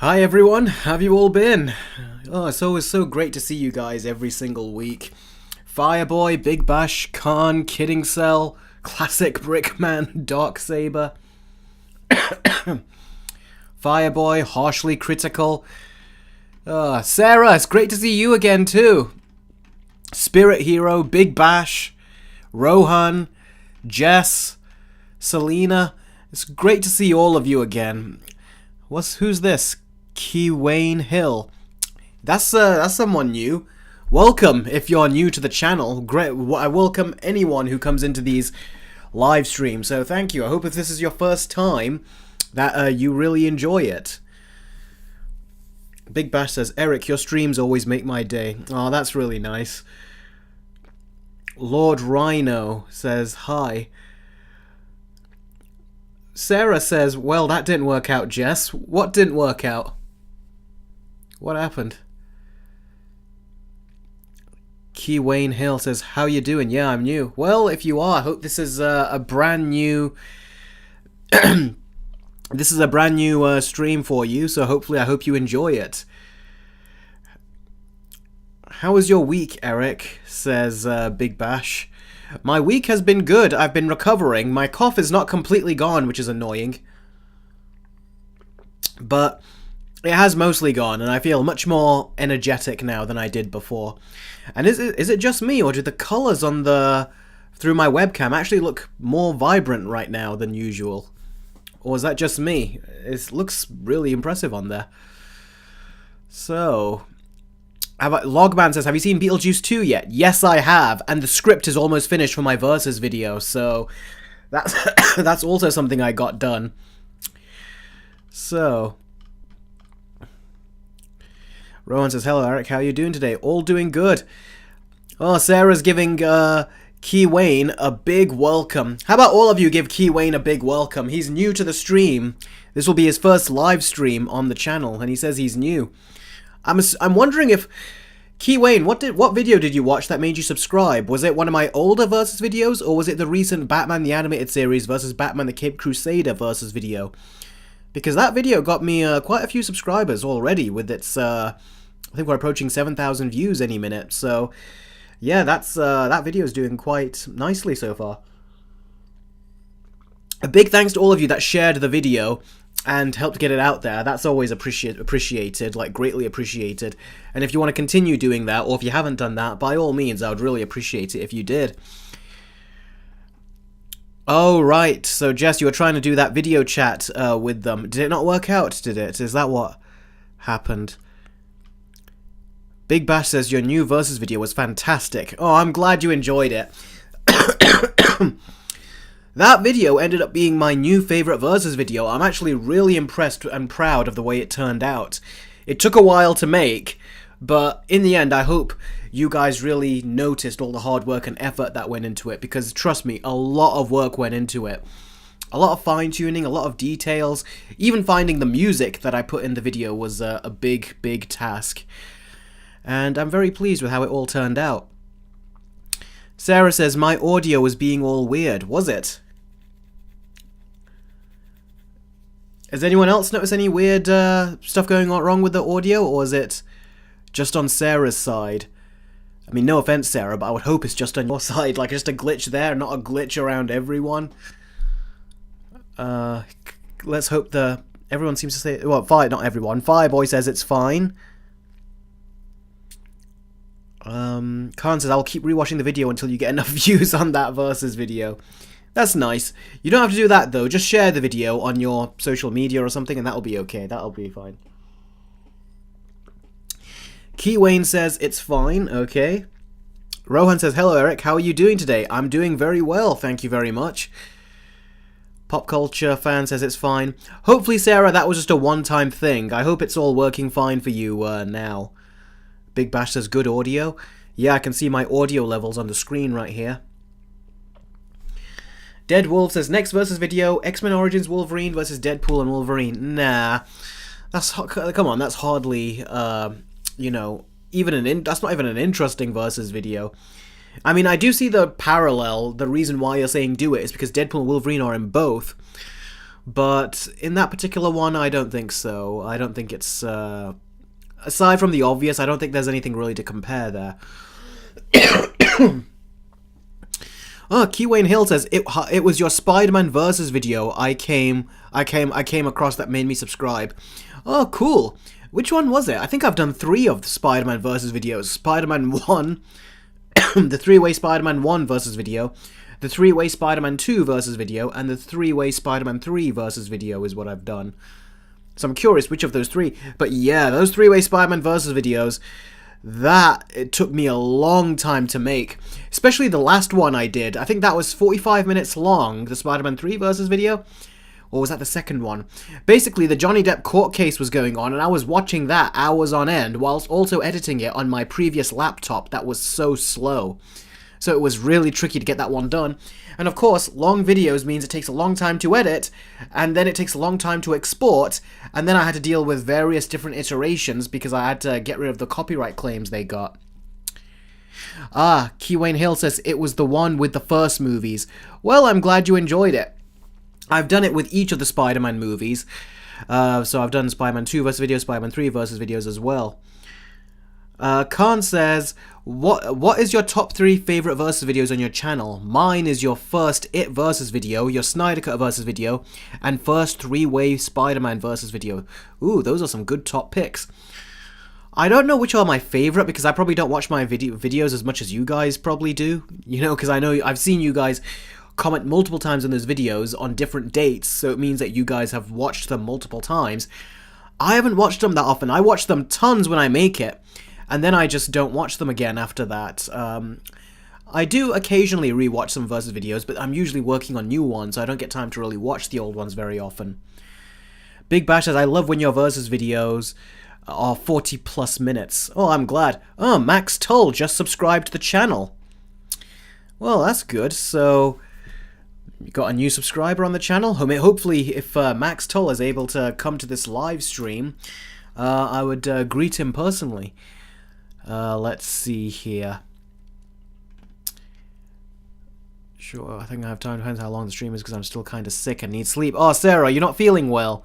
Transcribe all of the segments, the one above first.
Hi everyone, how have you all been? Oh, it's always so great to see you guys every single week. Fireboy, Big Bash, Khan, Kidding Cell, Classic Brickman, Darksaber, Fireboy, Harshly Critical. Sarah, it's great to see you again too. Spirit Hero, Big Bash, Rohan, Jess, Selena. It's great to see all of you again. Who's this? Wayne Hill. That's someone new. Welcome if you're new to the channel. Great. I welcome anyone who comes into these live streams. So thank you. I hope if this is your first time that you really enjoy it. Big Bash says, Eric, your streams always make my day. Oh, that's really nice. Lord Rhino says, hi. Sarah says, well, that didn't work out, Jess. What didn't work out? What happened? Wayne Hill says, how you doing? Yeah, I'm new. Well, if you are, I hope this is a brand new... this is a brand new stream for you, so hopefully I hope you enjoy it. How was your week, Eric? Says Big Bash. My week has been good. I've been recovering. My cough is not completely gone, which is annoying. But it has mostly gone, and I feel much more energetic now than I did before. And is it just me, or do the colours on through my webcam actually look more vibrant right now than usual? Or is that just me? It looks really impressive on there. So... Logman says, have you seen Beetlejuice 2 yet? Yes, I have, and the script is almost finished for my Versus video, so that's that's also something I got done. So, Rowan says, hello Eric, how are you doing today? All doing good. Oh, Sarah's giving Wayne a big welcome. How about all of you give Wayne a big welcome? He's new to the stream. This will be his first live stream on the channel, and he says he's new. I'm wondering if... Wayne, what video did you watch that made you subscribe? Was it one of my older Versus videos, or was it the recent Batman the Animated Series versus Batman the Caped Crusader Versus video? Because that video got me quite a few subscribers already with its... I think we're approaching 7,000 views any minute, so... Yeah, that video is doing quite nicely so far. A big thanks to all of you that shared the video and helped get it out there. That's always appreciated, like greatly appreciated. And if you want to continue doing that, or if you haven't done that, by all means, I would really appreciate it if you did. Oh, right. So, Jess, you were trying to do that video chat with them. Did it not work out, did it? Is that what happened? Big Bash says, your new Versus video was fantastic. Oh, I'm glad you enjoyed it. That video ended up being my new favourite Versus video. I'm actually really impressed and proud of the way it turned out. It took a while to make, but in the end I hope you guys really noticed all the hard work and effort that went into it, because trust me, a lot of work went into it. A lot of fine-tuning, a lot of details. Even finding the music that I put in the video was a big, big task. And I'm very pleased with how it all turned out. Sarah says, my audio was being all weird. Was it? Has anyone else noticed any weird stuff going on wrong with the audio, or is it just on Sarah's side? I mean, no offense, Sarah, but I would hope it's just on your side, like just a glitch there, not a glitch around everyone. Let's hope everyone seems to say, well, not everyone. Fireboy says it's fine. Khan says, I'll keep rewatching the video until you get enough views on that Versus video. That's nice. You don't have to do that, though. Just share the video on your social media or something, and that'll be okay. That'll be fine. Wayne says, it's fine. Okay. Rohan says, hello, Eric. How are you doing today? I'm doing very well. Thank you very much. Pop Culture Fan says it's fine. Hopefully, Sarah, that was just a one-time thing. I hope it's all working fine for you now. Big Bash says, good audio. Yeah, I can see my audio levels on the screen right here. Dead Wolf says, next Versus video, X-Men Origins Wolverine versus Deadpool and Wolverine. Nah. Come on, that's hardly, you know, that's not even an interesting Versus video. I mean, I do see the parallel. The reason why you're saying do it is because Deadpool and Wolverine are in both. But in that particular one, I don't think so. I don't think it's... aside from the obvious, I don't think there's anything really to compare there. Oh, Keywayne Hill says it was your Spider-Man versus video I came across that made me subscribe. Oh, cool. Which one was it? I think I've done 3 of the Spider-Man versus videos. Spider-Man 1, the 3-way Spider-Man 1 versus video, the 3-way Spider-Man 2 versus video, and the 3-way Spider-Man 3 versus video is what I've done. So I'm curious which of those 3. But yeah, those 3-way Spider-Man versus videos, it took me a long time to make. Especially the last one I did. I think that was 45 minutes long, the Spider-Man 3 versus video. Or was that the second one? Basically, the Johnny Depp court case was going on, and I was watching that hours on end, whilst also editing it on my previous laptop that was so slow. So it was really tricky to get that one done. And of course, long videos means it takes a long time to edit, and then it takes a long time to export, and then I had to deal with various different iterations because I had to get rid of the copyright claims they got. Ah, Keywayne Hill says it was the one with the first movies. Well, I'm glad you enjoyed it. I've done it with each of the Spider-Man movies. So I've done Spider-Man 2 versus videos, Spider-Man 3 versus videos as well. Khan says, what is your top 3 favorite versus videos on your channel? Mine is your first It versus video, your Snyder Cut versus video, and first 3-way Spider-Man versus video. Ooh, those are some good top picks. I don't know which are my favorite because I probably don't watch my videos as much as you guys probably do. You know, because I know I've seen you guys comment multiple times on those videos on different dates, so it means that you guys have watched them multiple times. I haven't watched them that often. I watch them tons when I make it, and then I just don't watch them again after that. I do occasionally rewatch some versus videos, but I'm usually working on new ones, so I don't get time to really watch the old ones very often. Big Bash says, I love when your versus videos are 40 plus minutes. Oh, I'm glad. Oh, Max Tull just subscribed to the channel. Well, that's good. So, you got a new subscriber on the channel? Hopefully, if Max Tull is able to come to this live stream, I would greet him personally. Let's see here. Sure, I think I have time. Depends how long the stream is because I'm still kind of sick and need sleep. Oh, Sarah, you're not feeling well.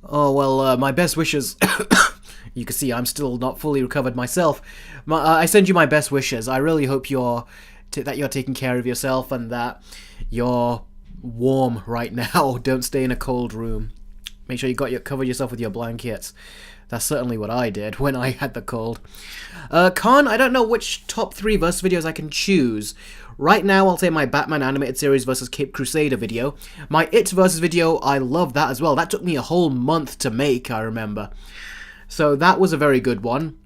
Oh, well, my best wishes. You can see I'm still not fully recovered myself. I send you my best wishes. I really hope that you're taking care of yourself and that you're warm right now. Don't stay in a cold room. Make sure you cover yourself with your blankets. That's certainly what I did when I had the cold. Khan, I don't know which top 3 versus videos I can choose. Right now, I'll say my Batman Animated Series versus Cape Crusader video. My It versus video, I love that as well. That took me a whole month to make, I remember. So that was a very good one.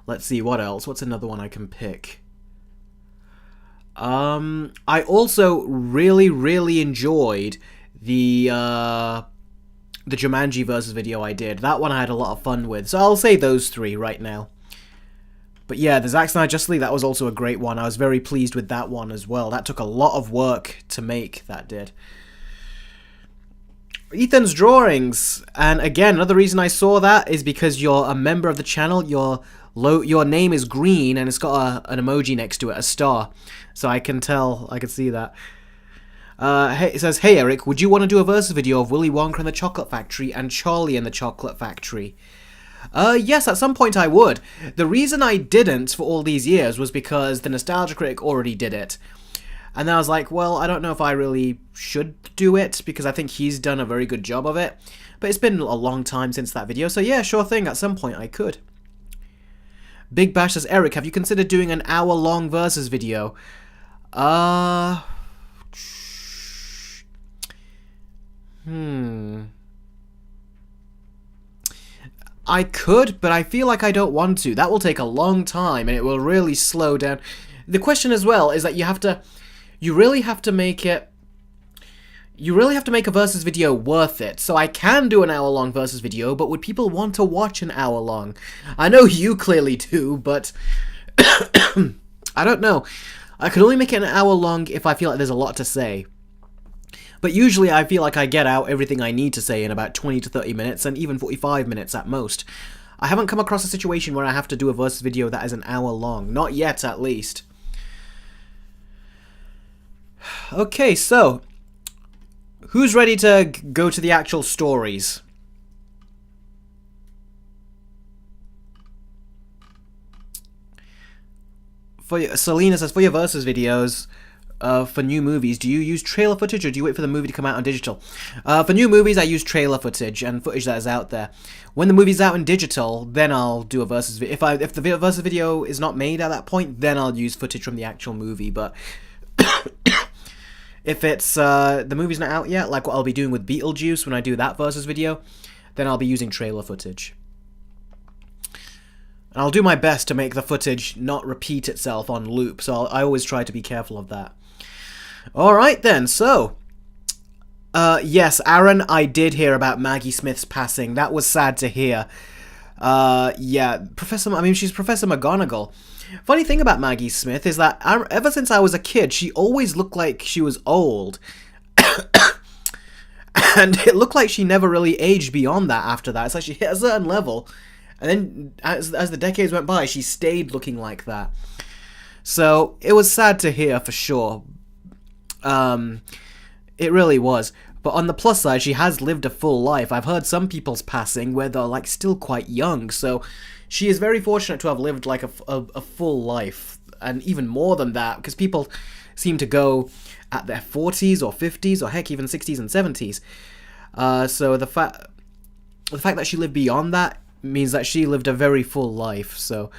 Let's see, what else? What's another one I can pick? I also really, really enjoyed the Jumanji versus video I did. That one I had a lot of fun with. So I'll say those 3 right now. But yeah, the Zack Snyder Justice League, that was also a great one. I was very pleased with that one as well. That took a lot of work to make, that did. Ethan's Drawings. And again, another reason I saw that is because you're a member of the channel. Your name is green and it's got an emoji next to it, a star. So I can see that. It says, hey Eric, would you want to do a versus video of Willy Wonka and the Chocolate Factory and Charlie and the Chocolate Factory? Yes, at some point I would. The reason I didn't for all these years was because the Nostalgia Critic already did it. And then I was like, well, I don't know if I really should do it, because I think he's done a very good job of it. But it's been a long time since that video, so yeah, sure thing, at some point I could. Big Bash says, Eric, have you considered doing an hour-long versus video? I could, but I feel like I don't want to. That will take a long time, and it will really slow down. The question as well is that you really have to make a versus video worth it. So I can do an hour-long versus video, but would people want to watch an hour-long? I know you clearly do, but I don't know. I can only make it an hour-long if I feel like there's a lot to say. But usually I feel like I get out everything I need to say in about 20 to 30 minutes, and even 45 minutes at most. I haven't come across a situation where I have to do a versus video that is an hour long. Not yet, at least. Okay, so who's ready to go to the actual stories? Selena says, for your versus videos, for new movies, do you use trailer footage or do you wait for the movie to come out on digital? For new movies, I use trailer footage and footage that is out there. When the movie's out in digital, then I'll do a versus video. If the versus video is not made at that point, then I'll use footage from the actual movie. But if it's the movie's not out yet, like what I'll be doing with Beetlejuice when I do that versus video, then I'll be using trailer footage. And I'll do my best to make the footage not repeat itself on loop, so I always try to be careful of that. Alright then, so... yes, Aaron, I did hear about Maggie Smith's passing. That was sad to hear. Yeah, she's Professor McGonagall. Funny thing about Maggie Smith is that ever since I was a kid, she always looked like she was old. And it looked like she never really aged beyond that after that. It's like she hit a certain level... And then, as the decades went by, she stayed looking like that. So, it was sad to hear, for sure. It really was. But on the plus side, she has lived a full life. I've heard some people's passing where they're, like, still quite young. So, she is very fortunate to have lived, like, a full life. And even more than that, because people seem to go at their 40s or 50s, or heck, even 60s and 70s. So, the fact that she lived beyond that means that she lived a very full life. So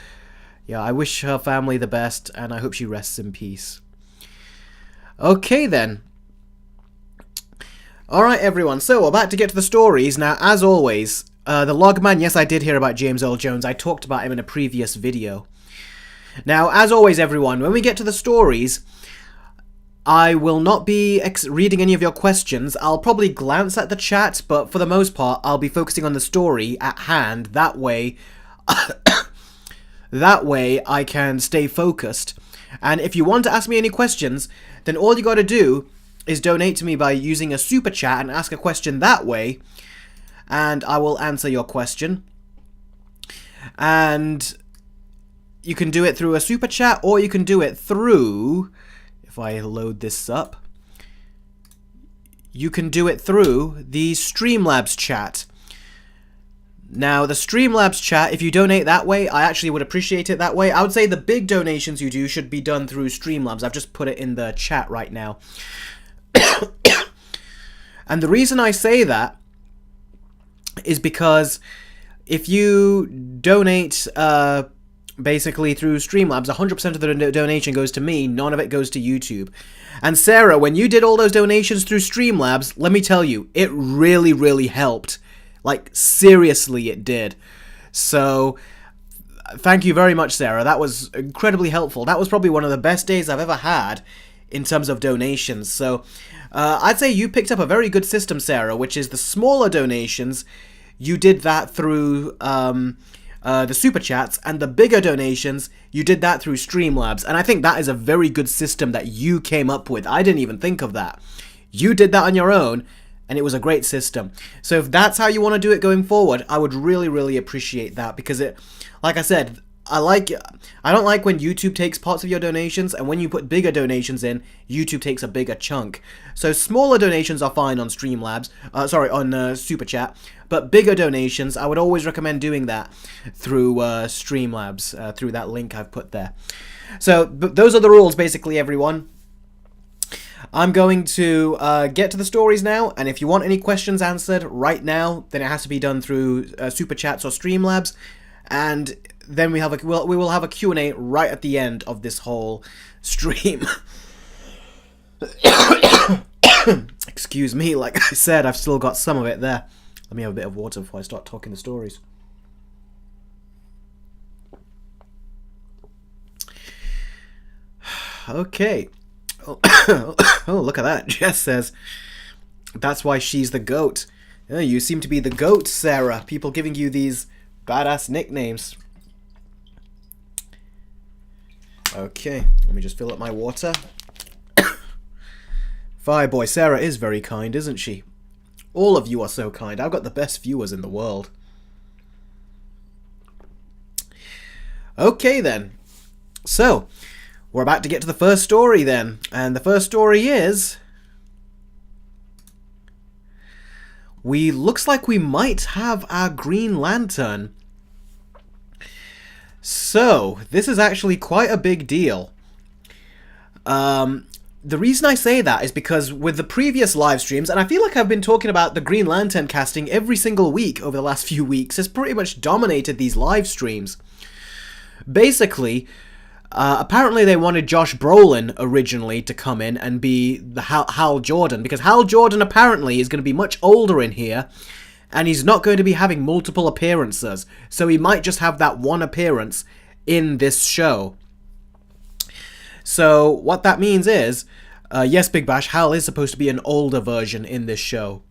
yeah, I wish her family the best and I hope she rests in peace. Okay then, alright everyone, so we're about to get to the stories. Now as always, the Logman, yes, I did hear about James Earl Jones. I talked about him in a previous video. Now as always everyone, when we get to the stories, I will not be reading any of your questions. I'll probably glance at the chat, but for the most part, I'll be focusing on the story at hand. That way, I can stay focused. And if you want to ask me any questions, then all you got to do is donate to me by using a super chat and ask a question that way, and I will answer your question. And you can do it through a super chat, or you can do it through... If I load this up, you can do it through the Streamlabs chat. Now, the Streamlabs chat, if you donate that way, I actually would appreciate it that way. I would say the big donations you do should be done through Streamlabs. I've just put it in the chat right now. And the reason I say that is because if you donate... basically through Streamlabs, 100% of the donation goes to me, none of it goes to YouTube. And Sarah, when you did all those donations through Streamlabs, let me tell you, it really, really helped. Like, seriously, it did. So, thank you very much, Sarah. That was incredibly helpful. That was probably one of the best days I've ever had in terms of donations. So, I'd say you picked up a very good system, Sarah, which is the smaller donations, you did that through... the super chats, and the bigger donations, you did that through Streamlabs. And I think that is a very good system that you came up with. I didn't even think of that. You did that on your own, and it was a great system. So if that's how you want to do it going forward, I would really, really appreciate that, because it, like I said, I don't like when YouTube takes parts of your donations, and when you put bigger donations in, YouTube takes a bigger chunk. So smaller donations are fine on Streamlabs, on Super Chat, but bigger donations, I would always recommend doing that through Streamlabs, through that link I've put there. So those are the rules, basically, everyone. I'm going to get to the stories now, and if you want any questions answered right now, then it has to be done through Super Chats or Streamlabs, and then we will have a Q&A right at the end of this whole stream. Excuse me, like I said, I've still got some of it there. Let me have a bit of water before I start talking the stories. Okay. Oh, look at that. Jess says, that's why she's the GOAT. Oh, you seem to be the GOAT, Sarah. People giving you these badass nicknames. Okay, let me just fill up my water. Fireboy, Sarah is very kind, isn't she? All of you are so kind. I've got the best viewers in the world. Okay then. So, we're about to get to the first story then. And the first story is... looks like we might have our Green Lantern. So, this is actually quite a big deal. The reason I say that is because with the previous live streams, and I feel like I've been talking about the Green Lantern casting every single week over the last few weeks, has pretty much dominated these live streams. Basically, apparently they wanted Josh Brolin originally to come in and be the Hal Jordan, because Hal Jordan apparently is going to be much older in here, and he's not going to be having multiple appearances, so he might just have that one appearance in this show. So, what that means is, yes, Big Bash, Hal is supposed to be an older version in this show.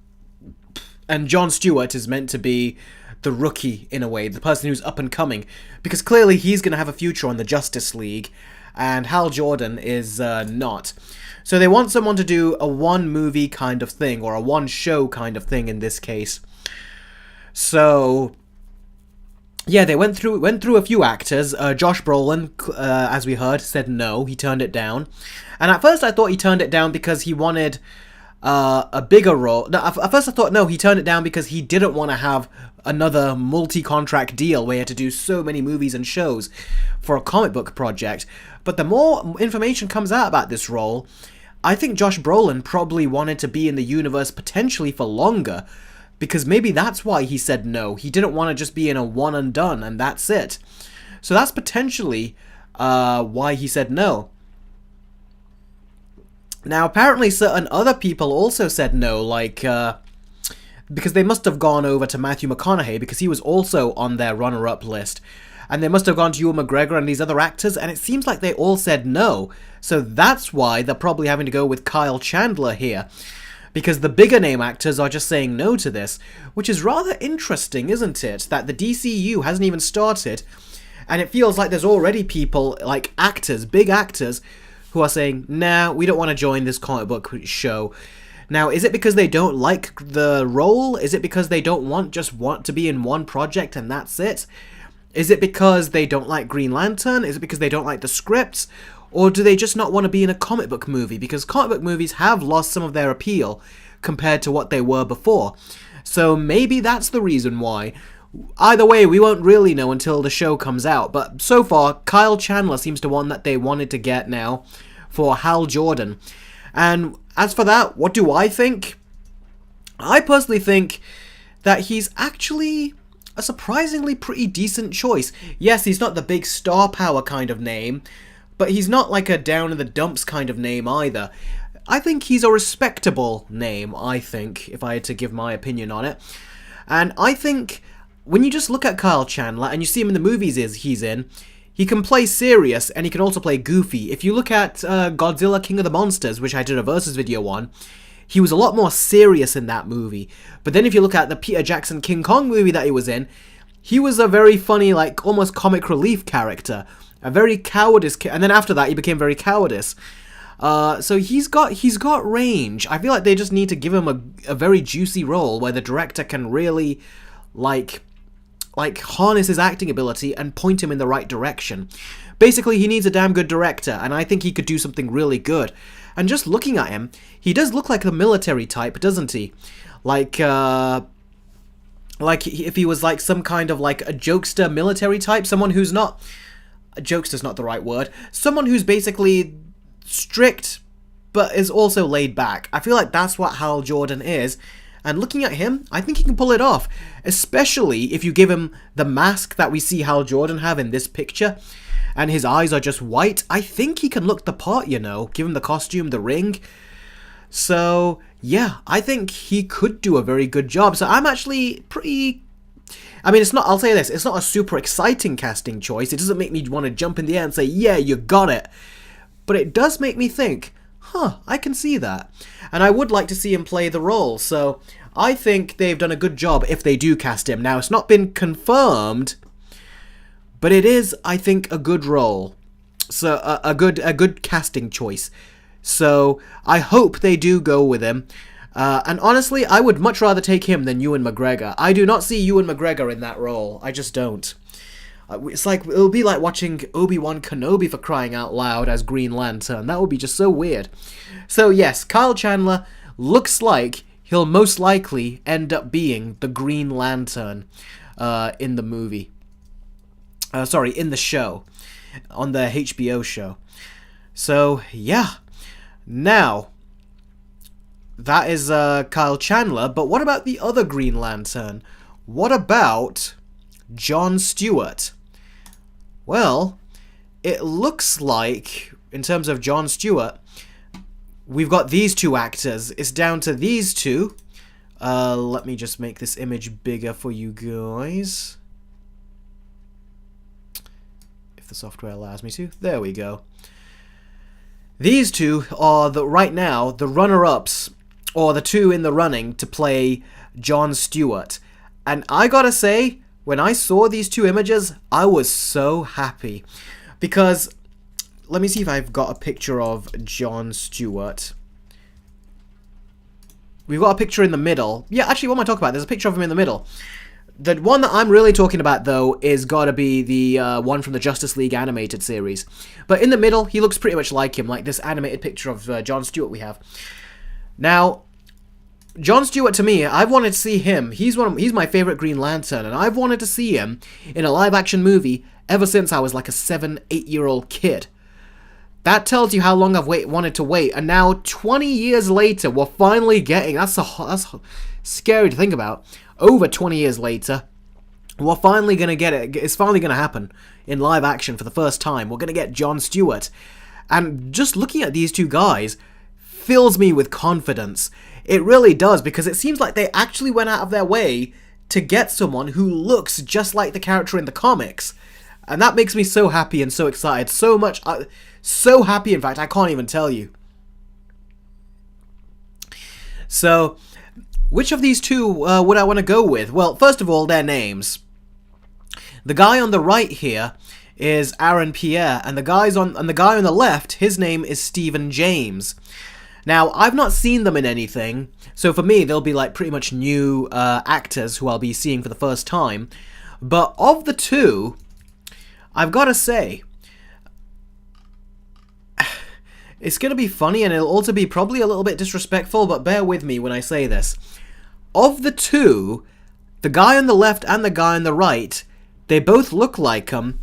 And Jon Stewart is meant to be the rookie, in a way, the person who's up and coming. Because clearly he's going to have a future on the Justice League, and Hal Jordan is not. So they want someone to do a one-movie kind of thing, or a one-show kind of thing in this case. So... yeah, they went through a few actors. Josh Brolin, as we heard, said no. He turned it down. And at first I thought he turned it down because he wanted a bigger role. No, at first I thought, no, he turned it down because he didn't want to have another multi-contract deal where he had to do so many movies and shows for a comic book project. But the more information comes out about this role, I think Josh Brolin probably wanted to be in the universe potentially for longer. Because maybe that's why he said no. He didn't want to just be in a one and done, and that's it. So that's potentially why he said no. Now, apparently certain other people also said no, like... because they must have gone over to Matthew McConaughey, because he was also on their runner-up list. And they must have gone to Ewan McGregor and these other actors, and it seems like they all said no. So that's why they're probably having to go with Kyle Chandler here. Because the bigger name actors are just saying no to this, which is rather interesting, isn't it? That the DCU hasn't even started, and it feels like there's already people, like actors, big actors, who are saying, nah, we don't want to join this comic book show. Now, is it because they don't like the role? Is it because they don't want to be in one project and that's it? Is it because they don't like Green Lantern? Is it because they don't like the scripts? Or do they just not want to be in a comic book movie? Because comic book movies have lost some of their appeal compared to what they were before. So maybe that's the reason why. Either way, we won't really know until the show comes out. But so far, Kyle Chandler seems to one that they wanted to get now for Hal Jordan. And as for that, what do I think? I personally think that he's actually a surprisingly pretty decent choice. Yes, he's not the big star power kind of name, but he's not like a down-in-the-dumps kind of name either. I think he's a respectable name, I think, if I had to give my opinion on it. And I think when you just look at Kyle Chandler and you see him in the movies he's in, he can play serious and he can also play goofy. If you look at Godzilla King of the Monsters, which I did a versus video on, he was a lot more serious in that movie. But then if you look at the Peter Jackson King Kong movie that he was in, he was a very funny, like, almost comic relief character. A very cowardice, and then after that he became very cowardice. So he's got range. I feel like they just need to give him a very juicy role where the director can really, like harness his acting ability and point him in the right direction. Basically, he needs a damn good director, and I think he could do something really good. And just looking at him, he does look like a military type, doesn't he? Like if he was like some kind of like a jokester military type, someone who's not... jokester's not the right word. Someone who's basically strict, but is also laid back. I feel like that's what Hal Jordan is. And looking at him, I think he can pull it off. Especially if you give him the mask that we see Hal Jordan have in this picture. And his eyes are just white. I think he can look the part, you know. Give him the costume, the ring. So, yeah, I think he could do a very good job. So I'm actually pretty... I mean, it's not, I'll say this, it's not a super exciting casting choice. It doesn't make me want to jump in the air and say, yeah, you got it. But it does make me think, I can see that. And I would like to see him play the role. So I think they've done a good job if they do cast him. Now, it's not been confirmed, but it is, I think, a good role. So a good casting choice. So I hope they do go with him. And honestly, I would much rather take him than Ewan McGregor. I do not see Ewan McGregor in that role. I just don't. It's like, it'll be like watching Obi-Wan Kenobi, for crying out loud, as Green Lantern. That would be just so weird. So yes, Kyle Chandler looks like he'll most likely end up being the Green Lantern in the movie. Sorry, in the show. On the HBO show. So, yeah. Now, that is Kyle Chandler, but what about the other Green Lantern? What about John Stewart? Well, it looks like, in terms of John Stewart, we've got these two actors. It's down to these two. Let me just make this image bigger for you guys. If the software allows me to. There we go. These two are, right now, the runner-ups, or the two in the running to play John Stewart. And I gotta say, when I saw these two images, I was so happy. Because, let me see if I've got a picture of John Stewart. We've got a picture in the middle. Yeah, actually, what am I talking about? There's a picture of him in the middle. The one that I'm really talking about, though, is gotta be the one from the Justice League animated series. But in the middle, he looks pretty much like him, like this animated picture of John Stewart we have. Now, John Stewart, to me, I've wanted to see him. He's my favorite Green Lantern, and I've wanted to see him in a live-action movie ever since I was like a 7, 8-year-old kid. That tells you how long I've wanted to wait, and now 20 years later, we're finally getting. That's scary to think about. Over 20 years later, we're finally gonna get it. It's finally gonna happen in live action for the first time. We're gonna get John Stewart, and just looking at these two guys fills me with confidence. It really does, because it seems like they actually went out of their way to get someone who looks just like the character in the comics. And that makes me so happy and so excited. So much. So happy, in fact, I can't even tell you. So, which of these two would I want to go with? Well, first of all, their names. The guy on the right here is Aaron Pierre, and the guy on the left, his name is Stephen James. Now, I've not seen them in anything, so for me, they'll be like pretty much new actors who I'll be seeing for the first time. But of the two, I've got to say, it's going to be funny, and it'll also be probably a little bit disrespectful, but bear with me when I say this. Of the two, the guy on the left and the guy on the right, they both look like him.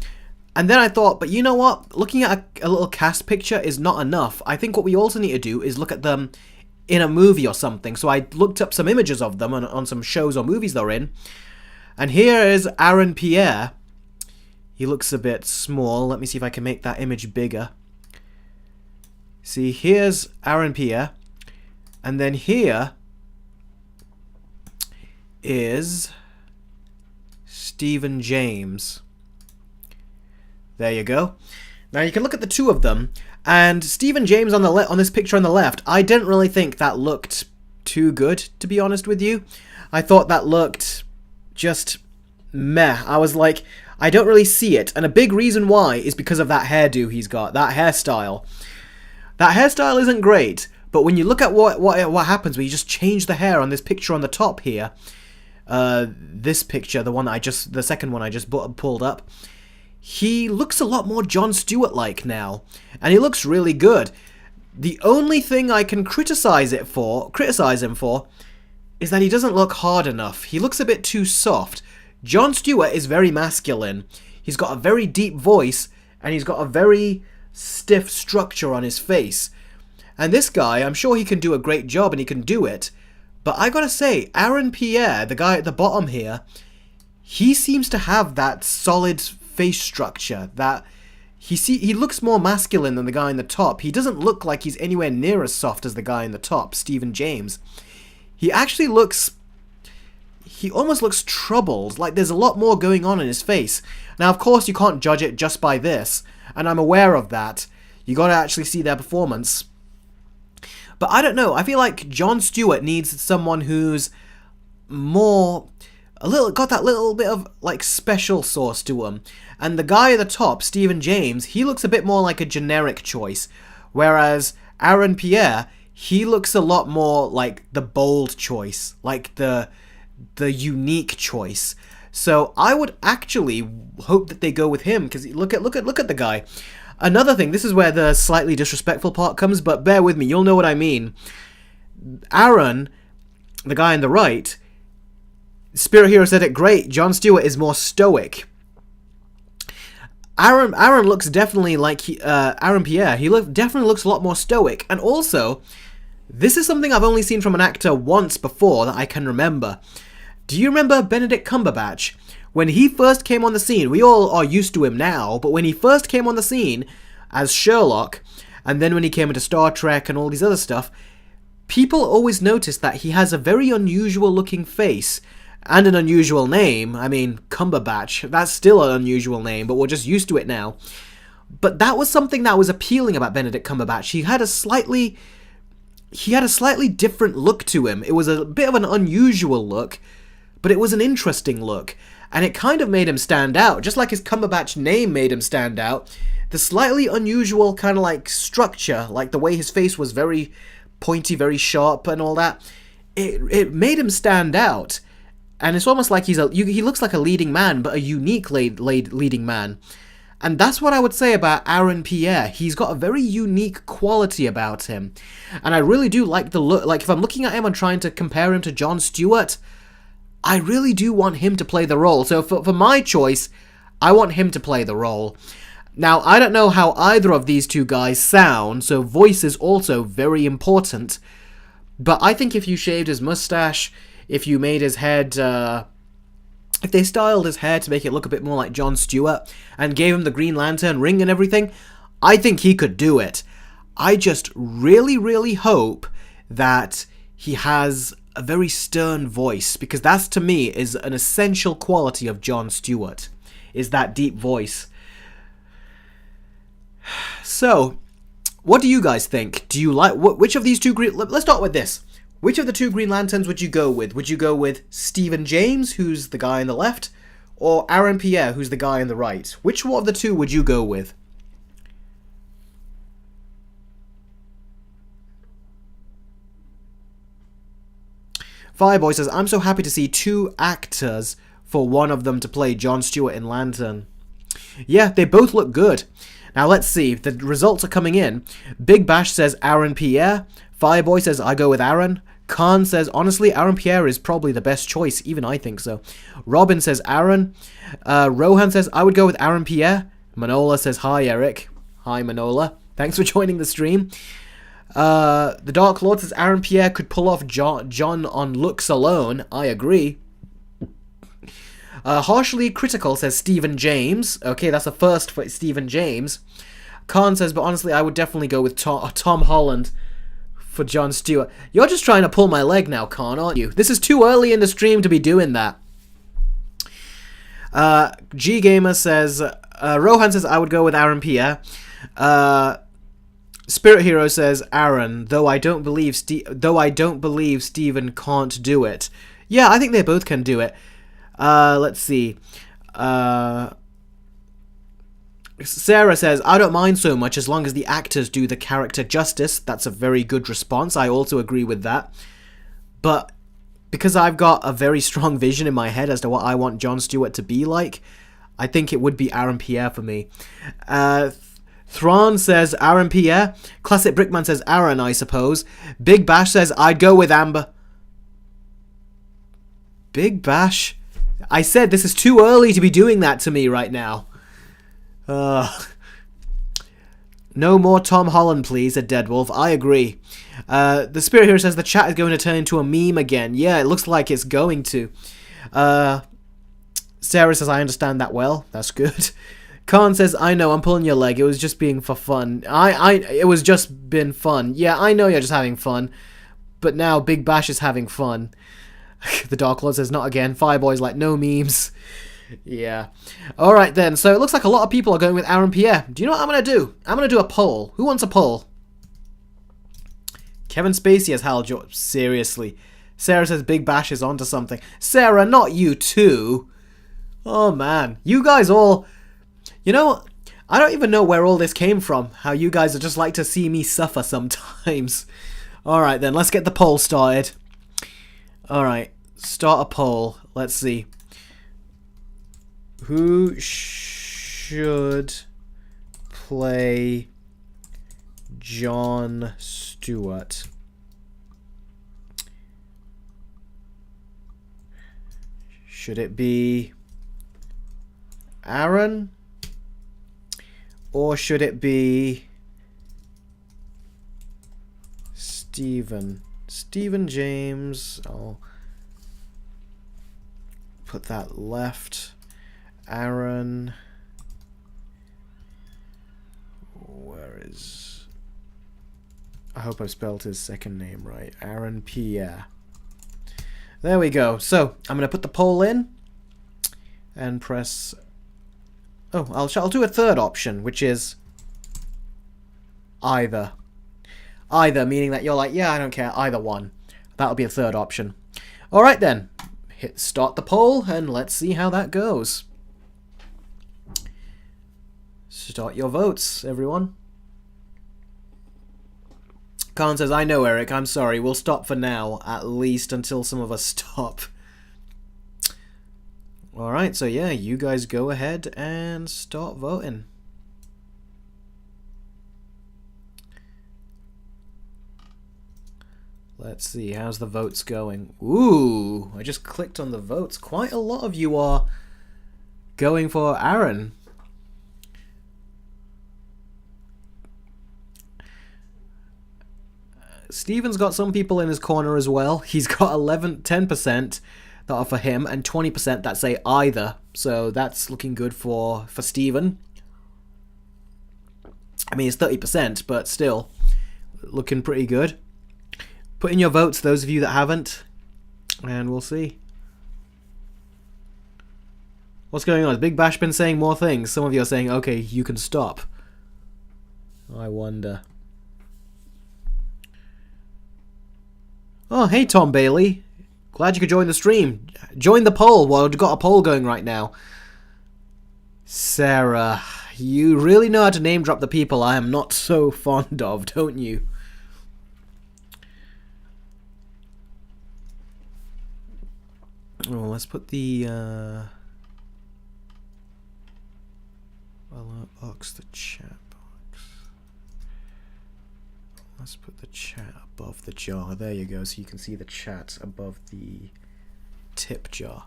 And then I thought, but you know what? Looking at a little cast picture is not enough. I think what we also need to do is look at them in a movie or something. So I looked up some images of them on some shows or movies they're in. And here is Aaron Pierre. He looks a bit small. Let me see if I can make that image bigger. See, here's Aaron Pierre. And then here is Stephen James. There you go. Now you can look at the two of them, and Stephen James on this picture on the left, I didn't really think that looked too good, to be honest with you. I thought that looked just meh. I was like, I don't really see it, and a big reason why is because of that hairdo he's got, that hairstyle. That hairstyle isn't great, but when you look at what happens when you just change the hair on this picture on the top here, this picture, the second one I just pulled up, he looks a lot more John Stewart-like now, and he looks really good. The only thing I can criticize him for, is that he doesn't look hard enough. He looks a bit too soft. John Stewart is very masculine. He's got a very deep voice, and he's got a very stiff structure on his face. And this guy, I'm sure he can do a great job, and he can do it. But I gotta say, Aaron Pierre, the guy at the bottom here, he seems to have that solid face structure, that he looks more masculine than the guy in the top. He doesn't look like he's anywhere near as soft as the guy in the top, Stephen James. He actually he almost looks troubled, like there's a lot more going on in his face. Now, of course, you can't judge it just by this, and I'm aware of that. You gotta actually see their performance. But I don't know, I feel like John Stewart needs someone who's got that little bit of, like, special sauce to him. And the guy at the top, Stephen James, he looks a bit more like a generic choice. Whereas Aaron Pierre, he looks a lot more like the bold choice. Like the unique choice. So I would actually hope that they go with him, because look at the guy. Another thing, this is where the slightly disrespectful part comes, but bear with me, you'll know what I mean. Aaron, the guy on the right, Spirit Hero said it great. Jon Stewart is more stoic. Aaron looks definitely like Aaron Pierre. He definitely looks a lot more stoic. And also, this is something I've only seen from an actor once before that I can remember. Do you remember Benedict Cumberbatch? When he first came on the scene, we all are used to him now, but when he first came on the scene as Sherlock, and then when he came into Star Trek and all these other stuff, people always noticed that he has a very unusual looking face and an unusual name. I mean, Cumberbatch, that's still an unusual name, but we're just used to it now. But that was something that was appealing about Benedict Cumberbatch. He had a slightly different look to him. It was a bit of an unusual look, but it was an interesting look. And it kind of made him stand out, just like his Cumberbatch name made him stand out. The slightly unusual kind of like structure, like the way his face was very pointy, very sharp and all that, it made him stand out. And it's almost like he looks like a leading man, but a unique leading man. And that's what I would say about Aaron Pierre. He's got a very unique quality about him. And I really do like the look. Like, if I'm looking at him and trying to compare him to Jon Stewart, I really do want him to play the role. So for my choice, I want him to play the role. Now, I don't know how either of these two guys sound, so voice is also very important. But I think if you shaved his mustache, if you made his head, if they styled his hair to make it look a bit more like Jon Stewart, and gave him the Green Lantern ring and everything, I think he could do it. I just really, really hope that he has a very stern voice, because that's, to me, is an essential quality of Jon Stewart, is that deep voice. So, what do you guys think? Do you like, which of these two let's start with this. Which of the two Green Lanterns would you go with? Would you go with Stephen James, who's the guy on the left, or Aaron Pierre, who's the guy on the right? Which one of the two would you go with? Fireboy says, I'm so happy to see two actors for one of them to play Jon Stewart in Lantern. Yeah, they both look good. Now let's see, the results are coming in. Big Bash says Aaron Pierre. Fireboy says I go with Aaron. Khan says, honestly, Aaron Pierre is probably the best choice. Even I think so. Robin says Aaron. Rohan says, I would go with Aaron Pierre. Manola says, hi, Eric. Hi, Manola. Thanks for joining the stream. The Dark Lord says Aaron Pierre could pull off John on looks alone. I agree. Harshly Critical says Stephen James. Okay, that's a first for Stephen James. Khan says, but honestly, I would definitely go with Tom Holland for Jon Stewart. You're just trying to pull my leg now, Khan, aren't you? This is too early in the stream to be doing that. G Gamer says, Rohan says I would go with Aaron Pierre. Spirit Hero says Aaron, though I don't believe Stephen can't do it. Yeah, I think they both can do it. Let's see. Sarah says, I don't mind so much as long as the actors do the character justice. That's a very good response. I also agree with that. But because I've got a very strong vision in my head as to what I want Jon Stewart to be like, I think it would be Aaron Pierre for me. Thrawn says Aaron Pierre. Classic Brickman says Aaron, I suppose. Big Bash says I'd go with Amber. Big Bash? I said this is too early to be doing that to me right now. No more Tom Holland, please, said Deadwolf. I agree. The Spirit Hero says the chat is going to turn into a meme again. Yeah, it looks like it's going to. Sarah says, I understand that well. That's good. Khan says, I know, I'm pulling your leg. It was just being for fun. It was just been fun. Yeah, I know you're just having fun. But now Big Bash is having fun. The Dark Lord says, not again. Fireboy's like, no memes. Yeah. Alright then, so it looks like a lot of people are going with Aaron Pierre. Do you know what I'm going to do? I'm going to do a poll. Who wants a poll? Kevin Spacey has Hal George. Seriously. Sarah says Big Bash is onto something. Sarah, not you too. Oh man. You guys all... You know, I don't even know where all this came from. How you guys just like to see me suffer sometimes. Alright then, let's get the poll started. Alright, start a poll. Let's see. Who should play Jon Stewart? Should it be Aaron? Or should it be Steven? Steven James. I'll put that left. Aaron. Where is... I hope I've spelled his second name right. Aaron Pierre. There we go. So, I'm going to put the poll in. And press... Oh, I'll do a third option, which is... either. Either, meaning that you're like, yeah, I don't care, either one. That'll be a third option. Alright then. Hit start the poll, and let's see how that goes. Start your votes, everyone. Khan says, I know, Eric, I'm sorry. We'll stop for now, at least until some of us stop. Alright, so yeah, you guys go ahead and start voting. Let's see, how's the votes going? Ooh, I just clicked on the votes. Quite a lot of you are going for Aaron. Steven's got some people in his corner as well. He's got 10% that are for him and 20% that say either. So that's looking good for Steven. I mean, it's 30%, but still looking pretty good. Put in your votes, those of you that haven't, and we'll see. What's going on? Has Big Bash been saying more things? Some of you are saying, okay, you can stop. I wonder. Oh, hey, Tom Bailey. Glad you could join the stream. Join the poll. Well, we've got a poll going right now. Sarah, you really know how to name drop the people I am not so fond of, don't you? Oh, let's put the alert box, the chat box. Let's put the chat above the jar. There you go, so you can see the chat above the tip jar.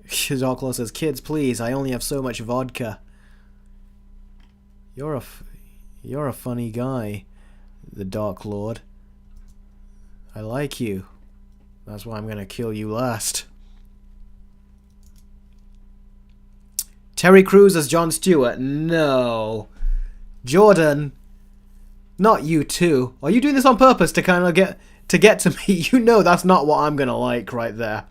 Darklaw says, kids, please, I only have so much vodka. You're a funny guy, the Dark Lord. I like you. That's why I'm gonna kill you last. Terry Crews as Jon Stewart. No. Jordon. Not you too. Are you doing this on purpose to kind of get to me? You know that's not what I'm gonna like right there.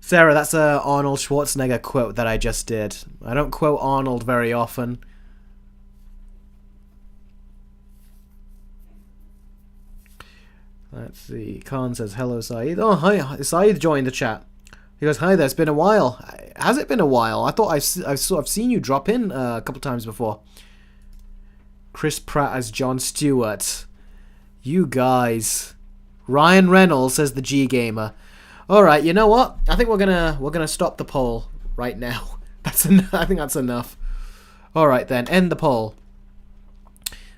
Sarah, that's a Arnold Schwarzenegger quote that I just did. I don't quote Arnold very often. Let's see. Khan says, hello, Saeed. Oh, hi. Saeed joined the chat. He goes, hi there. It's been a while. Has it been a while? I thought I've sort of seen you drop in a couple times before. Chris Pratt as Jon Stewart. You guys. Ryan Reynolds says the G Gamer. All right. You know what? I think we're gonna stop the poll right now. I think that's enough. All right then. End the poll.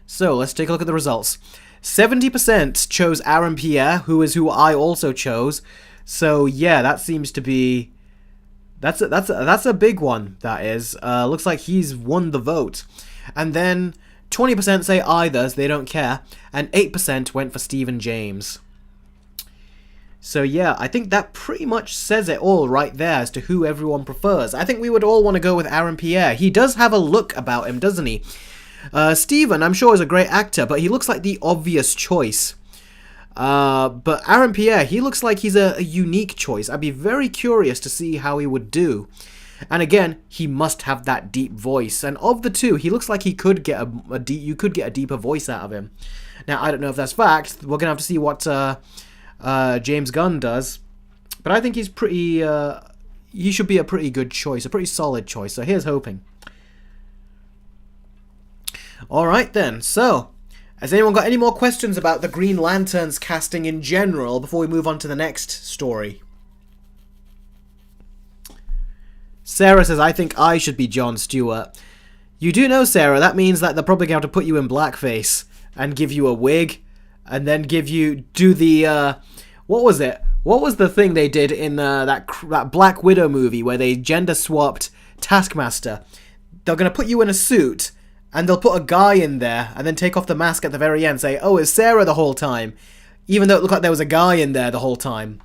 So let's take a look at the results. 70% chose Aaron Pierre, who I also chose. So yeah, that seems to be that's a big one. That is. Looks like he's won the vote. And then 20% say either, so they don't care, and 8% went for Steven James. So yeah, I think that pretty much says it all right there as to who everyone prefers. I think we would all want to go with Aaron Pierre. He does have a look about him, doesn't he? Steven, I'm sure, is a great actor, but he looks like the obvious choice. But Aaron Pierre, he looks like he's a unique choice. I'd be very curious to see how he would do. And again, he must have that deep voice. And of the two, he looks like he could get you could get a deeper voice out of him. Now, I don't know if that's fact. We're gonna have to see what James Gunn does. But I think he's pretty. He should be a pretty good choice, a pretty solid choice. So here's hoping. Alright then, so, has anyone got any more questions about the Green Lantern's casting in general before we move on to the next story? Sarah says, I think I should be Jon Stewart. You do know, Sarah, that means that they're probably going to put you in blackface and give you a wig and then do the, what was it? What was the thing they did in that Black Widow movie where they gender swapped Taskmaster? They're going to put you in a suit and they'll put a guy in there and then take off the mask at the very end and say, oh, it's Sarah the whole time, even though it looked like there was a guy in there the whole time.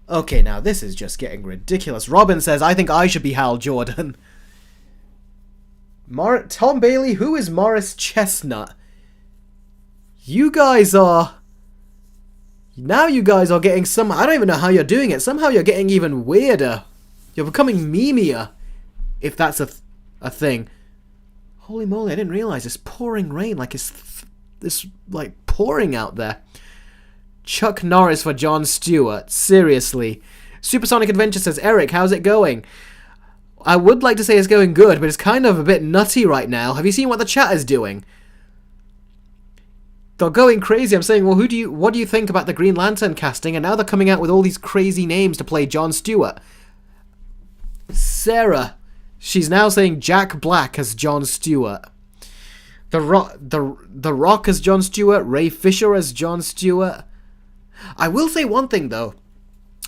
Okay, now this is just getting ridiculous. Robin says, I think I should be Hal Jordan. Tom Bailey, who is Morris Chestnut? You guys are... Now you guys are getting some... I don't even know how you're doing it. Somehow you're getting even weirder. You're becoming memeier, if that's a thing. Holy moly, I didn't realize it's pouring rain. Like it's like pouring out there. Chuck Norris for Jon Stewart. Seriously. Supersonic Adventure says, Eric, how's it going? I would like to say it's going good, but it's kind of a bit nutty right now. Have you seen what the chat is doing? They're going crazy. I'm saying, well, what do you think about the Green Lantern casting? And now they're coming out with all these crazy names to play Jon Stewart. Sarah, she's now saying Jack Black as Jon Stewart. The Rock as Jon Stewart. Ray Fisher as Jon Stewart. I will say one thing, though.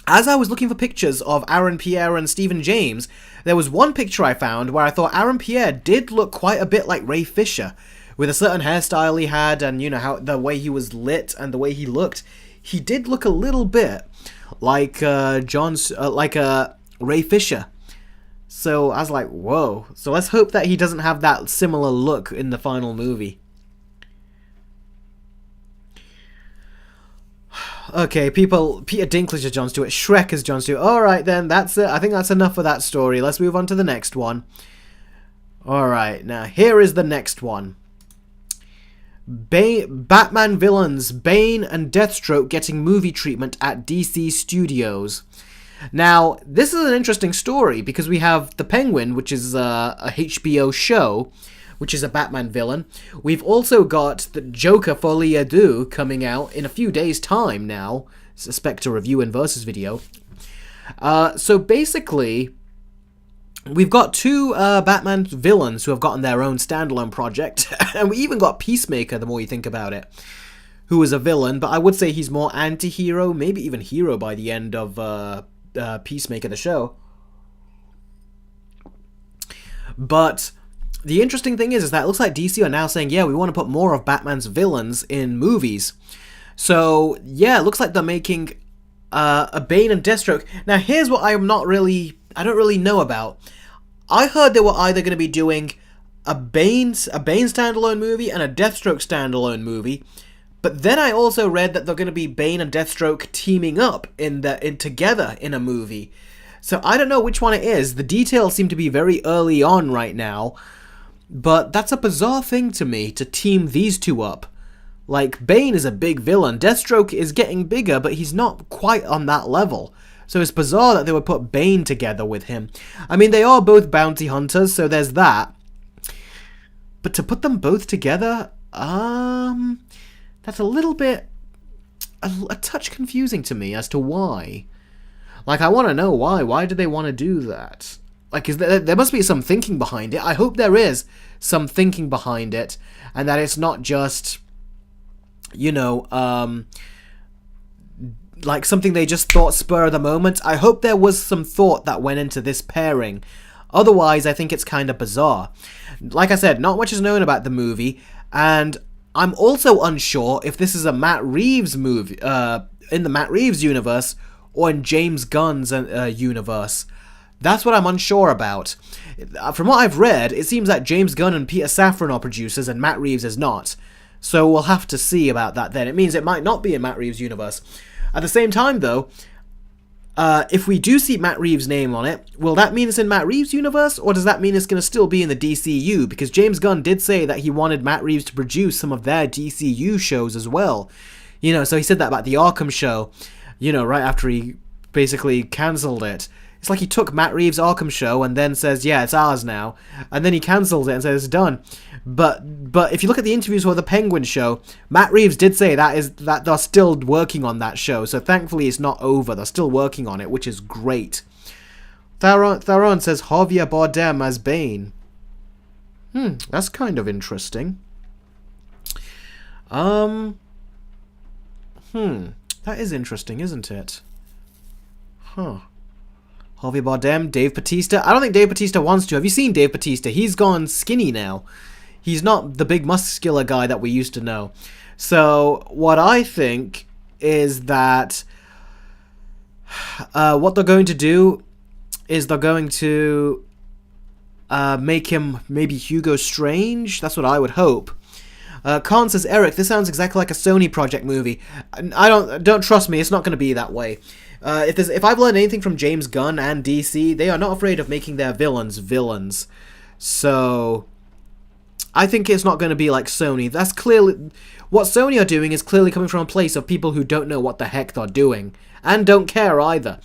As I was looking for pictures of Aaron Pierre and Stephen James, there was one picture I found where I thought Aaron Pierre did look quite a bit like Ray Fisher, with a certain hairstyle he had, and you know how the way he was lit and the way he looked. He did look a little bit like Ray Fisher. So I was like, whoa. So let's hope that he doesn't have that similar look in the final movie. Okay, Peter Dinklage as Jon Stewart, Shrek as Jon Stewart. Alright then, that's it. I think that's enough for that story. Let's move on to the next one. Alright, now here is the next one. Batman villains, Bane and Deathstroke getting movie treatment at DC Studios. Now, this is an interesting story because we have The Penguin, which is a HBO show, which is a Batman villain. We've also got the Joker Folie à Deux coming out in a few days' time now. Suspect a review and versus video. So basically, we've got two Batman villains who have gotten their own standalone project. And we even got Peacemaker, the more you think about it, who is a villain. But I would say he's more anti-hero, maybe even hero by the end of Peacemaker the show. But the interesting thing is that it looks like DC are now saying, yeah, we want to put more of Batman's villains in movies. So, yeah, it looks like they're making a Bane and Deathstroke. Now, here's what I don't really know about. I heard they were either going to be doing a Bane standalone movie and a Deathstroke standalone movie. But then I also read that they're going to be Bane and Deathstroke teaming up together in a movie. So I don't know which one it is. The details seem to be very early on right now. But that's a bizarre thing to me, to team these two up. Like, Bane is a big villain. Deathstroke is getting bigger, but he's not quite on that level. So it's bizarre that they would put Bane together with him. I mean, they are both bounty hunters, so there's that. But to put them both together, that's a little bit... a touch confusing to me as to why. Like, I want to know why. Why do they want to do that? Like, there must be some thinking behind it. I hope there is some thinking behind it, and that it's not just, you know, like something they just thought spur of the moment. I hope there was some thought that went into this pairing. Otherwise, I think it's kind of bizarre. Like I said, not much is known about the movie, and I'm also unsure if this is a Matt Reeves movie, in the Matt Reeves universe, or in James Gunn's universe. That's what I'm unsure about. From what I've read, it seems that James Gunn and Peter Safran are producers and Matt Reeves is not. So we'll have to see about that then. It means it might not be in Matt Reeves' universe. At the same time, though, if we do see Matt Reeves' name on it, will that mean it's in Matt Reeves' universe, or does that mean it's going to still be in the DCU? Because James Gunn did say that he wanted Matt Reeves to produce some of their DCU shows as well. You know, so he said that about the Arkham show, you know, right after he basically cancelled it. It's like he took Matt Reeves' Arkham show and then says, yeah, it's ours now. And then he cancels it and says it's done. But if you look at the interviews for the Penguin show, Matt Reeves did say that they're still working on that show. So thankfully it's not over. They're still working on it, which is great. Theron says Javier Bardem as Bane. That's kind of interesting. That is interesting, isn't it? Huh. Javier Bardem, Dave Bautista. I don't think Dave Bautista wants to. Have you seen Dave Bautista? He's gone skinny now. He's not the big muscular guy that we used to know. So, what I think is that what they're going to do is they're going to make him maybe Hugo Strange. That's what I would hope. Khan says, Eric, this sounds exactly like a Sony project movie. Don't trust me, it's not going to be that way. If I've learned anything from James Gunn and DC, they are not afraid of making their villains. So, I think it's not going to be like Sony. That's clearly... What Sony are doing is clearly coming from a place of people who don't know what the heck they're doing. And don't care either.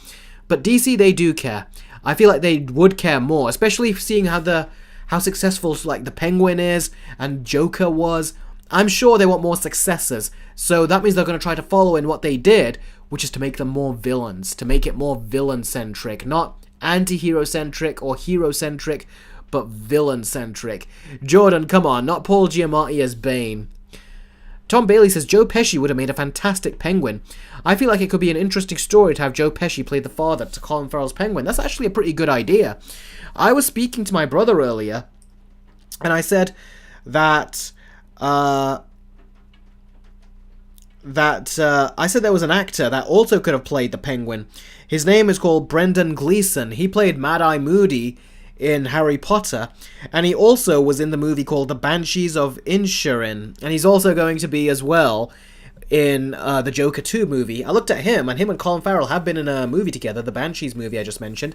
But DC, they do care. I feel like they would care more, especially seeing how successful like the Penguin is and Joker was. I'm sure they want more successors, so that means they're going to try to follow in what they did, which is to make them more villains, to make it more villain-centric, not anti-hero-centric or hero-centric, but villain-centric. Jordon, come on, not Paul Giamatti as Bane. Tom Bailey says, Joe Pesci would have made a fantastic Penguin. I feel like it could be an interesting story to have Joe Pesci play the father to Colin Farrell's Penguin. That's actually a pretty good idea. I was speaking to my brother earlier, and I said that... I said there was an actor that also could have played the Penguin. His name is called Brendan Gleeson. He played Mad-Eye Moody in Harry Potter, and he also was in the movie called The Banshees of Inisherin, and he's also going to be as well in the Joker 2 movie. I looked at him, and him and Colin Farrell have been in a movie together, the Banshees movie I just mentioned.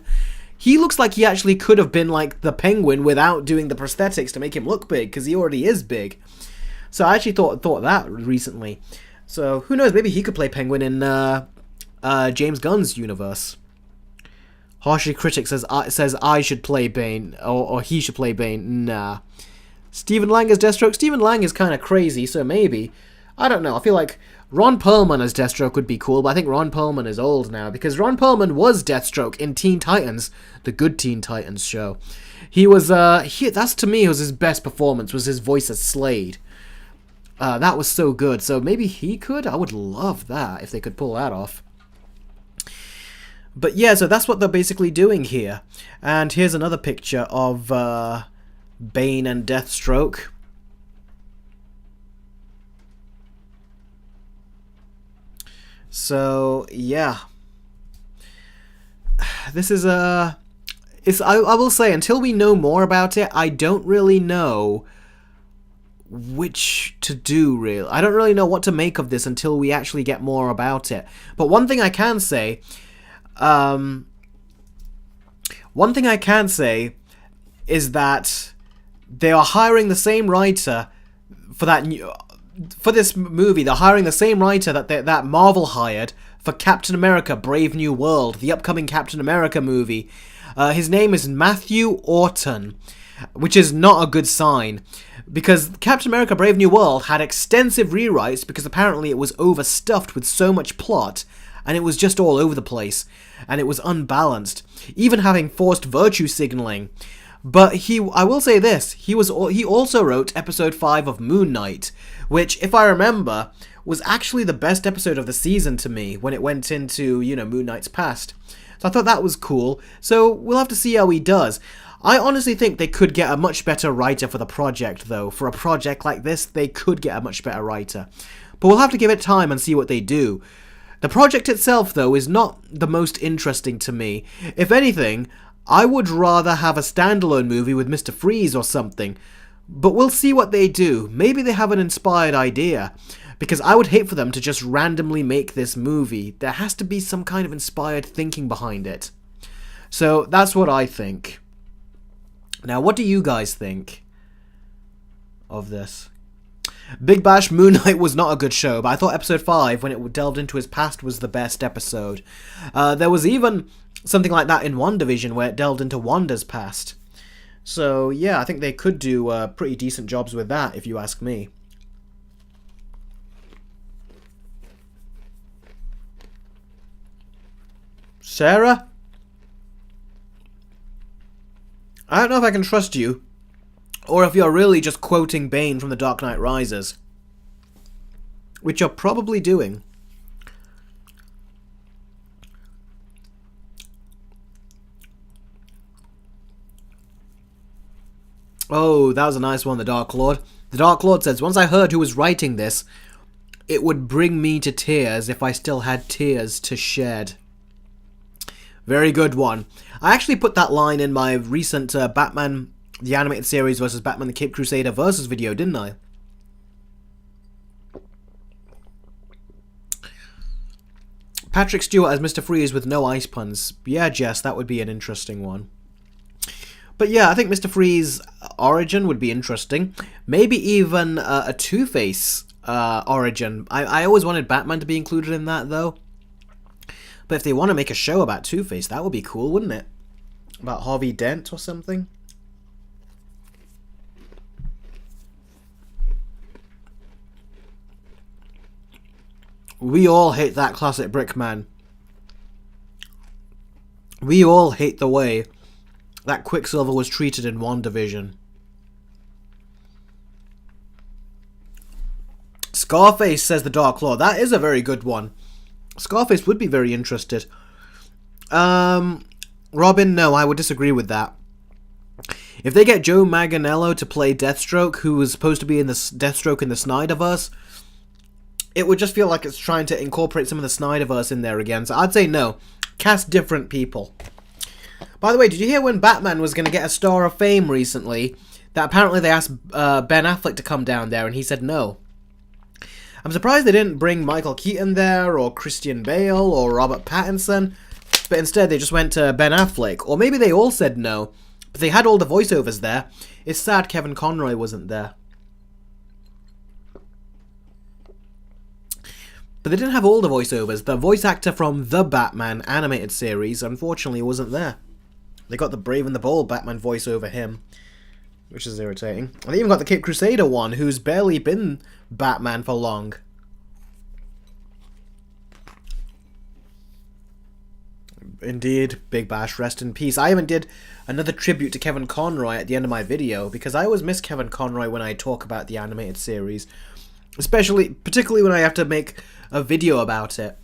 He looks like he actually could have been like the Penguin without doing the prosthetics to make him look big, because he already is big. So I actually thought that recently. So who knows, maybe he could play Penguin in James Gunn's universe. Harshly Critic says I should play Bane, or he should play Bane. Nah. Stephen Lang as Deathstroke. Stephen Lang is kind of crazy, so maybe. I don't know. I feel like Ron Perlman as Deathstroke would be cool, but I think Ron Perlman is old now, because Ron Perlman was Deathstroke in Teen Titans, the good Teen Titans show. He was, that's to me was his best performance, was his voice as Slade. That was so good, so maybe he could? I would love that, if they could pull that off. But yeah, so that's what they're basically doing here. And here's another picture of Bane and Deathstroke. So, yeah. This is I will say, until we know more about it, I don't really know which to do, really. I don't really know what to make of this until we actually get more about it. But one thing I can say... is that they are hiring the same writer for this movie. They're hiring the same writer that Marvel hired for Captain America: Brave New World, the upcoming Captain America movie. His name is Matthew Orton, which is not a good sign, because Captain America: Brave New World had extensive rewrites because apparently it was overstuffed with so much plot, and it was just all over the place, and it was unbalanced, even having forced virtue signaling. But I will say this, he also wrote episode 5 of Moon Knight, which, if I remember, was actually the best episode of the season to me when it went into, Moon Knight's past. So I thought that was cool, so we'll have to see how he does. I honestly think they could get a much better writer for the project, though. For a project like this, they could get a much better writer. But we'll have to give it time and see what they do. The project itself, though, is not the most interesting to me. If anything, I would rather have a standalone movie with Mr. Freeze or something. But we'll see what they do. Maybe they have an inspired idea. Because I would hate for them to just randomly make this movie. There has to be some kind of inspired thinking behind it. So that's what I think. Now, what do you guys think of this? Big Bash Moon Knight was not a good show, but I thought episode 5, when it delved into his past, was the best episode. There was even something like that in WandaVision, where it delved into Wanda's past. So, yeah, I think they could do pretty decent jobs with that, if you ask me. Sarah? I don't know if I can trust you Or if you're really just quoting Bane from The Dark Knight Rises. Which you're probably doing. Oh, that was a nice one, the Dark Lord. The Dark Lord says, once I heard who was writing this, it would bring me to tears if I still had tears to shed. Very good one. I actually put that line in my recent Batman the Animated Series versus Batman the Caped Crusader versus video, didn't I? Patrick Stewart as Mr. Freeze with no ice puns. Yeah, Jess, that would be an interesting one. But yeah, I think Mr. Freeze origin would be interesting. Maybe even a Two-Face origin. I always wanted Batman to be included in that, though. But if they want to make a show about Two-Face, that would be cool, wouldn't it? About Harvey Dent or something? We all hate that classic Brickman. We all hate the way that Quicksilver was treated in WandaVision. Scarface, says the Dark Lord. That is a very good one. Scarface would be very interested. Robin, no, I would disagree with that. If they get Joe Manganiello to play Deathstroke, who was supposed to be in the Deathstroke in the Snyderverse, it would just feel like it's trying to incorporate some of the Snyderverse in there again. So I'd say no. Cast different people. By the way, did you hear when Batman was going to get a Star of Fame recently, that apparently they asked Ben Affleck to come down there and he said no? I'm surprised they didn't bring Michael Keaton there, or Christian Bale, or Robert Pattinson, but instead they just went to Ben Affleck. Or maybe they all said no, but they had all the voiceovers there. It's sad Kevin Conroy wasn't there. But they didn't have all the voiceovers. The voice actor from the Batman animated series, unfortunately, wasn't there. They got the Brave and the Bold Batman voice over him, which is irritating. And they even got the Caped Crusader one, who's barely been Batman for long. Indeed, Big Bash, rest in peace. I even did another tribute to Kevin Conroy at the end of my video, because I always miss Kevin Conroy when I talk about the animated series. Particularly when I have to make a video about it.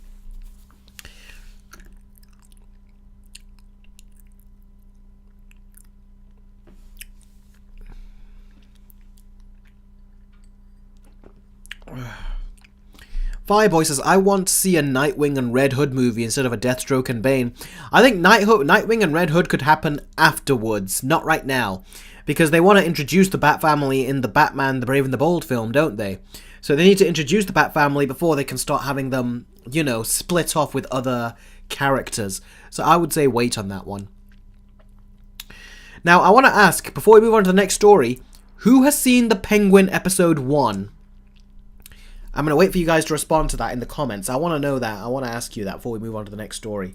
Fireboy says, I want to see a Nightwing and Red Hood movie instead of a Deathstroke and Bane. I think Nightwing and Red Hood could happen afterwards, not right now. Because they want to introduce the Bat Family in the Batman, the Brave and the Bold film, don't they? So they need to introduce the Bat Family before they can start having them, you know, split off with other characters. So I would say wait on that one. Now, I want to ask, before we move on to the next story, who has seen The Penguin Episode 1? I'm going to wait for you guys to respond to that in the comments. I want to know that. I want to ask you that before we move on to the next story.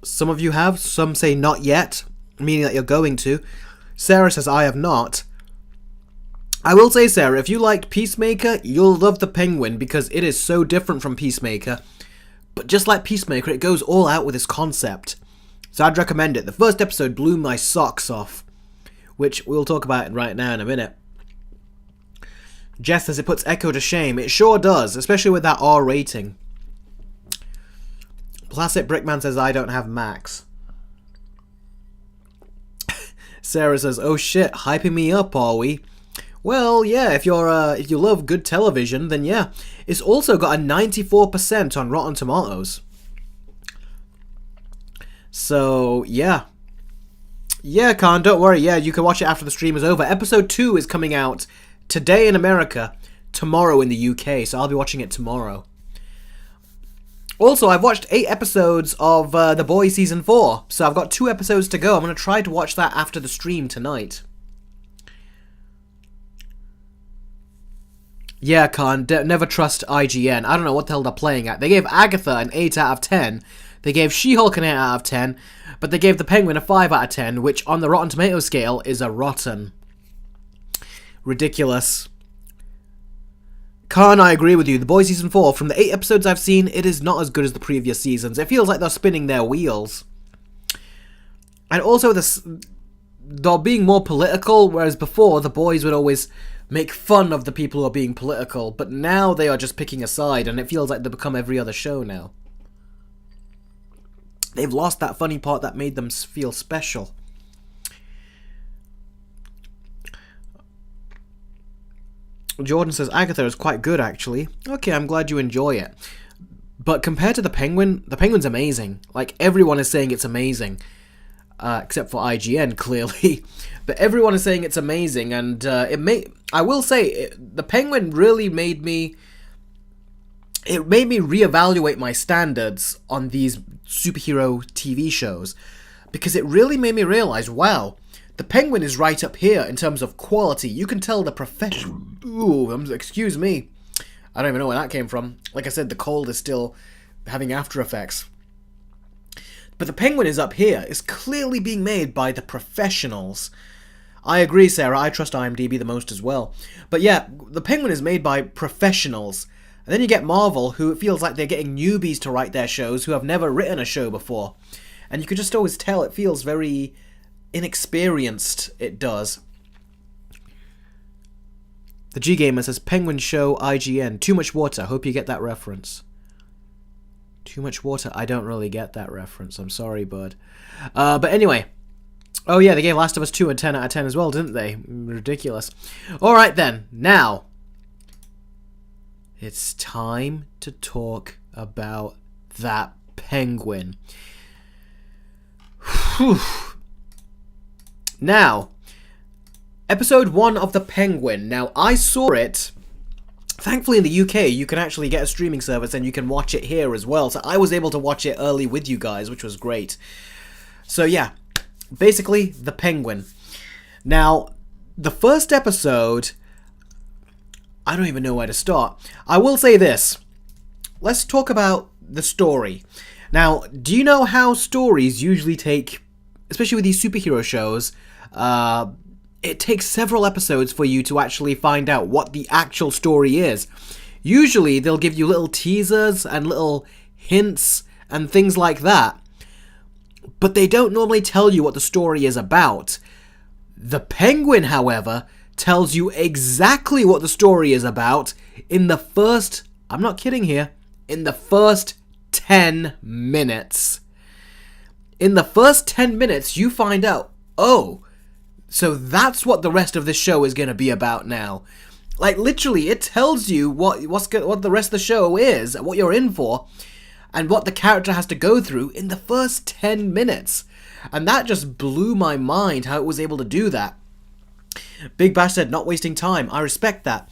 Some of you have, some say not yet, meaning that you're going to. Sarah says, I have not. I will say, Sarah, if you liked Peacemaker, you'll love The Penguin, because it is so different from Peacemaker. But just like Peacemaker, it goes all out with its concept. So I'd recommend it. The first episode blew my socks off, which we'll talk about right now in a minute. Jess says it puts Echo to shame. It sure does, especially with that R rating. Classic Brickman says, I don't have Max. Sarah says, oh shit, hyping me up, are we? Well, yeah, if you love good television, then yeah. It's also got a 94% on Rotten Tomatoes. So, yeah. Yeah, Khan, don't worry. Yeah, you can watch it after the stream is over. Episode 2 is coming out today in America, tomorrow in the UK, so I'll be watching it tomorrow. Also, I've watched 8 episodes of The Boys Season 4, so I've got 2 episodes to go. I'm going to try to watch that after the stream tonight. Yeah, Khan, never trust IGN. I don't know what the hell they're playing at. They gave Agatha an 8 out of 10, They gave She-Hulk an 8 out of 10, but they gave The Penguin a 5 out of 10, which on the Rotten Tomatoes scale is a rotten. Ridiculous. Khan, I agree with you. The Boys Season 4, from the 8 episodes I've seen, it is not as good as the previous seasons. It feels like they're spinning their wheels. And also, they're being more political, whereas before, the boys would always make fun of the people who are being political, but now they are just picking a side, and it feels like they become every other show now. They've lost that funny part that made them feel special. Jordan says, Agatha is quite good, actually. Okay, I'm glad you enjoy it. But compared to The Penguin's amazing. Like, everyone is saying it's amazing. Except for IGN, clearly. But everyone is saying it's amazing, and I will say, The Penguin really made me reevaluate my standards on these superhero TV shows, because it really made me realize, wow, The Penguin is right up here in terms of quality. You can tell the professional... Ooh, excuse me. I don't even know where that came from. Like I said, the cold is still having after effects. But The Penguin is up here. It's clearly being made by the professionals. I agree, Sarah. I trust IMDb the most as well. But yeah, The Penguin is made by professionals. And then you get Marvel, who it feels like they're getting newbies to write their shows who have never written a show before. And you can just always tell it feels very inexperienced, it does. The G-Gamer says, Penguin Show IGN. Too much water. Hope you get that reference. Too much water. I don't really get that reference. I'm sorry, bud. But anyway. Oh yeah, they gave Last of Us 2 a 10 out of 10 as well, didn't they? Ridiculous. Alright then. Now. It's time to talk about that penguin. Whew. Now. Episode 1 of The Penguin. Now, I saw it... Thankfully, in the UK, you can actually get a streaming service and you can watch it here as well. So I was able to watch it early with you guys, which was great. So yeah, basically, The Penguin. Now, the first episode... I don't even know where to start. I will say this. Let's talk about the story. Now, do you know how stories usually take, especially with these superhero shows, it takes several episodes for you to actually find out what the actual story is. Usually, they'll give you little teasers and little hints and things like that. But they don't normally tell you what the story is about. The Penguin, however, tells you exactly what the story is about in the first... I'm not kidding here. In the first 10 minutes. In the first 10 minutes, you find out, oh... So that's what the rest of this show is going to be about now. Like, literally, it tells you what the rest of the show is, what you're in for, and what the character has to go through in the first 10 minutes. And that just blew my mind, how it was able to do that. Big Bash said, not wasting time. I respect that.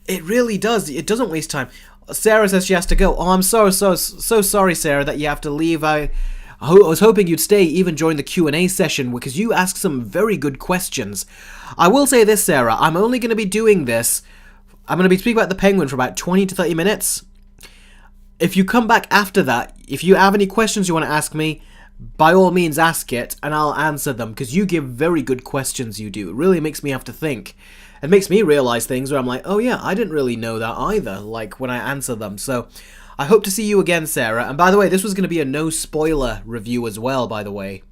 It really does. It doesn't waste time. Sarah says she has to go. Oh, I'm so sorry, Sarah, that you have to leave. I was hoping you'd stay even during the Q&A session because you asked some very good questions. I will say this, Sarah. I'm only going to be doing this. I'm going to be speaking about The Penguin for about 20 to 30 minutes. If you come back after that, if you have any questions you want to ask me, by all means ask it and I'll answer them because you give very good questions, you do. It really makes me have to think. It makes me realize things where I'm like, oh yeah, I didn't really know that either, like when I answer them. So... I hope to see you again, Sarah. And by the way, this was going to be a no-spoiler review as well, by the way.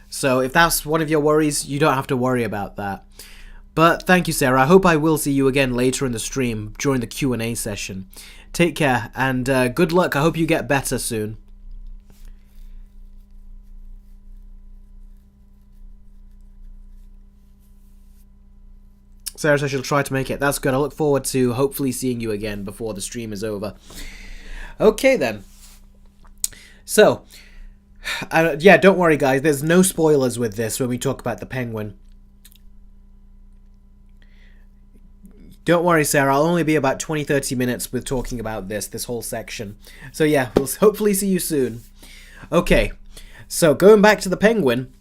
So if that's one of your worries, you don't have to worry about that. But thank you, Sarah. I hope I will see you again later in the stream during the Q&A session. Take care, and good luck. I hope you get better soon. Sarah says she'll try to make it. That's good. I look forward to hopefully seeing you again before the stream is over. Okay, then. So, yeah, don't worry, guys. There's no spoilers with this when we talk about The Penguin. Don't worry, Sarah. I'll only be about 20-30 minutes with talking about this whole section. So, yeah, we'll hopefully see you soon. Okay, so going back to The Penguin...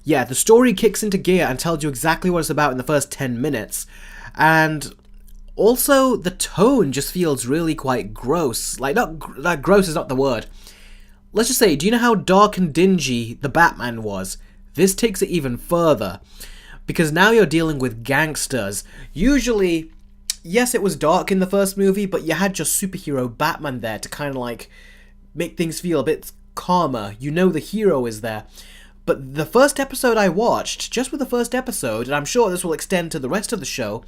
yeah, the story kicks into gear and tells you exactly what it's about in the first 10 minutes. And Also, the tone just feels really quite gross. Like, that gross is not the word. Let's just say, do you know how dark and dingy the Batman was? This takes it even further. Because now you're dealing with gangsters. Usually, yes, it was dark in the first movie, but you had your superhero Batman there to kind of like make things feel a bit calmer. You know the hero is there. But the first episode I watched, just with the first episode, and I'm sure this will extend to the rest of the show,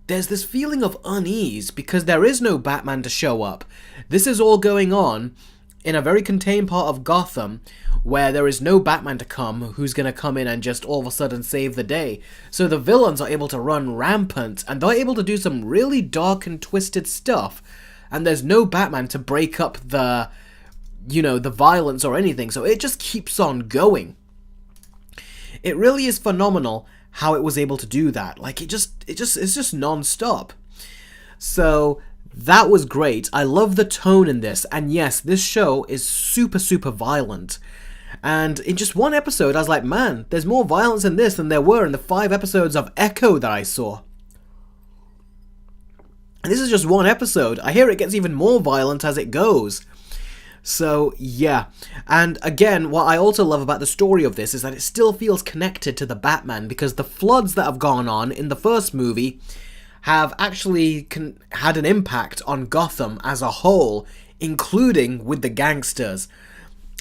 there's this feeling of unease because there is no Batman to show up. This is all going on in a very contained part of Gotham where there is no Batman to come who's going to come in and just all of a sudden save the day. So the villains are able to run rampant and they're able to do some really dark and twisted stuff. And there's no Batman to break up the violence or anything. So it just keeps on going. It really is phenomenal how it was able to do that. Like it's just non-stop. So that was great. I love the tone in this. And yes, this show is super, super violent. And in just one episode, I was like, man, there's more violence in this than there were in the 5 episodes of Echo that I saw. And this is just one episode. I hear it gets even more violent as it goes. So, yeah. And again, what I also love about the story of this is that it still feels connected to the Batman, because the floods that have gone on in the first movie have actually had an impact on Gotham as a whole, including with the gangsters.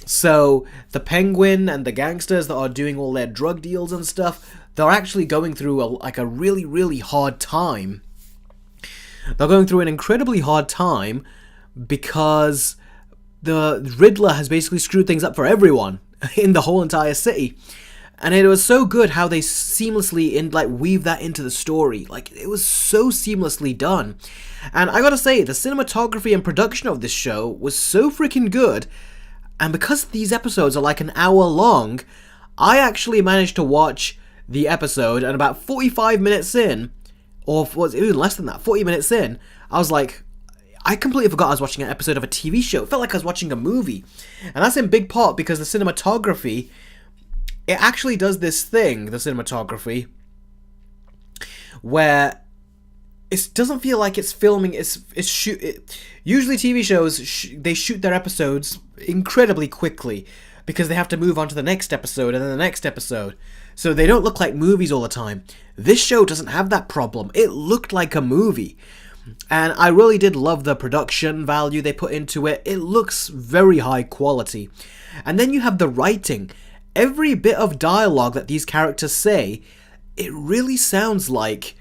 So, the Penguin and the gangsters that are doing all their drug deals and stuff, they're actually going through a really, really hard time. They're going through an incredibly hard time because the Riddler has basically screwed things up for everyone in the whole entire city. And it was so good how they seamlessly weave that into the story. Like, it was so seamlessly done. And I gotta say, the cinematography and production of this show was so freaking good. And because these episodes are like an hour long, I actually managed to watch the episode, and about 45 minutes in, or was it even less than that, 40 minutes in, I was like, I completely forgot I was watching an episode of a TV show. It felt like I was watching a movie. And that's in big part because the cinematography, it actually does this thing, the cinematography, where it doesn't feel like it's filming, usually TV shows, they shoot their episodes incredibly quickly because they have to move on to the next episode and then the next episode. So they don't look like movies all the time. This show doesn't have that problem. It looked like a movie. And I really did love the production value they put into it. It looks very high quality. And then you have the writing. Every bit of dialogue that these characters say, it really sounds like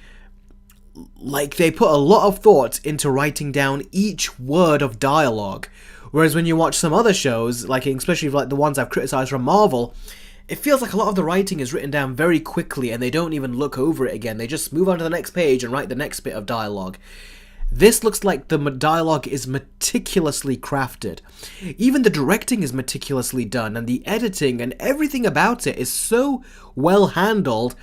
they put a lot of thought into writing down each word of dialogue. Whereas when you watch some other shows, like especially like the ones I've criticized from Marvel, it feels like a lot of the writing is written down very quickly and they don't even look over it again. They just move on to the next page and write the next bit of dialogue. This looks like the dialogue is meticulously crafted. Even the directing is meticulously done, and the editing and everything about it is so well handled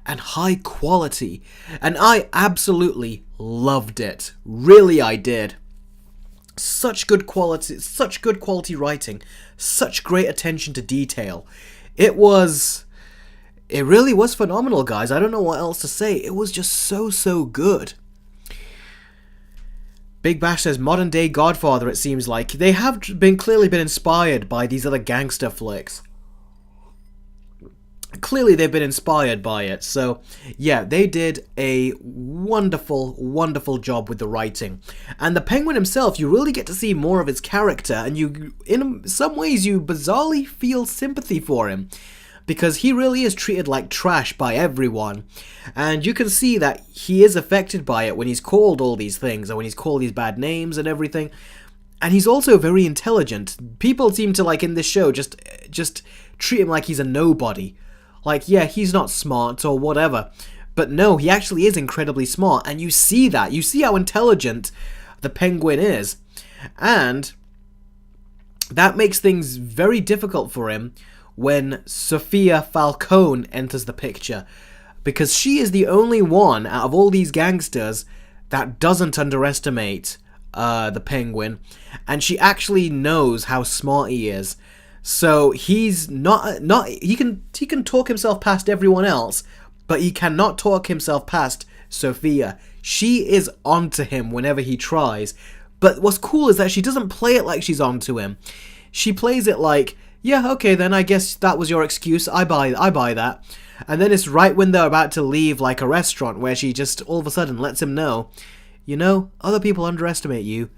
and high quality. And I absolutely loved it. Really, I did. Such good quality writing, such great attention to detail. It really was phenomenal, guys. I don't know what else to say. It was just so good. Big Bash says, modern day Godfather, it seems like. They have clearly been inspired by these other gangster flicks. Clearly they've been inspired by it. So, yeah, they did a wonderful, wonderful job with the writing. And the Penguin himself, you really get to see more of his character, and in some ways, you bizarrely feel sympathy for him. Because he really is treated like trash by everyone. And you can see that he is affected by it when he's called all these things, or when he's called these bad names and everything. And he's also very intelligent. People seem to, in this show, just treat him like he's a nobody. Like, yeah, he's not smart or whatever. But no, he actually is incredibly smart. And you see that. You see how intelligent the Penguin is. And that makes things very difficult for him when Sophia Falcone enters the picture, because she is the only one out of all these gangsters that doesn't underestimate the Penguin, and she actually knows how smart he is. So he's not he can talk himself past everyone else, but he cannot talk himself past Sophia. she is onto him whenever he tries. But what's cool is that she doesn't play it like she's onto him. She plays it like, yeah, okay, then I guess that was your excuse. I buy that. And then it's right when they're about to leave, like a restaurant, where she just all of a sudden lets him know, you know, other people underestimate you,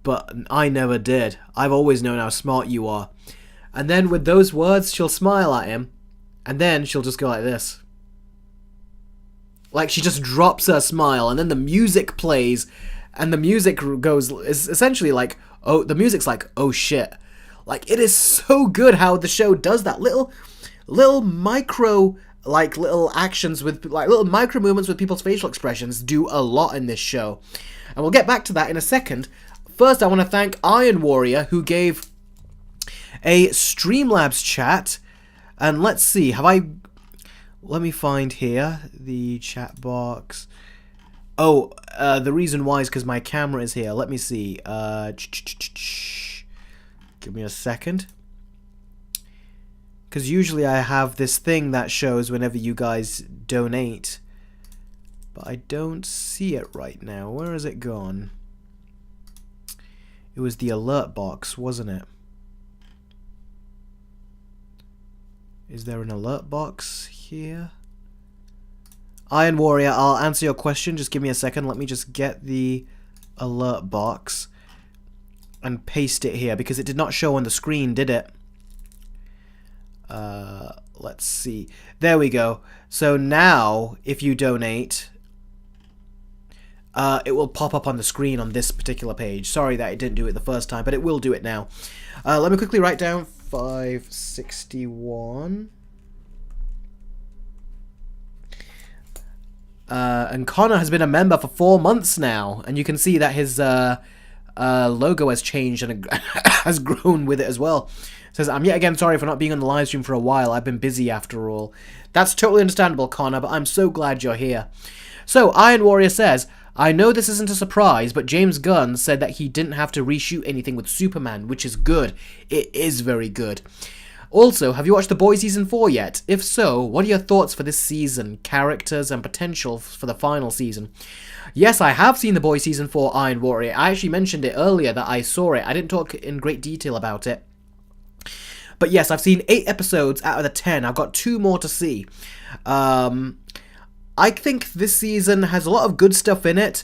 but I never did. I've always known how smart you are. And then with those words, she'll smile at him, and then she'll just go like this. Like, she just drops her smile, and then the music plays, and the music is essentially like, oh, the music's like, oh shit. Like, it is so good how the show does that. Little micro, like, little actions with, like, little micro movements with people's facial expressions do a lot in this show. And we'll get back to that in a second. First, I want to thank Iron Warrior, who gave a Streamlabs chat. And let's see, let me find here the chat box. Oh, the reason why is because my camera is here. Let me see. Give me a second. Because usually I have this thing that shows whenever you guys donate. But I don't see it right now. Where has it gone? It was the alert box, wasn't it? Is there an alert box here? Iron Warrior, I'll answer your question. Just give me a second. Let me just get the alert box and paste it here, because it did not show on the screen, did it? Let's see. There we go. So now, if you donate, it will pop up on the screen on this particular page. Sorry that it didn't do it the first time, but it will do it now. Let me quickly write down 561. And Connor has been a member for 4 months now, and you can see that his logo has changed and has grown with it as well. It says, I'm yet again sorry for not being on the live stream for a while. I've been busy after all. That's totally understandable, Connor, but I'm so glad you're here. So, Iron Warrior says, I know this isn't a surprise, but James Gunn said that he didn't have to reshoot anything with Superman, which is good. It is very good. Also, have you watched The Boys Season 4 yet? If so, what are your thoughts for this season, characters, and potential for the final season? Yes, I have seen The Boys Season 4, Iron Warrior. I actually mentioned it earlier that I saw it. I didn't talk in great detail about it. But yes, I've seen 8 episodes out of the 10. I've got 2 more to see. I think this season has a lot of good stuff in it,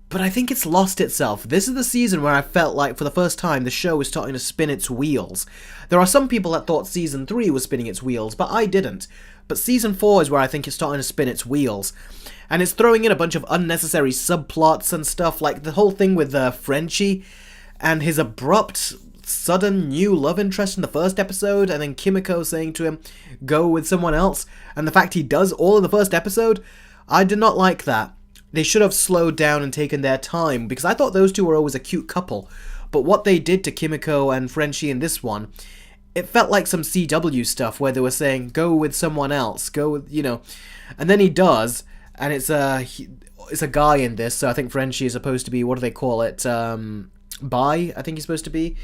but I think it's lost itself. This is the season where I felt like, for the first time, the show is starting to spin its wheels. There are some people that thought Season 3 was spinning its wheels, but I didn't. But Season 4 is where I think it's starting to spin its wheels. And it's throwing in a bunch of unnecessary subplots and stuff, like the whole thing with Frenchie and his abrupt, sudden new love interest in the first episode, and then Kimiko saying to him, go with someone else, and the fact he does all in the first episode. I did not like that. They should have slowed down and taken their time, because I thought those two were always a cute couple. But what they did to Kimiko and Frenchie in this one, it felt like some CW stuff where they were saying, go with someone else, go with, you know. And then he does, and it's a guy in this, so I think Frenchie is supposed to be, what do they call it, bi, I think he's supposed to be.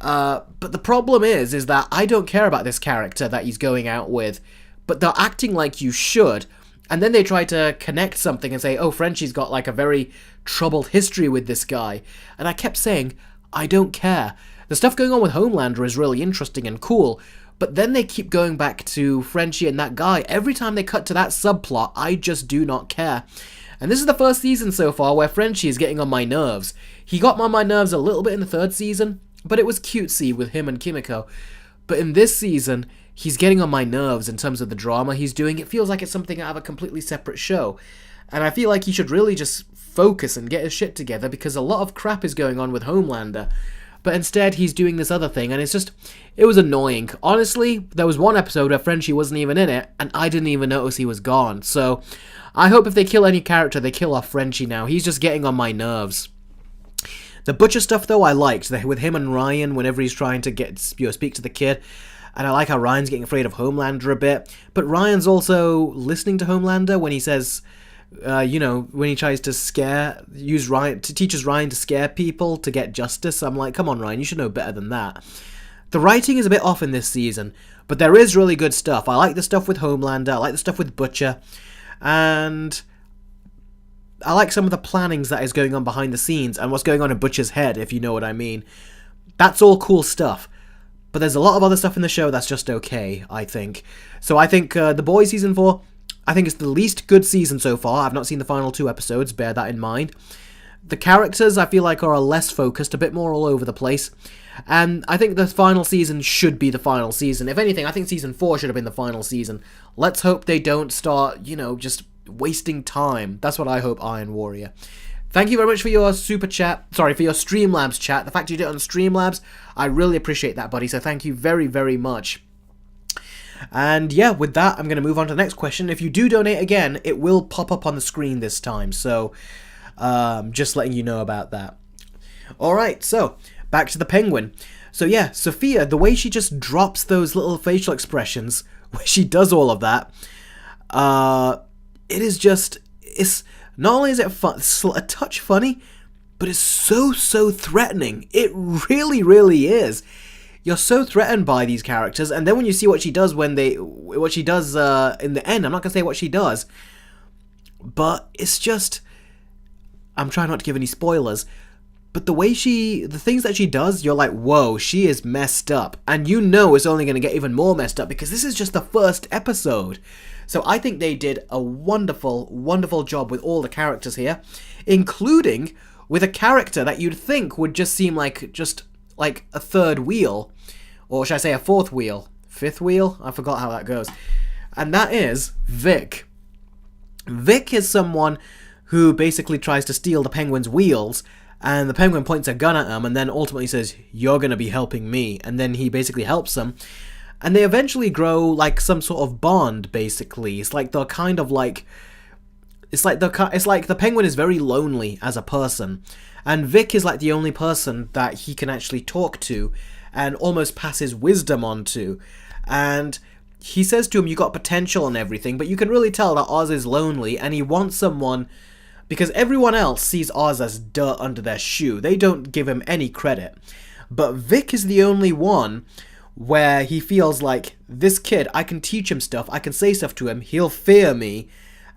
But the problem is that I don't care about this character that he's going out with, but they're acting like you should. And then they try to connect something and say, oh, Frenchie's got like a very troubled history with this guy. And I kept saying, I don't care. The stuff going on with Homelander is really interesting and cool, but then they keep going back to Frenchie and that guy. Every time they cut to that subplot, I just do not care. And this is the first season so far where Frenchie is getting on my nerves. He got on my nerves a little bit in the 3rd season, but it was cutesy with him and Kimiko. But in this season, he's getting on my nerves in terms of the drama he's doing. It feels like it's something out of a completely separate show. And I feel like he should really just focus and get his shit together, because a lot of crap is going on with Homelander. But instead, he's doing this other thing, and it was annoying. Honestly, there was one episode where Frenchie wasn't even in it, and I didn't even notice he was gone. So, I hope if they kill any character, they kill off Frenchie now. He's just getting on my nerves. The Butcher stuff, though, I liked. With him and Ryan, whenever he's trying to speak to the kid. And I like how Ryan's getting afraid of Homelander a bit. But Ryan's also listening to Homelander when he says, when he tries to teaches Ryan to scare people to get justice. I'm like, come on, Ryan, you should know better than that. The writing is a bit off in this season, but there is really good stuff. I like the stuff with Homelander. I like the stuff with Butcher. And some of the plannings that is going on behind the scenes and what's going on in Butcher's head, if you know what I mean. That's all cool stuff. But there's a lot of other stuff in the show that's just okay, I think. So I think The Boys Season 4, I think it's the least good season so far. I've not seen the final 2 episodes, bear that in mind. The characters, I feel like, are less focused, a bit more all over the place. And I think the final season should be the final season. If anything, I think Season 4 should have been the final season. Let's hope they don't start, just wasting time. That's what I hope, Iron Warrior. Thank you very much for your super chat. Sorry, for your Streamlabs chat. The fact you did it on Streamlabs, I really appreciate that, buddy. So thank you very, very much. And yeah, with that, I'm going to move on to the next question. If you do donate again, it will pop up on the screen this time. So just letting you know about that. Alright, so back to the Penguin. So yeah, Sophia, the way she just drops those little facial expressions, where she does all of that, it is just, it's not only is it fun, it's a touch funny, but it's so threatening. It really, really is. You're so threatened by these characters, and then when you see what she does in the end, I'm not gonna say what she does, but it's just, I'm trying not to give any spoilers, but the things that she does, you're like, whoa, she is messed up, and it's only gonna get even more messed up because this is just the first episode. So I think they did a wonderful, wonderful job with all the characters here, including with a character that you'd think would just seem like a third wheel, or should I say a fourth wheel? Fifth wheel? I forgot how that goes. And that is Vic. Vic is someone who basically tries to steal the Penguin's wheels, and the Penguin points a gun at him and then ultimately says, "You're gonna be helping me," and then he basically helps them. And they eventually grow like some sort of bond, basically. It's like they're kind of like... It's like the Penguin is very lonely as a person. And Vic is like the only person that he can actually talk to and almost pass his wisdom on to. And he says to him, "You got potential and everything," but you can really tell that Oz is lonely and he wants someone... Because everyone else sees Oz as dirt under their shoe. They don't give him any credit. But Vic is the only one where he feels like, this kid, I can teach him stuff, I can say stuff to him, he'll fear me,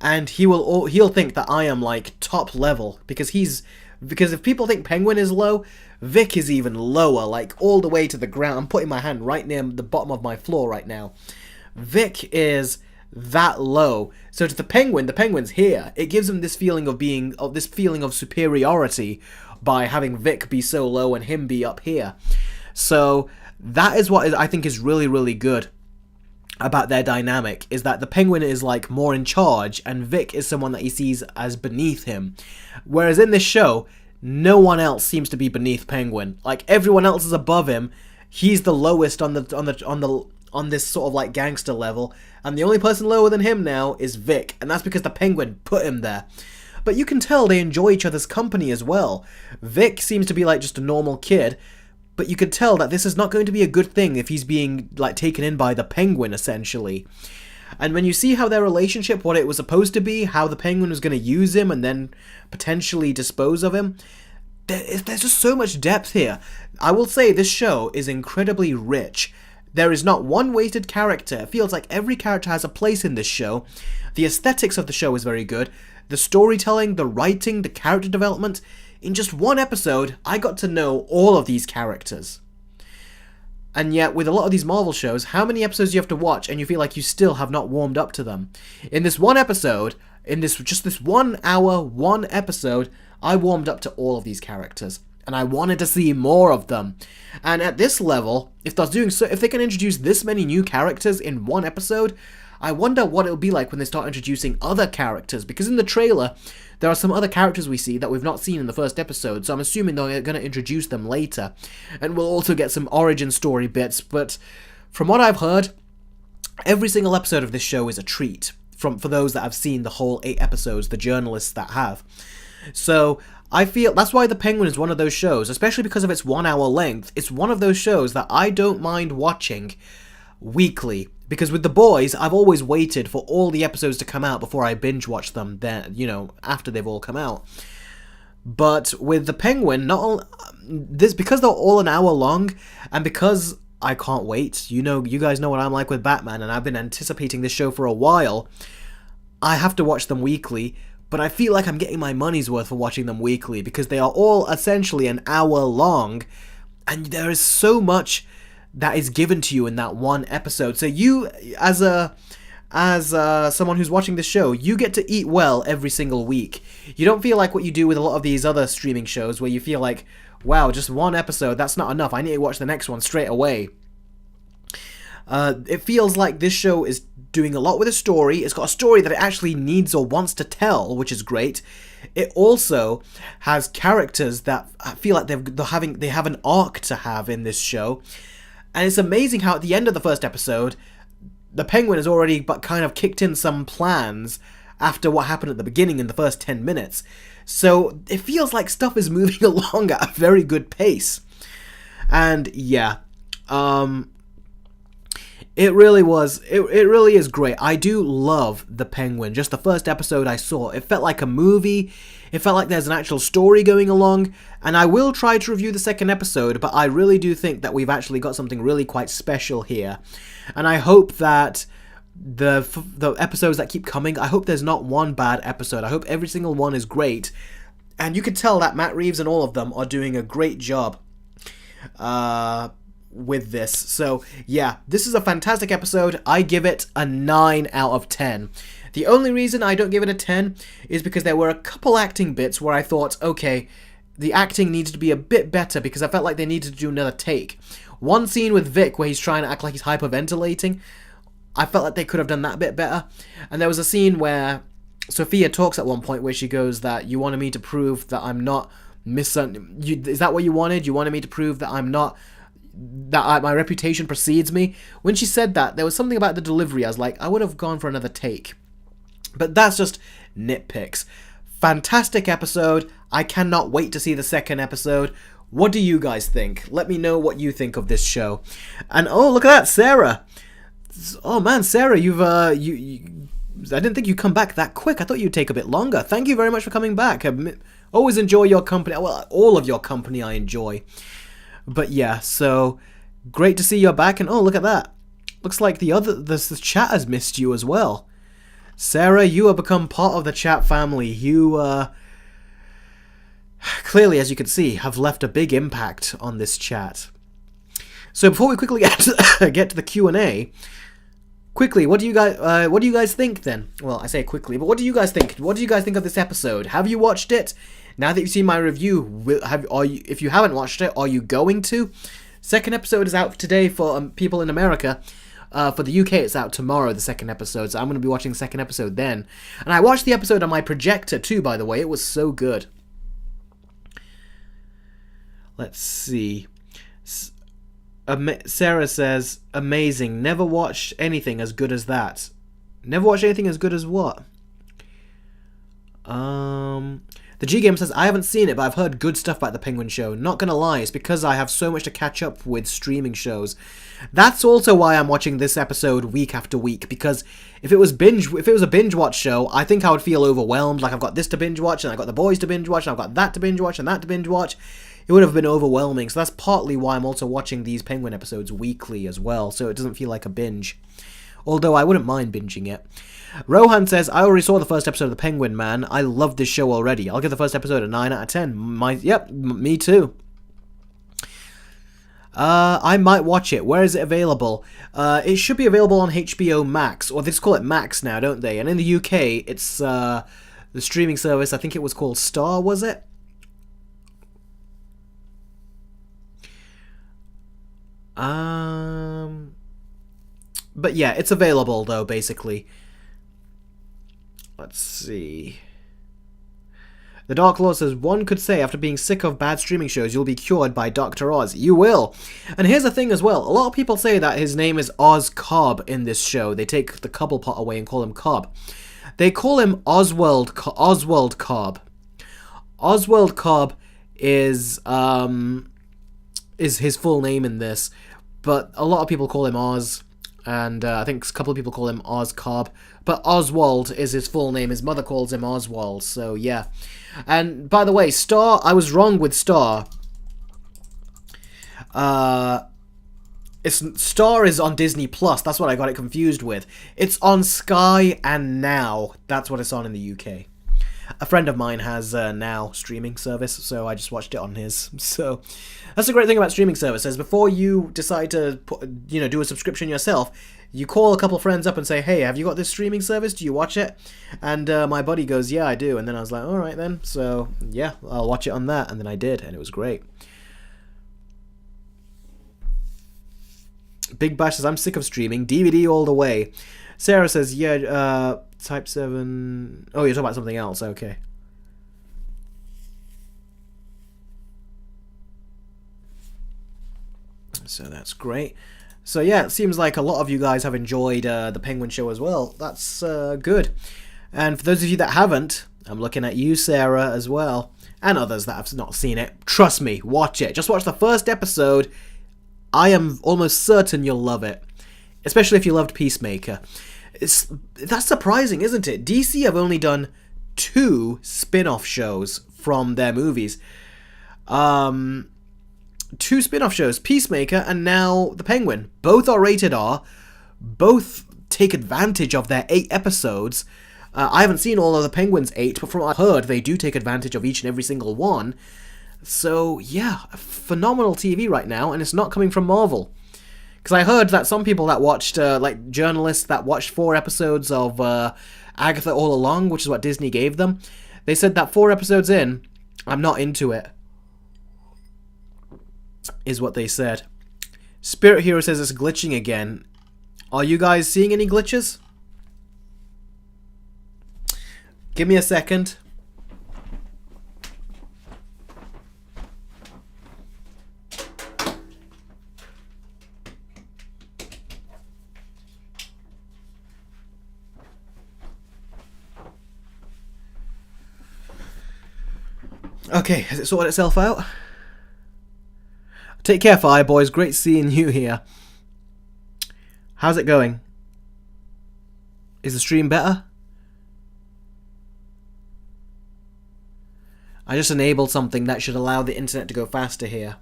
and he'll think that I am like top level, because if people think Penguin is low, Vic is even lower, like all the way to the ground. I'm putting my hand right near the bottom of my floor right now. Vic is that low. So to the Penguin's here. It gives him this feeling of superiority by having Vic be so low and him be up here. So that is what I think is really, really good about their dynamic, is that the Penguin is like more in charge and Vic is someone that he sees as beneath him. Whereas in this show, no one else seems to be beneath Penguin. Like everyone else is above him. He's the lowest on this sort of like gangster level, and the only person lower than him now is Vic, and that's because the Penguin put him there. But you can tell they enjoy each other's company as well. Vic seems to be like just a normal kid, but you can tell that this is not going to be a good thing if he's being like taken in by the Penguin, essentially. And when you see how their relationship, what it was supposed to be, how the Penguin was going to use him and then potentially dispose of him, there's just so much depth here. I will say this show is incredibly rich. There is not one wasted character. It feels like every character has a place in this show. The aesthetics of the show is very good. The storytelling, the writing, the character development. In just one episode, I got to know all of these characters. And yet, with a lot of these Marvel shows, how many episodes do you have to watch and you feel like you still have not warmed up to them? In this one episode, just this 1 hour, one episode, I warmed up to all of these characters. And I wanted to see more of them. And at this level, if they can introduce this many new characters in one episode, I wonder what it'll be like when they start introducing other characters. Because in the trailer, there are some other characters we see that we've not seen in the first episode, so I'm assuming they're going to introduce them later. And we'll also get some origin story bits, but from what I've heard, every single episode of this show is a treat. For those that have seen the whole 8 episodes, the journalists that have. So I feel that's why The Penguin is one of those shows, especially because of its 1 hour length. It's one of those shows that I don't mind watching weekly. Because with The Boys, I've always waited for all the episodes to come out before I binge watch them, then, after they've all come out. But with The Penguin, because they're all an hour long, and because I can't wait, you guys know what I'm like with Batman, and I've been anticipating this show for a while, I have to watch them weekly. but I feel like I'm getting my money's worth for watching them weekly because they are all essentially an hour long, and there is so much that is given to you in that one episode. So you, as someone who's watching this show, you get to eat well every single week. You don't feel like what you do with a lot of these other streaming shows where you feel like, wow, just one episode, that's not enough, I need to watch the next one straight away. It feels like this show is doing a lot with a story. It's got a story that it actually needs or wants to tell, which is great. It also has characters that I feel like they have an arc to have in this show. And it's amazing how at the end of the first episode, the Penguin has already kind of kicked in some plans after what happened at the beginning in the first 10 minutes. So it feels like stuff is moving along at a very good pace. And yeah, it really is great. I do love The Penguin. Just the first episode I saw, it felt like a movie. It felt like there's an actual story going along. And I will try to review the second episode, but I really do think that we've actually got something really quite special here. And I hope that the episodes that keep coming, I hope there's not one bad episode. I hope every single one is great. And you can tell that Matt Reeves and all of them are doing a great job with this. So yeah, this is a fantastic episode. I give it a 9 out of 10. The only reason I don't give it a 10 is because there were a couple acting bits where I thought, okay, the acting needs to be a bit better, because I felt like they needed to do another take. One scene with Vic where he's trying to act like he's hyperventilating, I felt like they could have done that a bit better. And there was a scene where Sophia talks at one point where she goes that you wanted me to prove that I'm not is that what you wanted? You wanted me to prove that I'm not, my reputation precedes me? When she said that, there was something about the delivery. I was like, I would have gone for another take. But that's just nitpicks. Fantastic episode. I cannot wait to see the second episode. What do you guys think? Let me know what you think of this show. And oh, look at that, Sarah. Oh man, Sarah, you've I didn't think you'd come back that quick. I thought you'd take a bit longer. Thank you very much for coming back. I always enjoy your company. Well, all of your company I enjoy. But yeah, so great to see you're back. And oh, look at that. Looks like the chat has missed you as well. Sarah, you have become part of the chat family. You clearly, as you can see, have left a big impact on this chat. So before we quickly get to the Q&A, quickly, what do you guys think then? Well, I say quickly, but what do you guys think? What do you guys think of this episode? Have you watched it? Now that you've seen my review, if you haven't watched it, are you going to? Second episode is out today for people in America. For the UK, it's out tomorrow, the second episode, so I'm going to be watching the second episode then. And I watched the episode on my projector too, by the way. It was so good. Let's see. Sarah says, amazing. Never watched anything as good as that. Never watched anything as good as what? The G-Game says, I haven't seen it, but I've heard good stuff about the Penguin Show. Not gonna lie, it's because I have so much to catch up with streaming shows. That's also why I'm watching this episode week after week, because if it was a binge watch show, I think I would feel overwhelmed. Like, I've got this to binge watch, and I've got The Boys to binge watch, and I've got that to binge watch, and that to binge watch. It would have been overwhelming, so that's partly why I'm also watching these Penguin episodes weekly as well, so it doesn't feel like a binge. Although I wouldn't mind binging it. Rohan says, I already saw the first episode of The Penguin, man. I love this show already. I'll give the first episode a 9 out of 10. Yep, me too. I might watch it. Where is it available? It should be available on HBO Max, or they just call it Max now, don't they? And in the UK, it's the streaming service, I think it was called Star, was it? But yeah, it's available though, basically. Let's see. The Dark Lord says, one could say after being sick of bad streaming shows, you'll be cured by Dr. Oz. You will. And here's the thing as well. A lot of people say that his name is Oz Cobb in this show. They take the Cobblepot away and call him Cobb. They call him Oswald Cobb. Oswald Cobb is his full name in this. But a lot of people call him Oz. And I think a couple of people call him Oz Cobb. But Oswald is his full name. His mother calls him Oswald. So, yeah. And, by the way, Star... I was wrong with Star. Star is on Disney+. That's what I got it confused with. It's on Sky and Now. That's what it's on in the UK. A friend of mine has Now streaming service, so I just watched it on his. So that's the great thing about streaming services. Before you decide to do a subscription yourself, you call a couple friends up and say, hey, have you got this streaming service? Do you watch it? And my buddy goes, yeah, I do. And then I was like, all right then. So yeah, I'll watch it on that. And then I did, and it was great. Big Bash says, I'm sick of streaming. DVD all the way. Sarah says, yeah, Type 7... Oh, you're talking about something else. Okay. So that's great. So yeah, it seems like a lot of you guys have enjoyed the Penguin show as well. That's good. And for those of you that haven't, I'm looking at you, Sarah, as well. And others that have not seen it. Trust me, watch it. Just watch the first episode. I am almost certain you'll love it. Especially if you loved Peacemaker. That's surprising, isn't it? DC have only done 2 spin-off shows from their movies. 2 spin-off shows, Peacemaker and now The Penguin. Both are rated R. Both take advantage of their 8 episodes. I haven't seen all of The Penguin's 8, but from what I've heard, they do take advantage of each and every single one. So, yeah, phenomenal TV right now, and it's not coming from Marvel. Because I heard that some people that watched, like journalists that watched 4 episodes of Agatha All Along, which is what Disney gave them, they said that 4 episodes in, I'm not into it. Is what they said. Spirit Hero says it's glitching again. Are you guys seeing any glitches? Give me a second. Okay, has it sorted itself out? Take care, Fire Boys. Great seeing you here. How's it going? Is the stream better? I just enabled something that should allow the internet to go faster here.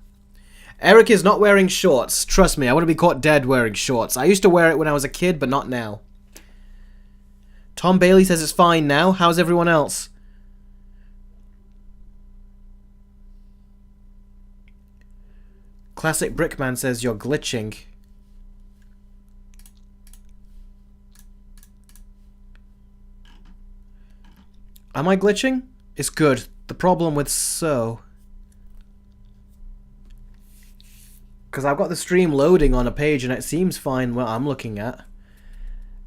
Eric is not wearing shorts. Trust me, I want to be caught dead wearing shorts. I used to wear it when I was a kid, but not now. Tom Bailey says it's fine now. How's everyone else? Classic Brickman says you're glitching. Am I glitching? It's good. The problem with because I've got the stream loading on a page and it seems fine what I'm looking at.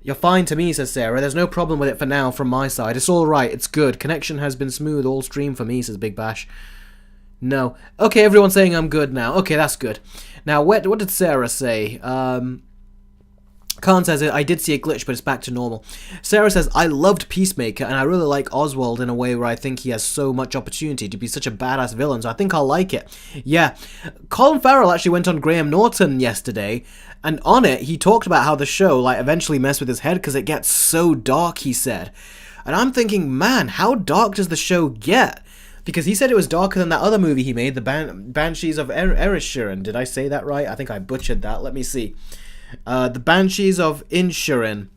You're fine to me, says Sarah. There's no problem with it for now from my side. It's alright. It's good. Connection has been smooth all stream for me, says Big Bash. No. Okay, everyone's saying I'm good now. Okay, that's good. Now, what did Sarah say? Khan says, I did see a glitch, but it's back to normal. Sarah says, I loved Peacemaker, and I really like Oswald in a way where I think he has so much opportunity to be such a badass villain, so I think I'll like it. Yeah. Colin Farrell actually went on Graham Norton yesterday, and on it, he talked about how the show, like, eventually messed with his head because it gets so dark, he said. And I'm thinking, man, how dark does the show get? Because he said it was darker than that other movie he made, the Banshees of Inisherin. Did I say that right? I think I butchered that. Let me see. The Banshees of Inisherin.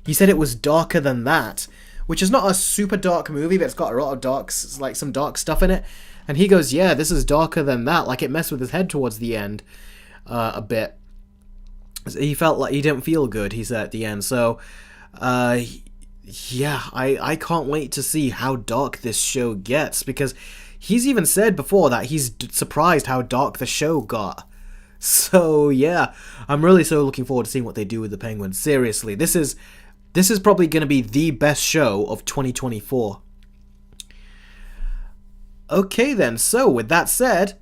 He said it was darker than that, which is not a super dark movie, but it's got a lot of some dark stuff in it. And he goes, yeah, this is darker than that. Like, it messed with his head towards the end a bit. He felt like he didn't feel good, he said at the end. So, yeah, I can't wait to see how dark this show gets, because he's even said before that he's surprised how dark the show got. So, yeah, I'm really so looking forward to seeing what they do with the Penguin. Seriously, this is probably going to be the best show of 2024. Okay then, so with that said,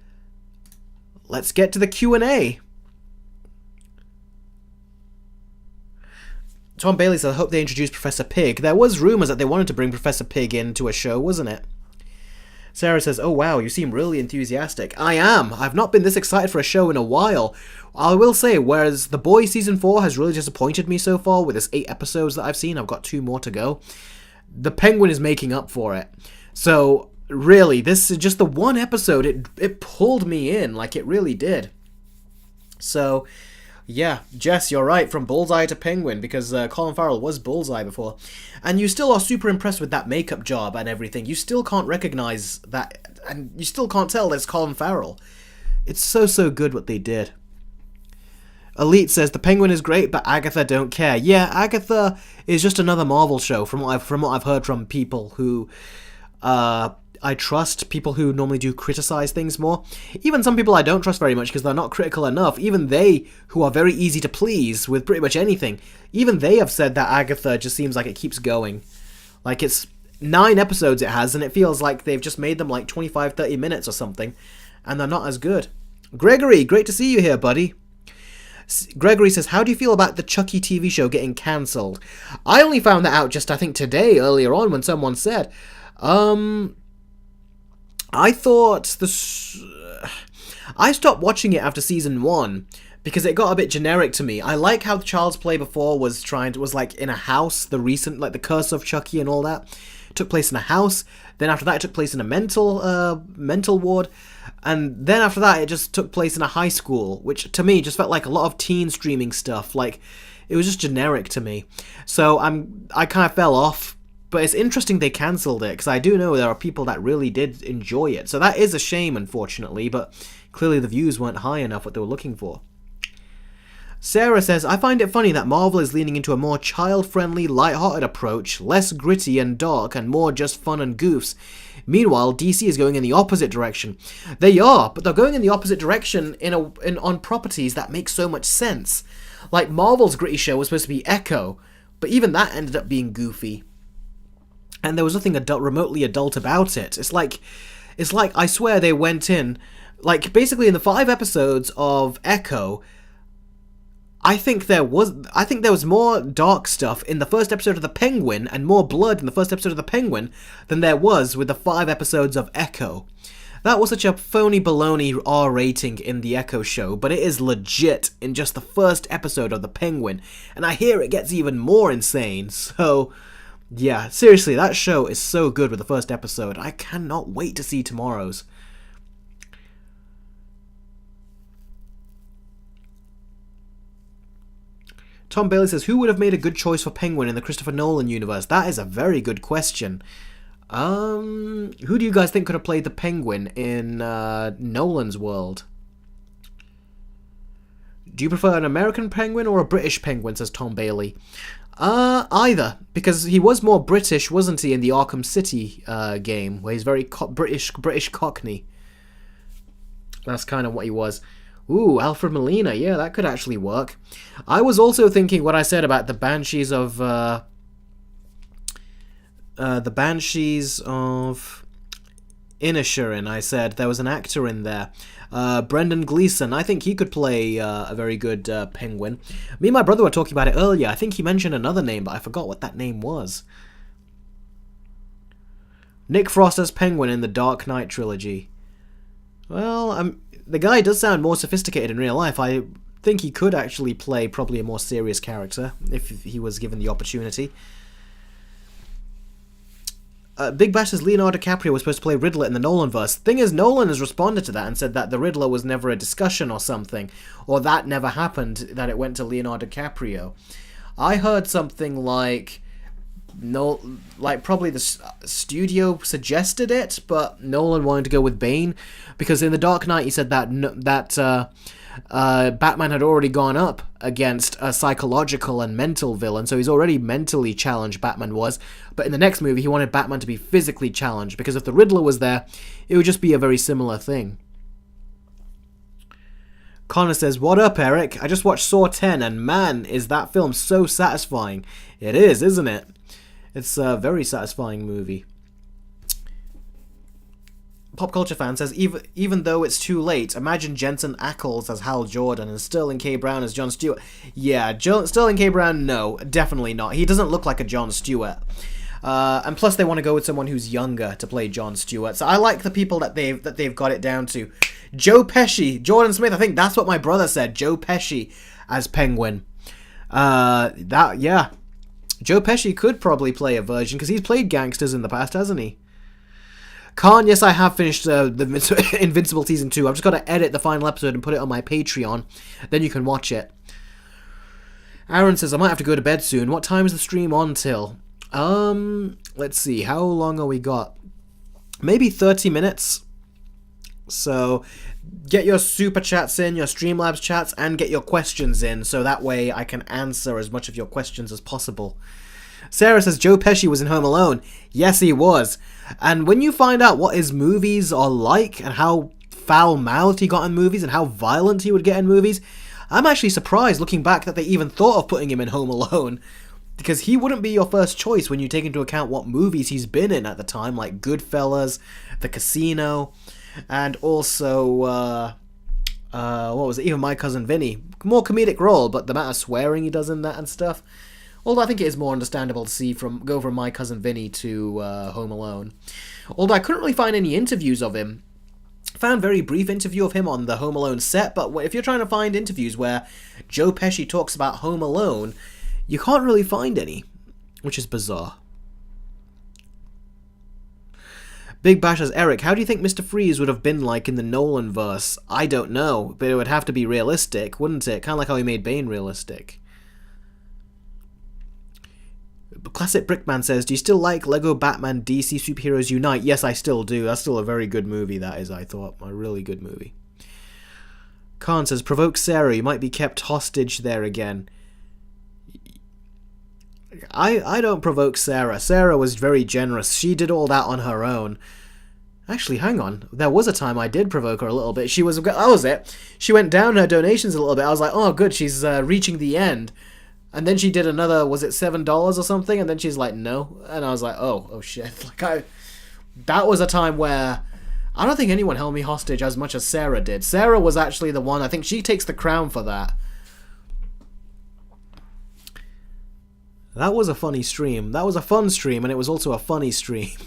let's get to the Q&A. Tom Bailey says, I hope they introduce Professor Pig. There was rumours that they wanted to bring Professor Pig into a show, wasn't it? Sarah says, oh wow, you seem really enthusiastic. I am. I've not been this excited for a show in a while. I will say, whereas The Boys Season 4 has really disappointed me so far with its 8 episodes that I've seen, I've got 2 more to go, The Penguin is making up for it. So, really, this is just the one episode, it pulled me in, like it really did. So, Yeah, Jess, you're right, from Bullseye to Penguin, because Colin Farrell was Bullseye before. And you still are super impressed with that makeup job and everything. You still can't recognize that, and you still can't tell that's Colin Farrell. It's so good what they did. Elite says, the Penguin is great, but Agatha don't care. Yeah, Agatha is just another Marvel show, from what I've heard from people who... I trust, people who normally do criticize things more. Even some people I don't trust very much because they're not critical enough. Even they, who are very easy to please with pretty much anything, even they have said that Agatha just seems like it keeps going. Like, it's 9 episodes it has, and it feels like they've just made them like 25-30 minutes or something, and they're not as good. Gregory, great to see you here, buddy. Gregory says, how do you feel about the Chucky TV show getting cancelled? I only found that out just, I think, today, earlier on, when someone said... I thought I stopped watching it after season 1 because it got a bit generic to me. I like how the Child's Play before was like in a house. The recent, like the Curse of Chucky and all that took place in a house. Then after that, it took place in a mental ward, and then after that, it just took place in a high school, which to me just felt like a lot of teen streaming stuff. Like it was just generic to me. So I kind of fell off. But it's interesting they cancelled it, because I do know there are people that really did enjoy it. So that is a shame, unfortunately, but clearly the views weren't high enough what they were looking for. Sarah says, I find it funny that Marvel is leaning into a more child-friendly, light-hearted approach, less gritty and dark, and more just fun and goofs. Meanwhile, DC is going in the opposite direction. They are, but they're going in the opposite direction on properties that make so much sense. Like, Marvel's gritty show was supposed to be Echo, but even that ended up being goofy. And there was nothing remotely adult about it. It's like I swear they went in, like basically in the 5 episodes of Echo, I think there was more dark stuff in the first episode of The Penguin and more blood in the first episode of The Penguin than there was with the 5 episodes of Echo. That was such a phony baloney R rating in the Echo show, but it is legit in just the first episode of The Penguin, and I hear it gets even more insane, so... yeah, seriously, that show is so good with the first episode. I cannot wait to see tomorrow's. Tom Bailey says, who would have made a good choice for Penguin in the Christopher Nolan universe? That is a very good question. Who do you guys think could have played the Penguin in Nolan's world? Do you prefer an American Penguin or a British Penguin, says Tom Bailey. Either, because he was more British, wasn't he, in the Arkham City game, where he's very British Cockney. That's kind of what he was. Ooh, Alfred Molina, yeah, that could actually work. I was also thinking what I said about the Banshees of Inisherin. I said there was an actor in there. Brendan Gleeson. I think he could play a very good Penguin. Me and my brother were talking about it earlier. I think he mentioned another name, but I forgot what that name was. Nick Frost as Penguin in the Dark Knight trilogy. Well, the guy does sound more sophisticated in real life. I think he could actually play probably a more serious character if he was given the opportunity. Big Bash says Leonardo DiCaprio was supposed to play Riddler in the Nolanverse. Thing is, Nolan has responded to that and said that the Riddler was never a discussion or something, or that never happened, that it went to Leonardo DiCaprio. I heard something like, probably the studio suggested it, but Nolan wanted to go with Bane, because in The Dark Knight he said that Batman had already gone up against a psychological and mental villain, so he's already mentally challenged, Batman was, but in the next movie he wanted Batman to be physically challenged, because if the Riddler was there, it would just be a very similar thing. Connor says, what up, Eric? I just watched Saw 10, and man, is that film so satisfying. It is, isn't it? It's a very satisfying movie. Pop Culture Fan says, even though it's too late, imagine Jensen Ackles as Hal Jordan and Sterling K. Brown as Jon Stewart. Yeah, Sterling K. Brown, no, definitely not. He doesn't look like a Jon Stewart. And plus they want to go with someone who's younger to play Jon Stewart. So I like the people that they've got it down to. Joe Pesci, Jordan Smith, I think that's what my brother said. Joe Pesci as Penguin. Yeah. Joe Pesci could probably play a version, because he's played gangsters in the past, hasn't he? Khan, yes, I have finished the Invincible Season 2. I've just got to edit the final episode and put it on my Patreon. Then you can watch it. Aaron says, I might have to go to bed soon. What time is the stream on till? Let's see. How long are we got? Maybe 30 minutes. So get your super chats in, your Streamlabs chats, and get your questions in, so that way I can answer as much of your questions as possible. Sarah says, Joe Pesci was in Home Alone. Yes, he was. And when you find out what his movies are like, and how foul-mouthed he got in movies, and how violent he would get in movies, I'm actually surprised, looking back, that they even thought of putting him in Home Alone. Because he wouldn't be your first choice when you take into account what movies he's been in at the time, like Goodfellas, The Casino, and also, what was it, even My Cousin Vinny. More comedic role, but the amount of swearing he does in that and stuff. Although I think it is more understandable to see go from My Cousin Vinny to Home Alone. Although I couldn't really find any interviews of him. I found a very brief interview of him on the Home Alone set, but if you're trying to find interviews where Joe Pesci talks about Home Alone, you can't really find any, which is bizarre. Big Bash says, Eric, how do you think Mr. Freeze would have been like in the Nolan-verse? I don't know, but it would have to be realistic, wouldn't it? Kind of like how he made Bane realistic. Classic Brickman says, do you still like Lego Batman DC Superheroes Unite? Yes, I still do. That's still a very good movie, that is, I thought. A really good movie. Khan says, provoke Sarah, you might be kept hostage there again. I don't provoke Sarah. Sarah was very generous. She did all that on her own. Actually, hang on. There was a time I did provoke her a little bit. That was it. She went down her donations a little bit. I was like, oh, good, she's reaching the end. And then she did another, was it $7 or something? And then she's like, no. And I was like, oh shit. That was a time where I don't think anyone held me hostage as much as Sarah did. Sarah was actually the one, I think she takes the crown for that. That was a funny stream. That was a fun stream, and it was also a funny stream.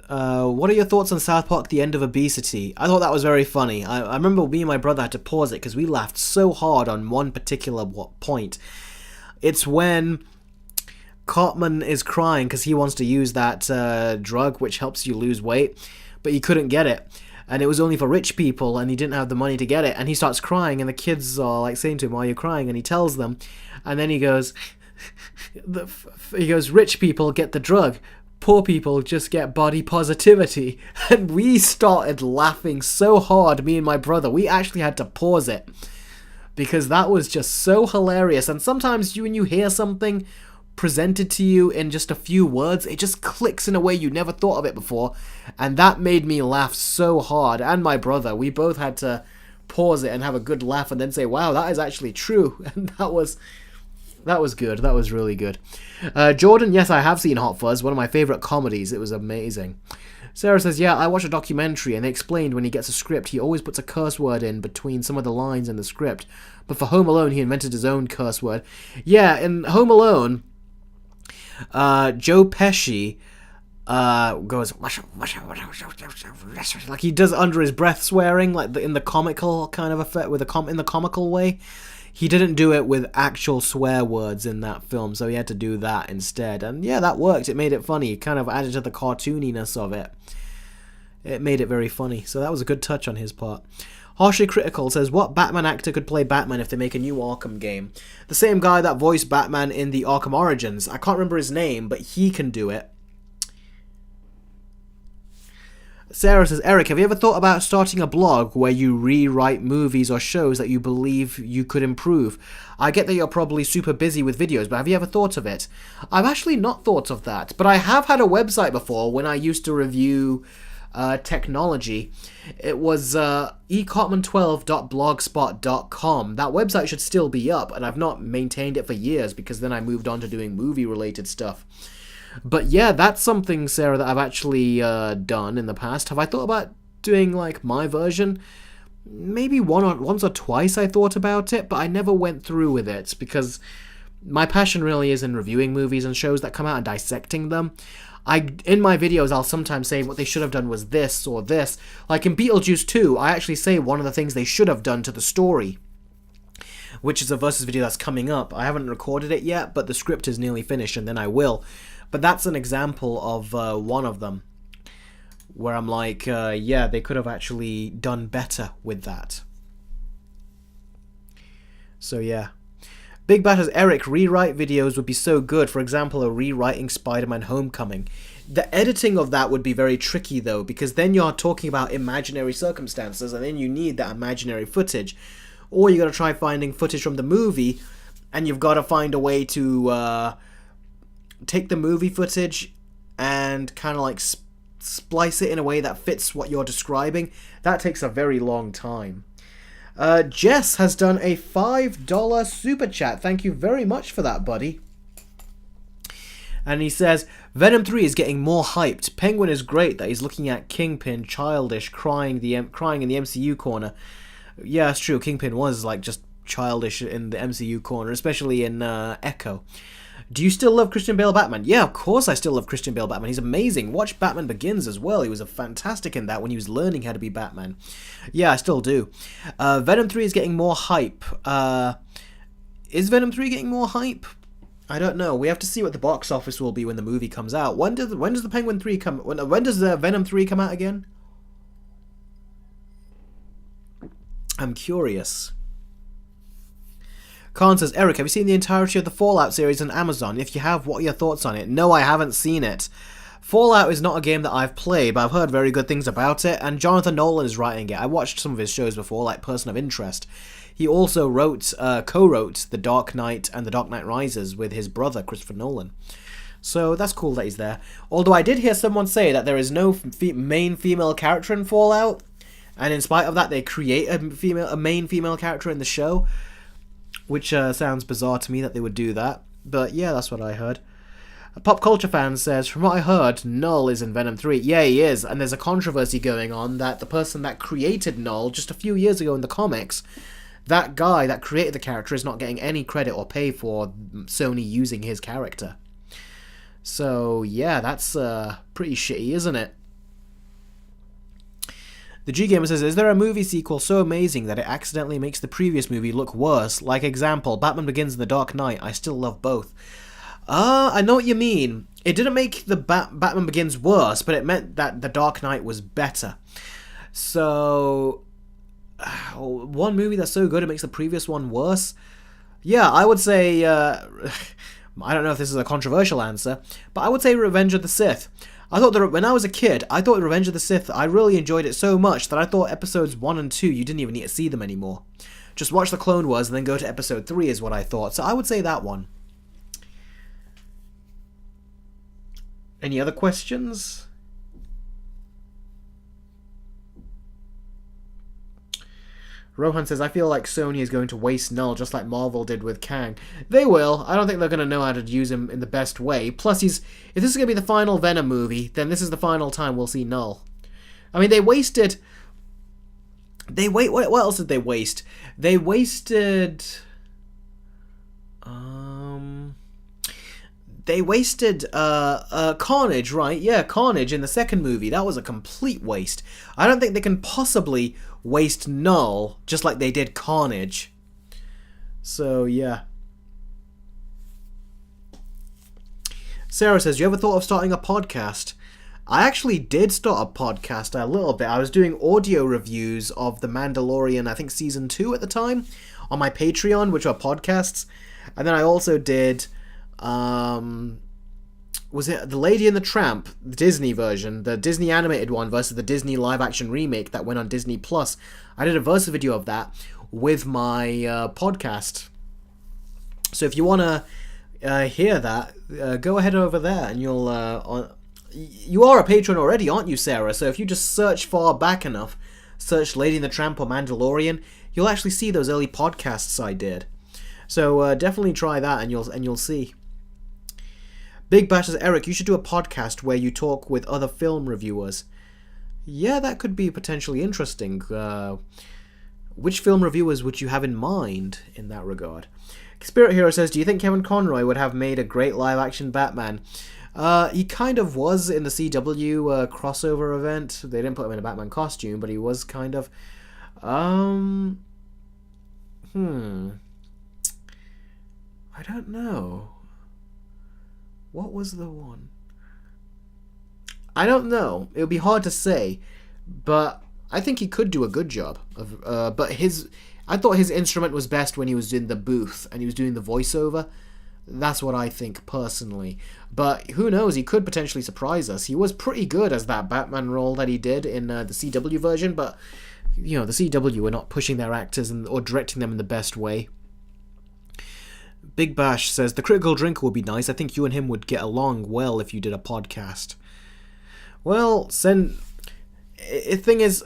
What are your thoughts on South Park, The End of Obesity? I thought that was very funny. I remember me and my brother had to pause it because we laughed so hard on one particular point. It's when Cartman is crying because he wants to use that drug which helps you lose weight, but he couldn't get it. And it was only for rich people, and he didn't have the money to get it. And he starts crying, and the kids are like saying to him, why are you crying? And he tells them. And then he goes, rich people get the drug. Poor people just get body positivity. And we started laughing so hard, me and my brother. We actually had to pause it. Because that was just so hilarious. And sometimes when you hear something presented to you in just a few words, it just clicks in a way you never thought of it before, and that made me laugh so hard. And my brother, we both had to pause it and have a good laugh and then say, wow, that is actually true. And that was good. That was really good. Jordon, yes, I have seen Hot Fuzz, one of my favorite comedies. It was amazing. Sarah says, yeah, I watched a documentary and they explained when he gets a script, he always puts a curse word in between some of the lines in the script. But for Home Alone, he invented his own curse word. Yeah, in Home Alone, Joe Pesci goes like he does under his breath swearing, like in the comical kind of effect, in the comical way. He didn't do it with actual swear words in that film, so he had to do that instead. And yeah, that worked. It made it funny. It kind of added to the cartooniness of it. It made it very funny. So that was a good touch on his part. Harshly Critical says, what Batman actor could play Batman if they make a new Arkham game? The same guy that voiced Batman in the Arkham Origins. I can't remember his name, but he can do it. Sarah says, Eric, have you ever thought about starting a blog where you rewrite movies or shows that you believe you could improve? I get that you're probably super busy with videos, but have you ever thought of it? I've actually not thought of that, but I have had a website before when I used to review technology. It was ecartman12.blogspot.com. That website should still be up, and I've not maintained it for years because then I moved on to doing movie-related stuff. But yeah, that's something, Sarah, that I've actually done in the past. Have I thought about doing, like, my version? Maybe once or twice I thought about it, but I never went through with it because my passion really is in reviewing movies and shows that come out and dissecting them. In my videos, I'll sometimes say what they should have done was this or this. Like in Beetlejuice 2, I actually say one of the things they should have done to the story, which is a versus video that's coming up. I haven't recorded it yet, but the script is nearly finished, and then I will. But that's an example of one of them, where I'm like, yeah, they could have actually done better with that. So yeah. Big Batters Eric, rewrite videos would be so good. For example, a rewriting Spider-Man Homecoming. The editing of that would be very tricky, though, because then you're talking about imaginary circumstances, and then you need that imaginary footage. Or you got to try finding footage from the movie, and you've got to find a way to take the movie footage and kind of like splice it in a way that fits what you're describing. That takes a very long time. Jess has done a $5 super chat. Thank you very much for that, buddy. And he says, Venom 3 is getting more hyped. Penguin is great that he's looking at Kingpin, childish, crying in the MCU corner. Yeah, it's true. Kingpin was like just childish in the MCU corner, especially in Echo. Do you still love Christian Bale Batman? Yeah, of course I still love Christian Bale Batman. He's amazing. Watch Batman Begins as well. He was fantastic in that when he was learning how to be Batman. Yeah, I still do. Venom 3 is getting more hype. Is Venom 3 getting more hype? I don't know. We have to see what the box office will be when the movie comes out. When does the Penguin 3 come? When does the Venom 3 come out again? I'm curious. Khan says, Eric, have you seen the entirety of the Fallout series on Amazon? If you have, what are your thoughts on it? No, I haven't seen it. Fallout is not a game that I've played, but I've heard very good things about it, and Jonathan Nolan is writing it. I watched some of his shows before, like Person of Interest. He also co-wrote The Dark Knight and The Dark Knight Rises with his brother, Christopher Nolan. So that's cool that he's there. Although I did hear someone say that there is no main female character in Fallout, and in spite of that, they create a main female character in the show, which sounds bizarre to me that they would do that. But yeah, that's what I heard. A Pop Culture Fan says, from what I heard, Null is in Venom 3. Yeah, he is. And there's a controversy going on that the person that created Null just a few years ago in the comics, that guy that created the character is not getting any credit or pay for Sony using his character. So yeah, that's pretty shitty, isn't it? The G-Gamer says, is there a movie sequel so amazing that it accidentally makes the previous movie look worse? Like example, Batman Begins and The Dark Knight. I still love both. I know what you mean. It didn't make the Batman Begins worse, but it meant that The Dark Knight was better. So, one movie that's so good it makes the previous one worse? Yeah, I would say, I don't know if this is a controversial answer, but I would say Revenge of the Sith. I thought that when I was a kid, I thought Revenge of the Sith, I really enjoyed it so much that I thought episodes 1 and 2, you didn't even need to see them anymore. Just watch the Clone Wars and then go to episode 3 is what I thought. So I would say that one. Any other questions? Rohan says, I feel like Sony is going to waste Null just like Marvel did with Kang. They will. I don't think they're going to know how to use him in the best way. Plus, if this is going to be the final Venom movie, then this is the final time we'll see Null. I mean, they wasted... What else did they waste? They wasted... They wasted Carnage, right? Yeah, Carnage in the second movie. That was a complete waste. I don't think they can possibly waste Null just like they did Carnage. So, yeah. Sarah says, you ever thought of starting a podcast? I actually did start a podcast a little bit. I was doing audio reviews of The Mandalorian, I think Season 2 at the time, on my Patreon, which are podcasts. And then I also did... was it The Lady and the Tramp, the Disney version, the Disney animated one versus the Disney live action remake that went on Disney Plus? I did a versus video of that with my podcast. So if you want to hear that, go ahead over there and you'll... you are a patron already, aren't you, Sarah? So if you just search far back enough, search Lady and the Tramp or Mandalorian, you'll actually see those early podcasts I did. So definitely try that and you'll see. Big Bash says, Eric, you should do a podcast where you talk with other film reviewers. Yeah, that could be potentially interesting. Which film reviewers would you have in mind in that regard? Spirit Hero says, do you think Kevin Conroy would have made a great live-action Batman? He kind of was in the CW crossover event. They didn't put him in a Batman costume, but he was kind of... I don't know. What was the one? I don't know. It would be hard to say, but I think he could do a good job. But I thought his instrument was best when he was in the booth and he was doing the voiceover. That's what I think, personally. But who knows, he could potentially surprise us. He was pretty good as that Batman role that he did in the CW version, but, you know, the CW were not pushing their actors or directing them in the best way. Big Bash says, the Critical Drinker would be nice. I think you and him would get along well if you did a podcast. Well, the thing is,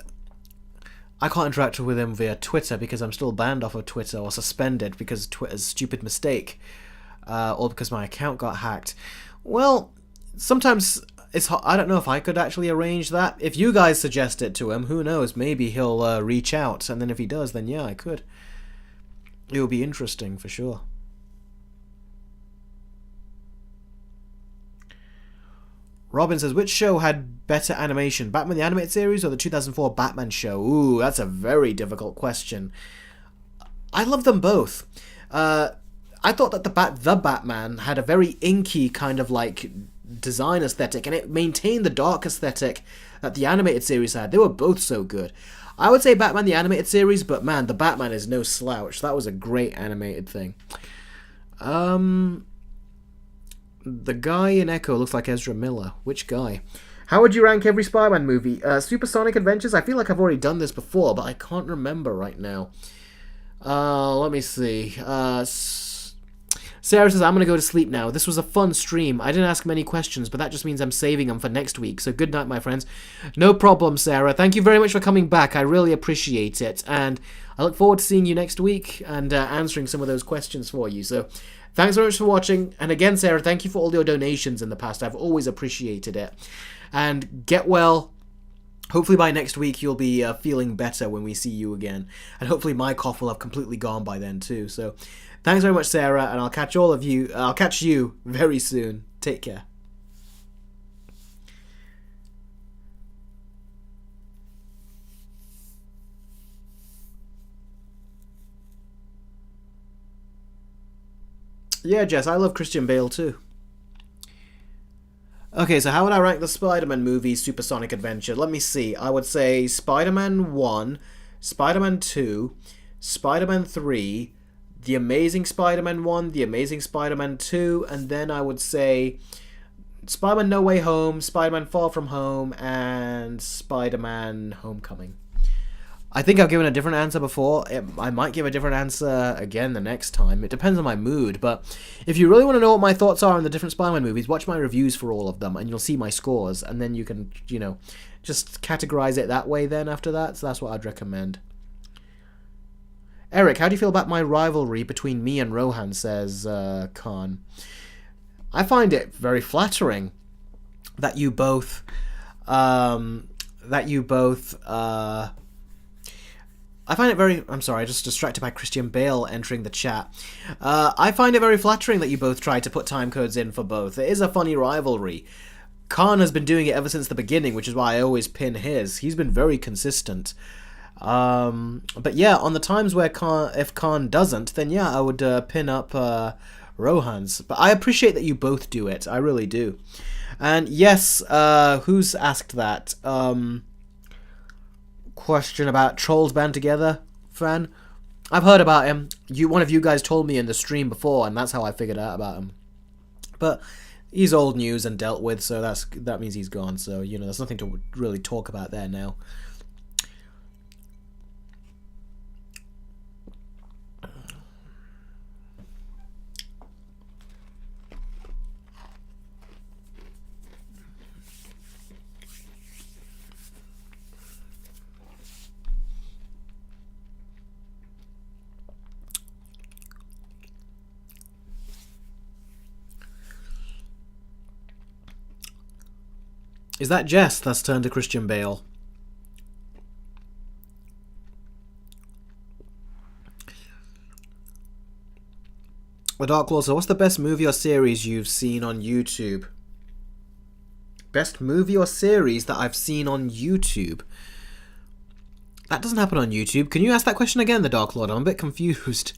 I can't interact with him via Twitter because I'm still banned off of Twitter or suspended because of Twitter's stupid mistake. Or because my account got hacked. Well, sometimes it's hard. I don't know if I could actually arrange that. If you guys suggest it to him, who knows? Maybe he'll reach out, and then if he does, then yeah, I could. It would be interesting for sure. Robin says, which show had better animation, Batman the Animated Series or the 2004 Batman show? Ooh, that's a very difficult question. I love them both. I thought that the Batman had a very inky kind of like design aesthetic, and it maintained the dark aesthetic that the animated series had. They were both so good. I would say Batman the Animated Series, but man, the Batman is no slouch. That was a great animated thing. The guy in Echo looks like Ezra Miller. Which guy? How would you rank every Spider-Man movie? Supersonic Adventures? I feel like I've already done this before, but I can't remember right now. Let me see. Sarah says, I'm going to go to sleep now. This was a fun stream. I didn't ask many questions, but that just means I'm saving them for next week. So good night, my friends. No problem, Sarah. Thank you very much for coming back. I really appreciate it. And I look forward to seeing you next week and answering some of those questions for you. So thanks very much for watching. And again, Sarah, thank you for all your donations in the past. I've always appreciated it. And get well. Hopefully by next week you'll be feeling better when we see you again. And hopefully my cough will have completely gone by then too. So thanks very much, Sarah, and I'll catch you very soon. Take care. Yeah, Jess, I love Christian Bale too. Okay, so how would I rank the Spider-Man movie Supersonic Adventure? Let me see. I would say Spider-Man 1, Spider-Man 2, Spider-Man 3, The Amazing Spider-Man 1, The Amazing Spider-Man 2, and then I would say Spider-Man No Way Home, Spider-Man Far From Home, and Spider-Man Homecoming. I think I've given a different answer before. I might give a different answer again the next time. It depends on my mood, but if you really want to know what my thoughts are on the different Spider-Man movies, watch my reviews for all of them, and you'll see my scores, and then you can, you know, just categorize it that way then after that, so that's what I'd recommend. Eric, how do you feel about my rivalry between me and Rohan, says Khan. I find it very flattering that you both... I find it very... I'm sorry, I just distracted by Christian Bale entering the chat. I find it very flattering that you both tried to put time codes in for both. It is a funny rivalry. Khan has been doing it ever since the beginning, which is why I always pin his. He's been very consistent. But yeah, on the times where if Khan doesn't, then yeah, I would pin up Rohan's. But I appreciate that you both do it. I really do. And yes, who's asked that? Question about Trolls Band Together, Fran. I've heard about him. One of you guys told me in the stream before, and that's how I figured out about him. But he's old news and dealt with, so that means he's gone. So, you know, there's nothing to really talk about there now. Is that Jess that's turned to Christian Bale? The Dark Lord, so what's the best movie or series you've seen on YouTube? Best movie or series that I've seen on YouTube? That doesn't happen on YouTube. Can you ask that question again, The Dark Lord? I'm a bit confused.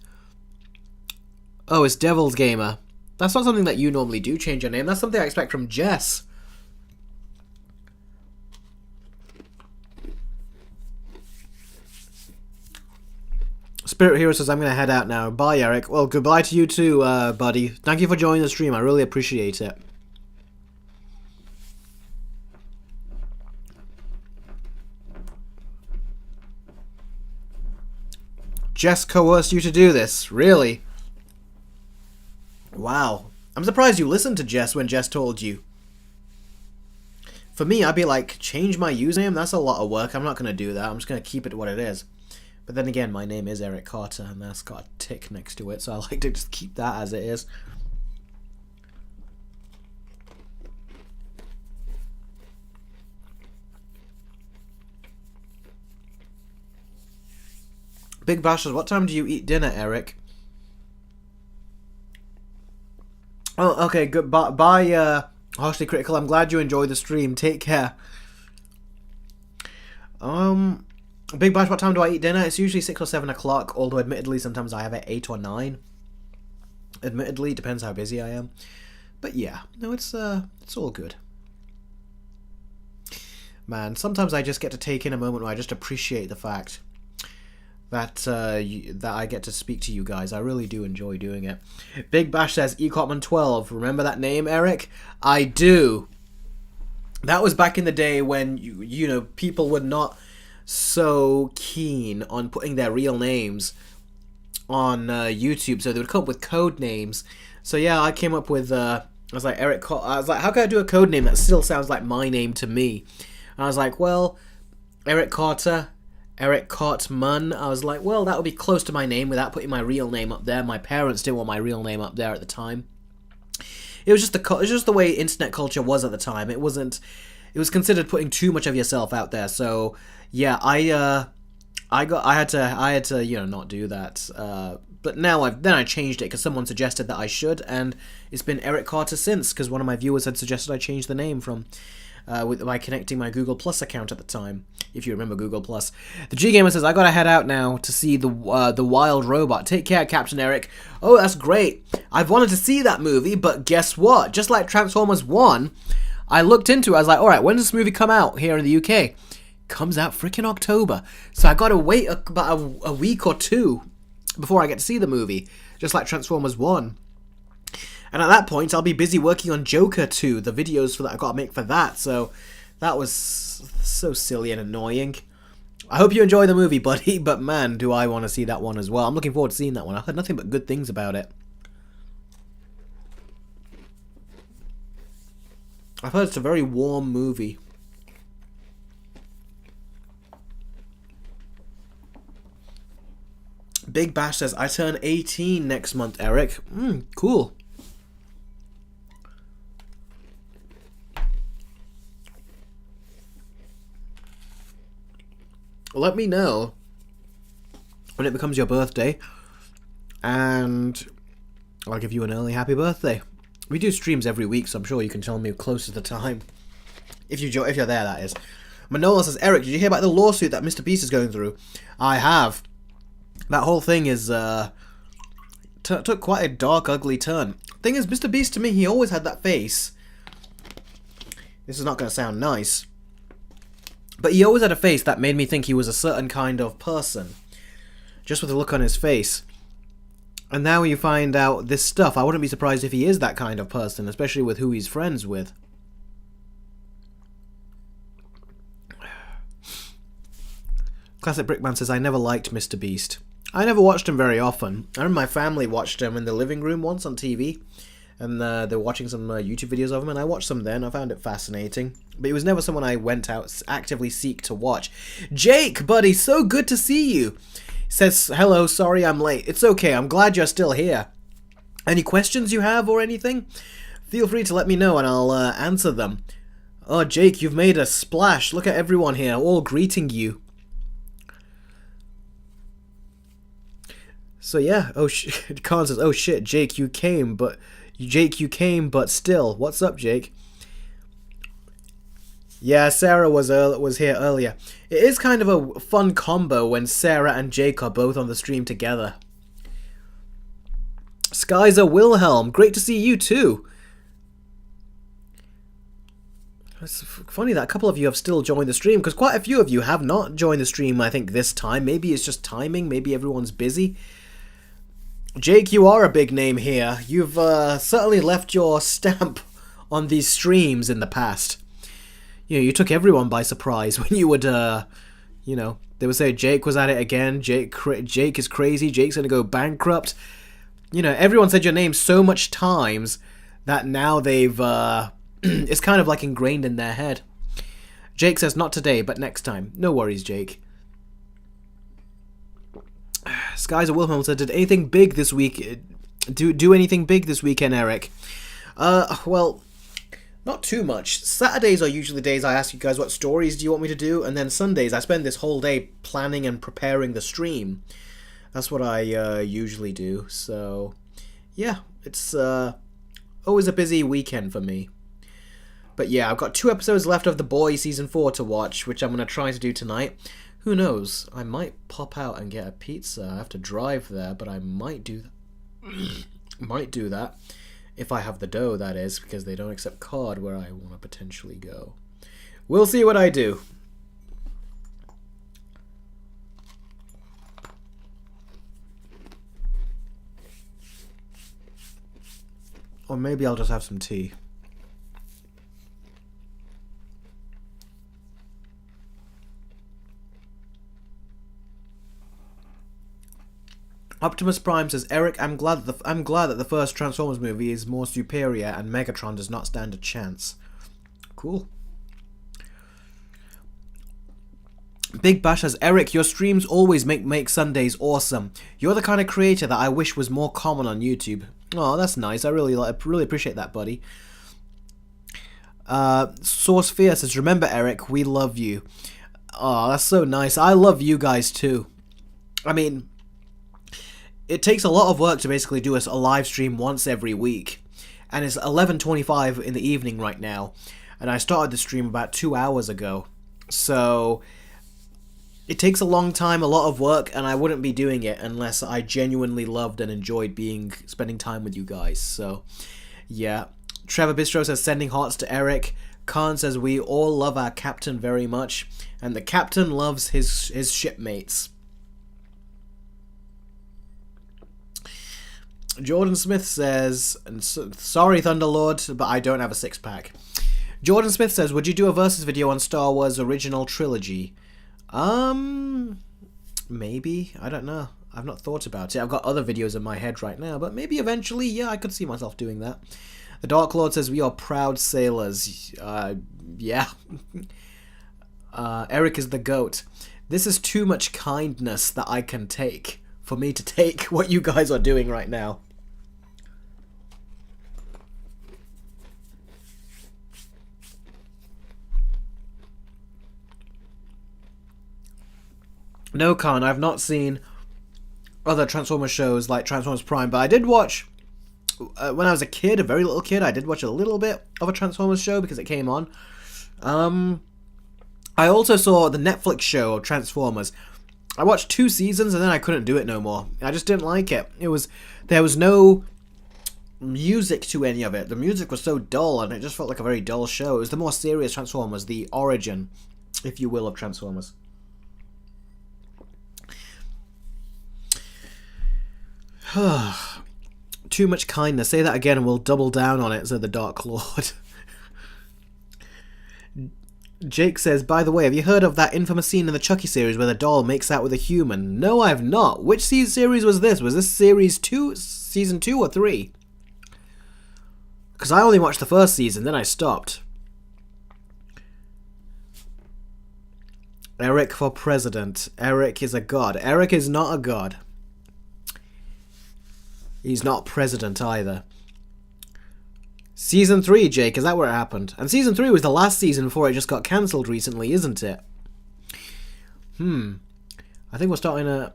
Oh, it's Devil's Gamer. That's not something that you normally do, change your name. That's something I expect from Jess. Spirit Hero says, I'm going to head out now. Bye, Eric. Well, goodbye to you too, buddy. Thank you for joining the stream. I really appreciate it. Jess coerced you to do this. Really? Wow. I'm surprised you listened to Jess when Jess told you. For me, I'd be like, change my username? That's a lot of work. I'm not going to do that. I'm just going to keep it what it is. But then again, my name is Eric Carter, and that's got a tick next to it, so I like to just keep that as it is. Big Bashers, what time do you eat dinner, Eric? Oh, okay, good. Bye, Harshly Critical. I'm glad you enjoyed the stream. Take care. Big Bash, what time do I eat dinner? It's usually 6 or 7 o'clock, although admittedly sometimes I have it 8 or 9. Admittedly, it depends how busy I am. But yeah, no, it's all good. Man, sometimes I just get to take in a moment where I just appreciate the fact that that I get to speak to you guys. I really do enjoy doing it. Big Bash says, Ecotman12. Remember that name, Eric? I do. That was back in the day when, you know, people were not so keen on putting their real names on YouTube, so they would come up with code names. So yeah, I came up with I was like, I was like, how can I do a code name that still sounds like my name to me? And I was like, well, Eric Carter, Eric Cartman. I was like, well, that would be close to my name without putting my real name up there. My parents didn't want my real name up there at the time. It was just the way internet culture was at the time. It was considered putting too much of yourself out there. So yeah, I had to you know, not do that. But now I changed it because someone suggested that I should, and it's been Eric Carter since, because one of my viewers had suggested I change the name from by connecting my Google Plus account at the time, if you remember Google Plus. The G Gamer says, I gotta head out now to see the Wild Robot. Take care, Captain Eric. Oh, that's great. I've wanted to see that movie, but guess what? Just like Transformers 1, I looked into it. I was like, alright, when does this movie come out here in the UK? Comes out freaking October. So I gotta wait about a week or two before I get to see the movie, just like Transformers 1. And at that point, I'll be busy working on Joker 2, the videos for that I gotta make for that. So that was so silly and annoying. I hope you enjoy the movie, buddy, but man, do I want to see that one as well. I'm looking forward to seeing that one. I've heard nothing but good things about it. I've heard it's a very warm movie. Big Bash says, I turn 18 next month, Eric. Cool. Let me know when it becomes your birthday, and I'll give you an early happy birthday. We do streams every week, so I'm sure you can tell me close to the time. If you're there, that is. Manola says, Eric, did you hear about the lawsuit that Mr. Beast is going through? I have. That whole thing is took quite a dark, ugly turn. Thing is, Mr. Beast, to me, he always had that face. This is not going to sound nice, but he always had a face that made me think he was a certain kind of person, just with the look on his face. And now you find out this stuff, I wouldn't be surprised if he is that kind of person, especially with who he's friends with. Classic Brickman says, I never liked Mr. Beast. I never watched him very often. I remember my family watched him in the living room once on TV, and they were watching some YouTube videos of him, and I watched some then. I found it fascinating, but he was never someone I went out actively seek to watch. Jake, buddy, so good to see you. Says, hello, sorry I'm late. It's okay, I'm glad you're still here. Any questions you have or anything? Feel free to let me know and I'll answer them. Oh, Jake, you've made a splash. Look at everyone here, all greeting you. So yeah, Khan says, oh shit, Jake, you came, but still. What's up, Jake? Yeah, Sarah was here earlier. It is kind of a fun combo when Sarah and Jake are both on the stream together. Skyzer Wilhelm, great to see you too. It's funny that a couple of you have still joined the stream, because quite a few of you have not joined the stream, I think, this time. Maybe it's just timing. Maybe everyone's busy. Jake, you are a big name here. You've certainly left your stamp on these streams in the past. You know, you took everyone by surprise when you would, you know, they would say Jake was at it again. Jake is crazy. Jake's going to go bankrupt. You know, everyone said your name so much times that now they've, it's kind of like ingrained in their head. Jake says, not today, but next time. No worries, Jake. Skies of Wilhelm said, did anything big this week? Do anything big this weekend, Eric? Well, not too much. Saturdays are usually days I ask you guys what stories do you want me to do, and then Sundays I spend this whole day planning and preparing the stream. That's what I usually do. So, yeah, it's always a busy weekend for me. But yeah, I've got 2 episodes left of The Boys Season 4 to watch, which I'm going to try to do tonight. Who knows? I might pop out and get a pizza. I have to drive there, but I might do that. Might do that. If I have the dough, that is, because they don't accept card where I want to potentially go. We'll see what I do. Or maybe I'll just have some tea. Optimus Prime says, Eric, I'm glad that the first Transformers movie is more superior and Megatron does not stand a chance. Cool. Big Bash says, Eric, your streams always make Sundays awesome. You're the kind of creator that I wish was more common on YouTube. Oh, that's nice. I really appreciate that, buddy. Source Fear says, remember, Eric, we love you. Oh, that's so nice. I love you guys too. I mean, it takes a lot of work to basically do a live stream once every week. And it's 11:25 in the evening right now. And I started the stream about 2 hours ago. So it takes a long time, a lot of work, and I wouldn't be doing it unless I genuinely loved and enjoyed spending time with you guys. So, yeah. Trevor Bistro says, sending hearts to Eric. Khan says, we all love our captain very much. And the captain loves his shipmates. Jordan Smith says, sorry Thunderlord, but I don't have a 6-pack. Jordan Smith says, would you do a versus video on Star Wars original trilogy? Maybe. I don't know. I've not thought about it. I've got other videos in my head right now, but maybe eventually, yeah, I could see myself doing that. The Dark Lord says, we are proud sailors. Yeah. Eric is the GOAT. This is too much kindness that I can take for me to take what you guys are doing right now. No, Khan, I've not seen other Transformers shows like Transformers Prime, but I did watch, when I was a kid, a very little kid, I did watch a little bit of a Transformers show because it came on. I also saw the Netflix show Transformers. I watched 2 seasons and then I couldn't do it no more. I just didn't like it. There was no music to any of it. The music was so dull and it just felt like a very dull show. It was the more serious Transformers, the origin, if you will, of Transformers. Too much kindness. Say that again and we'll double down on it, said the Dark Lord. Jake says, by the way, have you heard of that infamous scene in the Chucky series where the doll makes out with a human? No, I have not. Which series was this? Was this series 2, season 2 or 3? Because I only watched the first season, then I stopped. Eric for president. Eric is a god. Eric is not a god. He's not president either. Season 3, Jake, is that where it happened? And Season 3 was the last season before it just got cancelled recently, isn't it? I think we're starting to...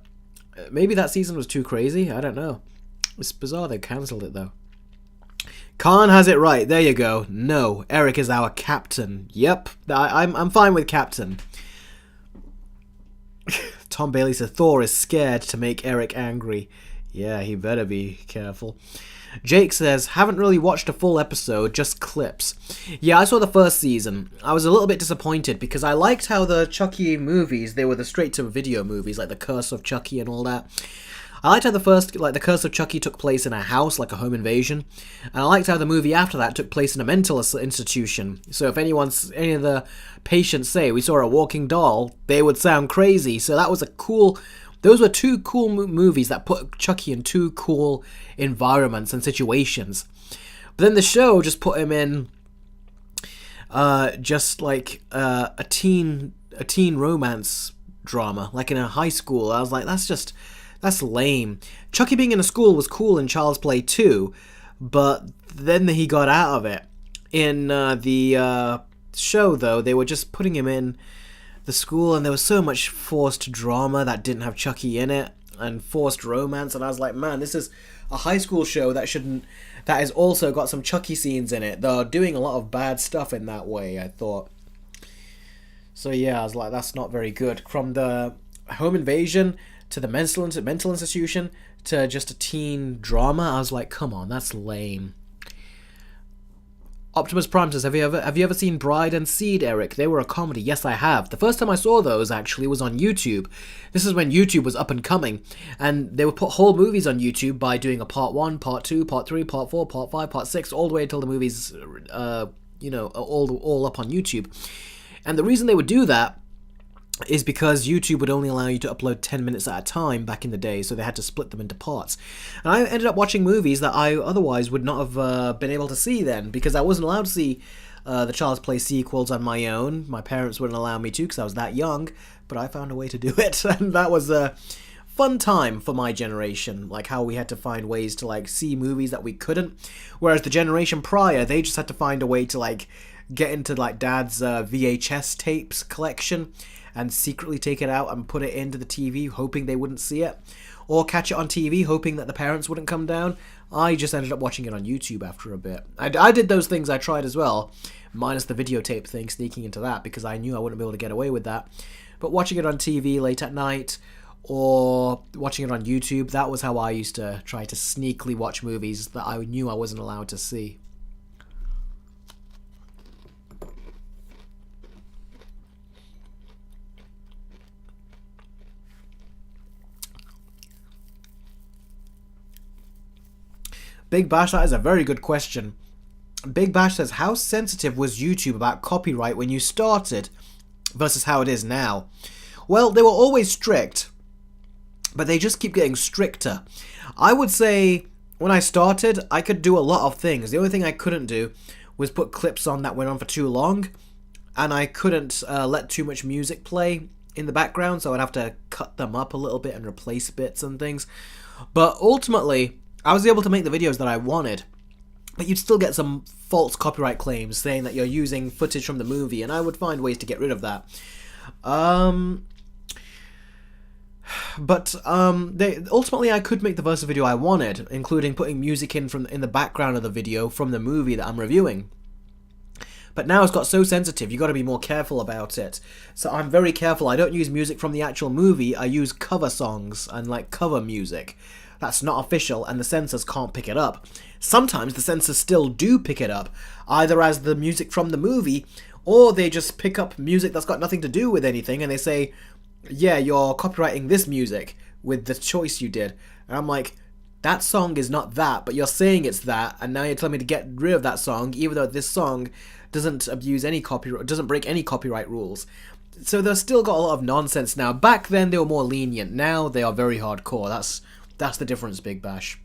Maybe that season was too crazy? I don't know. It's bizarre they cancelled it, though. Khan has it right. There you go. No, Eric is our captain. Yep, I'm fine with captain. Tom Bailey says, Thor is scared to make Eric angry. Yeah, he better be careful. Jake says, haven't really watched a full episode, just clips. Yeah, I saw the first season. I was a little bit disappointed because I liked how the Chucky movies, they were the straight-to-video movies, like The Curse of Chucky and all that. I liked how the first, like, The Curse of Chucky took place in a house, like a home invasion. And I liked how the movie after that took place in a mental institution. So if any of the patients say, we saw a walking doll, they would sound crazy. So that was a cool... Those were two cool movies that put Chucky in two cool environments and situations. But then the show just put him in just like a teen romance drama, like in a high school. I was like, that's lame. Chucky being in a school was cool in Child's Play 2, but then he got out of it. In the show, though, they were just putting him in the school, and there was so much forced drama that didn't have Chucky in it, and forced romance, and I was like, man, this is a high school show that has also got some Chucky scenes in it. They're doing a lot of bad stuff in that way, I thought. So yeah, I was like, that's not very good. From the home invasion to the mental institution to just a teen drama, I was like, come on, that's lame. Optimus Prime says, have you ever seen Bride and Seed, Eric? They were a comedy. Yes, I have. The first time I saw those, actually, was on YouTube. This is when YouTube was up and coming, and they would put whole movies on YouTube by doing a part 1, part 2, part 3, part 4, part 5, part 6, all the way until the movies, all up on YouTube. And the reason they would do that is because YouTube would only allow you to upload 10 minutes at a time back in the day, so they had to split them into parts. And I ended up watching movies that I otherwise would not have been able to see then, because I wasn't allowed to see the Child's Play sequels on my own. My parents wouldn't allow me to because I was that young, but I found a way to do it, and that was a fun time for my generation, like how we had to find ways to like see movies that we couldn't, whereas the generation prior, they just had to find a way to like get into like Dad's VHS tapes collection and secretly take it out and put it into the TV, hoping they wouldn't see it, or catch it on TV, hoping that the parents wouldn't come down. I just ended up watching it on YouTube after a bit. I did those things I tried as well, minus the videotape thing, sneaking into that, because I knew I wouldn't be able to get away with that. But watching it on TV late at night, or watching it on YouTube, that was how I used to try to sneakily watch movies that I knew I wasn't allowed to see. Big Bash, that is a very good question. Big Bash says, how sensitive was YouTube about copyright when you started versus how it is now? Well, they were always strict, but they just keep getting stricter. I would say when I started, I could do a lot of things. The only thing I couldn't do was put clips on that went on for too long, and I couldn't let too much music play in the background, so I'd have to cut them up a little bit and replace bits and things. But ultimately, I was able to make the videos that I wanted, but you'd still get some false copyright claims saying that you're using footage from the movie, and I would find ways to get rid of that. Ultimately, I could make the versus video I wanted, including putting music in the background of the video from the movie that I'm reviewing. But now it's got so sensitive, you got to be more careful about it. So I'm very careful. I don't use music from the actual movie. I use cover songs and like cover music. That's not official, and the censors can't pick it up. Sometimes the censors still do pick it up, either as the music from the movie, or they just pick up music that's got nothing to do with anything, and they say, yeah, you're copyrighting this music with the choice you did. And I'm like, that song is not that, but you're saying it's that, and now you're telling me to get rid of that song, even though this song doesn't abuse any copyright, doesn't break any copyright rules. So they've still got a lot of nonsense now. Back then they were more lenient. Now they are very hardcore. That's the difference, Big Bash.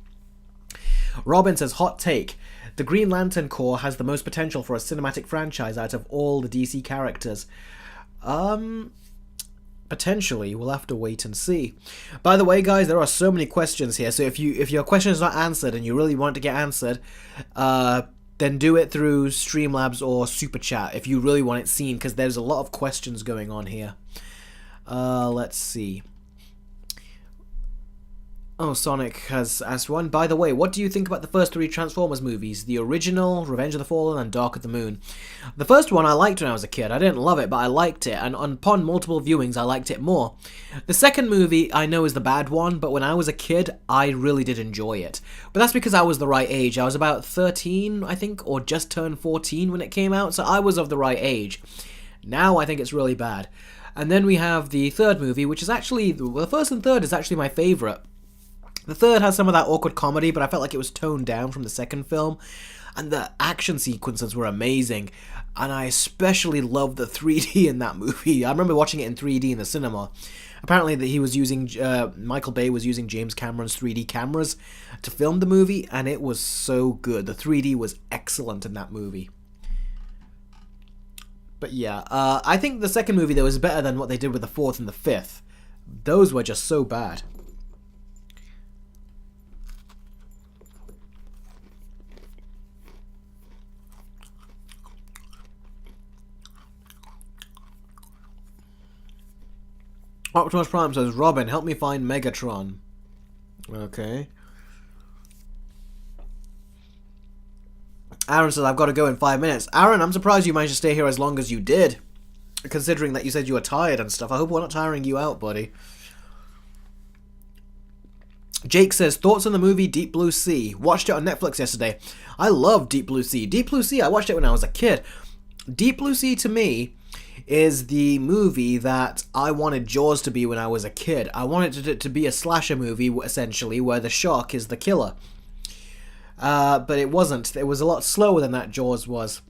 Robin says, hot take. The Green Lantern Corps has the most potential for a cinematic franchise out of all the DC characters. Potentially. We'll have to wait and see. By the way, guys, there are so many questions here. So if your question is not answered and you really want it to get answered, then do it through Streamlabs or Super Chat if you really want it seen, because there's a lot of questions going on here. Let's see. Oh, Sonic has asked one. By the way, what do you think about the first three Transformers movies? The original, Revenge of the Fallen, and Dark of the Moon. The first one I liked when I was a kid. I didn't love it, but I liked it, and upon multiple viewings, I liked it more. The second movie I know is the bad one, but when I was a kid, I really did enjoy it. But that's because I was the right age. I was about 13, I think, or just turned 14 when it came out, so I was of the right age. Now I think it's really bad. And then we have the third movie, which is actually, well, the first and third is actually my favourite. The third has some of that awkward comedy, but I felt like it was toned down from the second film. And the action sequences were amazing. And I especially loved the 3D in that movie. I remember watching it in 3D in the cinema. Apparently that he was using, Michael Bay was using James Cameron's 3D cameras to film the movie, and it was so good. The 3D was excellent in that movie. But yeah, I think the second movie, though, is better than what they did with the fourth and the fifth. Those were just so bad. Optimus Prime says, Robin, help me find Megatron. Okay. Aaron says, I've got to go in 5 minutes. Aaron, I'm surprised you managed to stay here as long as you did. Considering that you said you were tired and stuff. I hope we're not tiring you out, buddy. Jake says, thoughts on the movie Deep Blue Sea? Watched it on Netflix yesterday. I love Deep Blue Sea. Deep Blue Sea, I watched it when I was a kid. Deep Blue Sea, to me, is the movie that I wanted Jaws to be when I was a kid. I wanted it to be a slasher movie, essentially, where the shark is the killer. But it wasn't. It was a lot slower than that Jaws was.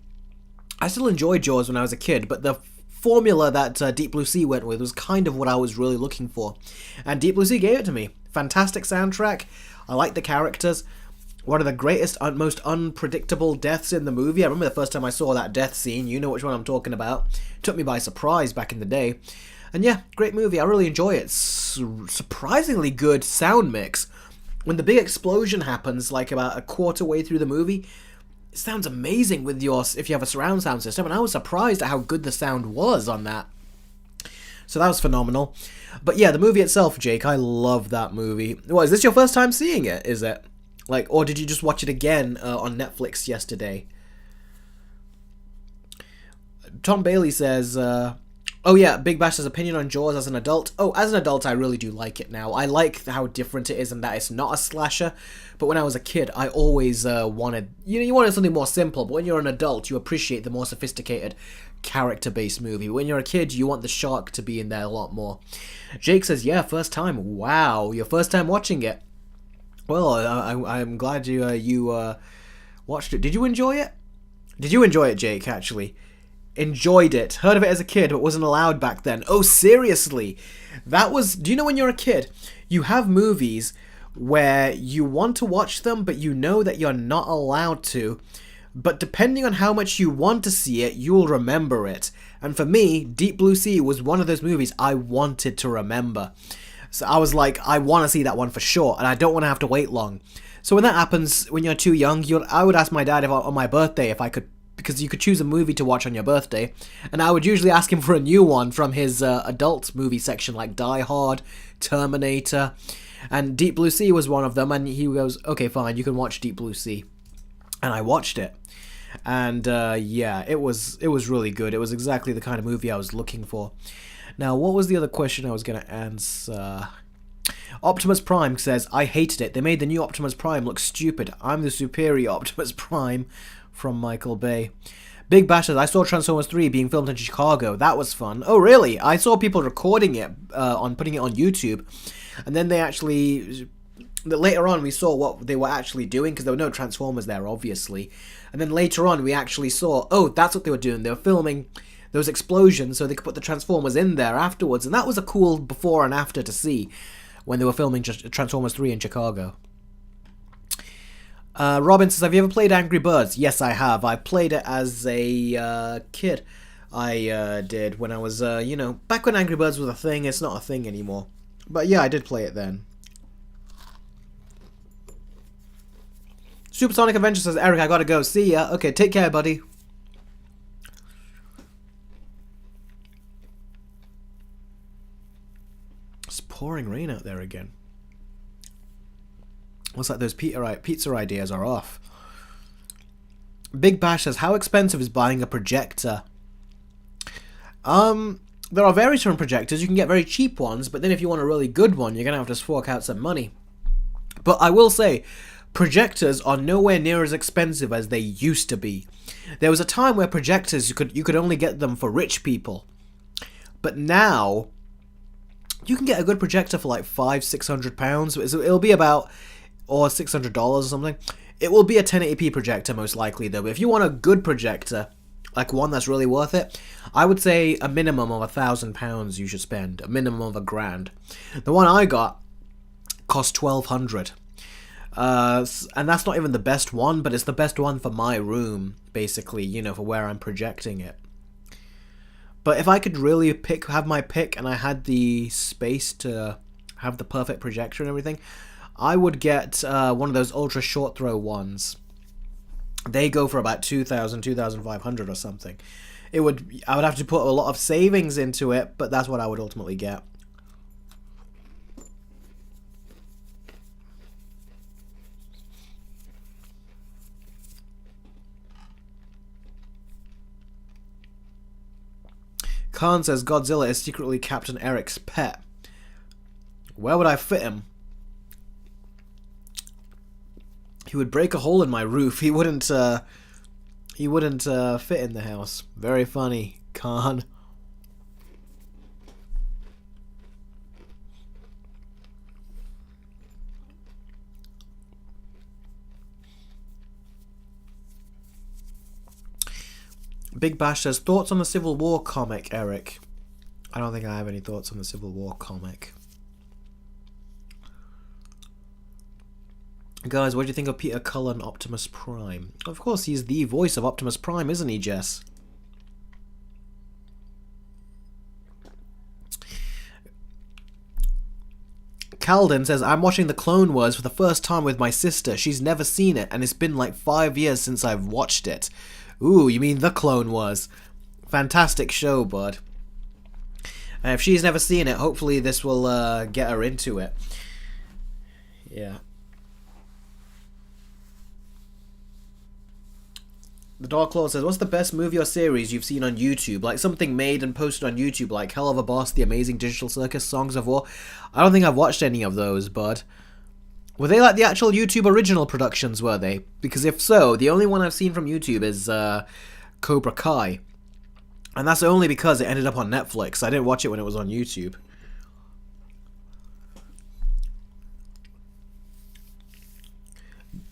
I still enjoyed Jaws when I was a kid, but the formula that Deep Blue Sea went with was kind of what I was really looking for. And Deep Blue Sea gave it to me. Fantastic soundtrack. I like the characters. One of the greatest, most unpredictable deaths in the movie. I remember the first time I saw that death scene. You know which one I'm talking about. It took me by surprise back in the day. And yeah, great movie. I really enjoy it. Surprisingly good sound mix. When the big explosion happens, like about a quarter way through the movie, it sounds amazing with if you have a surround sound system. And I was surprised at how good the sound was on that. So that was phenomenal. But yeah, the movie itself, Jake, I love that movie. What, is this your first time seeing it? Is it? Like, or did you just watch it again on Netflix yesterday? Tom Bailey says, oh yeah, Big Bash's opinion on Jaws as an adult. Oh, as an adult, I really do like it now. I like how different it is and that it's not a slasher. But when I was a kid, I always wanted, you wanted something more simple. But when you're an adult, you appreciate the more sophisticated character-based movie. When you're a kid, you want the shark to be in there a lot more. Jake says, yeah, first time. Wow, your first time watching it. Well, I'm glad you watched it. Did you enjoy it? Did you enjoy it, Jake, actually? Enjoyed it. Heard of it as a kid, but wasn't allowed back then. Oh, seriously? That was... Do you know when you're a kid, you have movies where you want to watch them, but you know that you're not allowed to. But depending on how much you want to see it, you'll remember it. And for me, Deep Blue Sea was one of those movies I wanted to remember. So I was like, I want to see that one for sure, and I don't want to have to wait long. So when that happens, when you're too young, I would ask my dad on my birthday if I could, because you could choose a movie to watch on your birthday, and I would usually ask him for a new one from his adult movie section, like Die Hard, Terminator, and Deep Blue Sea was one of them, and he goes, okay, fine, you can watch Deep Blue Sea. And I watched it. And yeah, it was really good. It was exactly the kind of movie I was looking for. Now, what was the other question I was going to answer? Optimus Prime says, I hated it. They made the new Optimus Prime look stupid. I'm the superior Optimus Prime, from Michael Bay. Big Bash says, I saw Transformers 3 being filmed in Chicago. That was fun. Oh, really? I saw people recording it, putting it on YouTube. And then they actually... Later on, we saw what they were actually doing, because there were no Transformers there, obviously. And then later on, we actually saw, oh, that's what they were doing. They were filming those explosions so they could put the Transformers in there afterwards. And that was a cool before and after to see when they were filming Transformers 3 in Chicago. Robin says, have you ever played Angry Birds? Yes, I have. I played it as a kid. I did when I was, back when Angry Birds was a thing. It's not a thing anymore. But yeah, I did play it then. Supersonic Adventure says, Eric, I gotta go. See ya. Okay, take care, buddy. It's pouring rain out there again. Looks like those pizza ideas are off. Big Bash says, how expensive is buying a projector? There are various different projectors. You can get very cheap ones, but then if you want a really good one, you're going to have to fork out some money. But I will say, projectors are nowhere near as expensive as they used to be. There was a time where projectors, you could only get them for rich people. But now, you can get a good projector for like £500-600. It'll be about, or $600 or something. It will be a 1080p projector most likely though. But if you want a good projector, like one that's really worth it, I would say a minimum of £1,000 you should spend. A minimum of £1,000. The one I got cost $1,200. And that's not even the best one, but it's the best one for my room, basically, you know, for where I'm projecting it. But if I could really have my pick, and I had the space to have the perfect projector and everything, I would get one of those ultra short throw ones. They go for about $2,000, $2,500 or something. I would have to put a lot of savings into it, but that's what I would ultimately get. Khan says Godzilla is secretly Captain Eric's pet. Where would I fit him? He would break a hole in my roof. He wouldn't fit in the house. Very funny, Khan. Big Bash says, thoughts on the Civil War comic, Eric? I don't think I have any thoughts on the Civil War comic. Guys, what do you think of Peter Cullen, Optimus Prime? Of course, he's the voice of Optimus Prime, isn't he, Jess? Calden says, I'm watching The Clone Wars for the first time with my sister. She's never seen it, and it's been like 5 years since I've watched it. Ooh, you mean The Clone Wars. Fantastic show, bud. And if she's never seen it, hopefully this will get her into it. Yeah. The Dark Lord says, what's the best movie or series you've seen on YouTube? Like something made and posted on YouTube, like Hell of a Boss, The Amazing Digital Circus, Songs of War. I don't think I've watched any of those, bud. Were they like the actual YouTube original productions, were they? Because if so, the only one I've seen from YouTube is Cobra Kai. And that's only because it ended up on Netflix. I didn't watch it when it was on YouTube.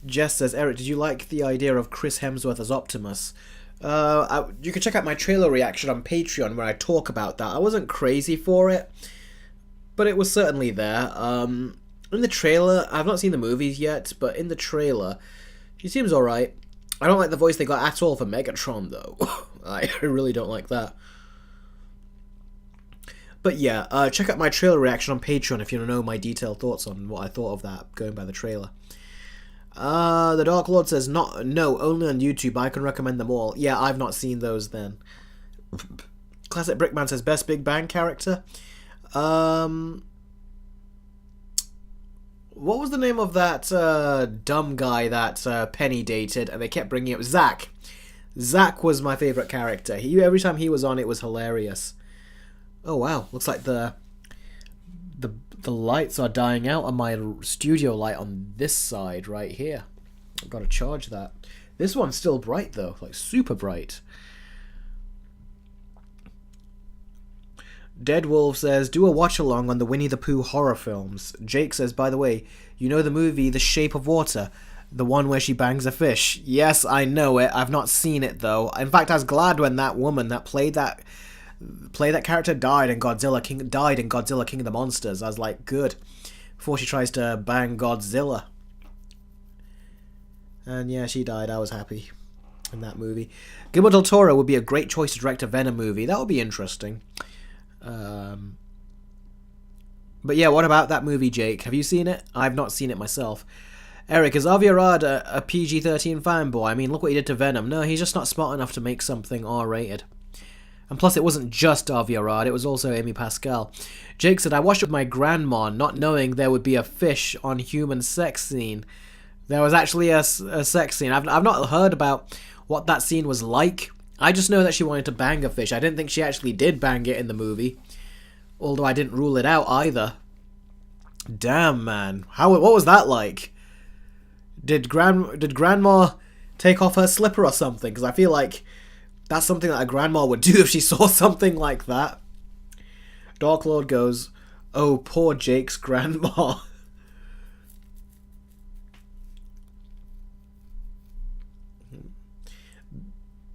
Jess says, Eric, did you like the idea of Chris Hemsworth as Optimus? You can check out my trailer reaction on Patreon where I talk about that. I wasn't crazy for it, but it was certainly there. In the trailer, I've not seen the movies yet, but in the trailer, he seems alright. I don't like the voice they got at all for Megatron, though. I really don't like that. But yeah, check out my trailer reaction on Patreon if you want to know my detailed thoughts on what I thought of that, going by the trailer. The Dark Lord says, no, only on YouTube. I can recommend them all. Yeah, I've not seen those then. Classic Brickman says, best Big Bang character? What was the name of that dumb guy that Penny dated and they kept bringing up? Zach. Zach was my favourite character. Every time he was on, it was hilarious. Oh wow, looks like the lights are dying out on my studio light on this side right here. I've got to charge that. This one's still bright though, like super bright. Dead Wolf says, do a watch along on the Winnie the Pooh horror films. Jake says, by the way, you know the movie The Shape of Water? The one where she bangs a fish. Yes, I know it. I've not seen it though. In fact, I was glad when that woman that played that character died in Godzilla King of the Monsters. I was like, good. Before she tries to bang Godzilla. And yeah, she died. I was happy in that movie. Guillermo del Toro would be a great choice to direct a Venom movie. That would be interesting. But yeah, what about that movie, Jake? Have you seen it? I've not seen it myself. Eric, is Avi Arad a PG-13 fanboy? I mean, look what he did to Venom. No, he's just not smart enough to make something R-rated. And plus, it wasn't just Avi Arad, it was also Amy Pascal. Jake said, I watched it with my grandma, not knowing there would be a fish on human sex scene. There was actually a sex scene. I've not heard about what that scene was like. I just know that she wanted to bang a fish. I didn't think she actually did bang it in the movie. Although I didn't rule it out either. Damn, man. What was that like? Did Grandma take off her slipper or something? Because I feel like that's something that a grandma would do if she saw something like that. Dark Lord goes, oh, poor Jake's grandma.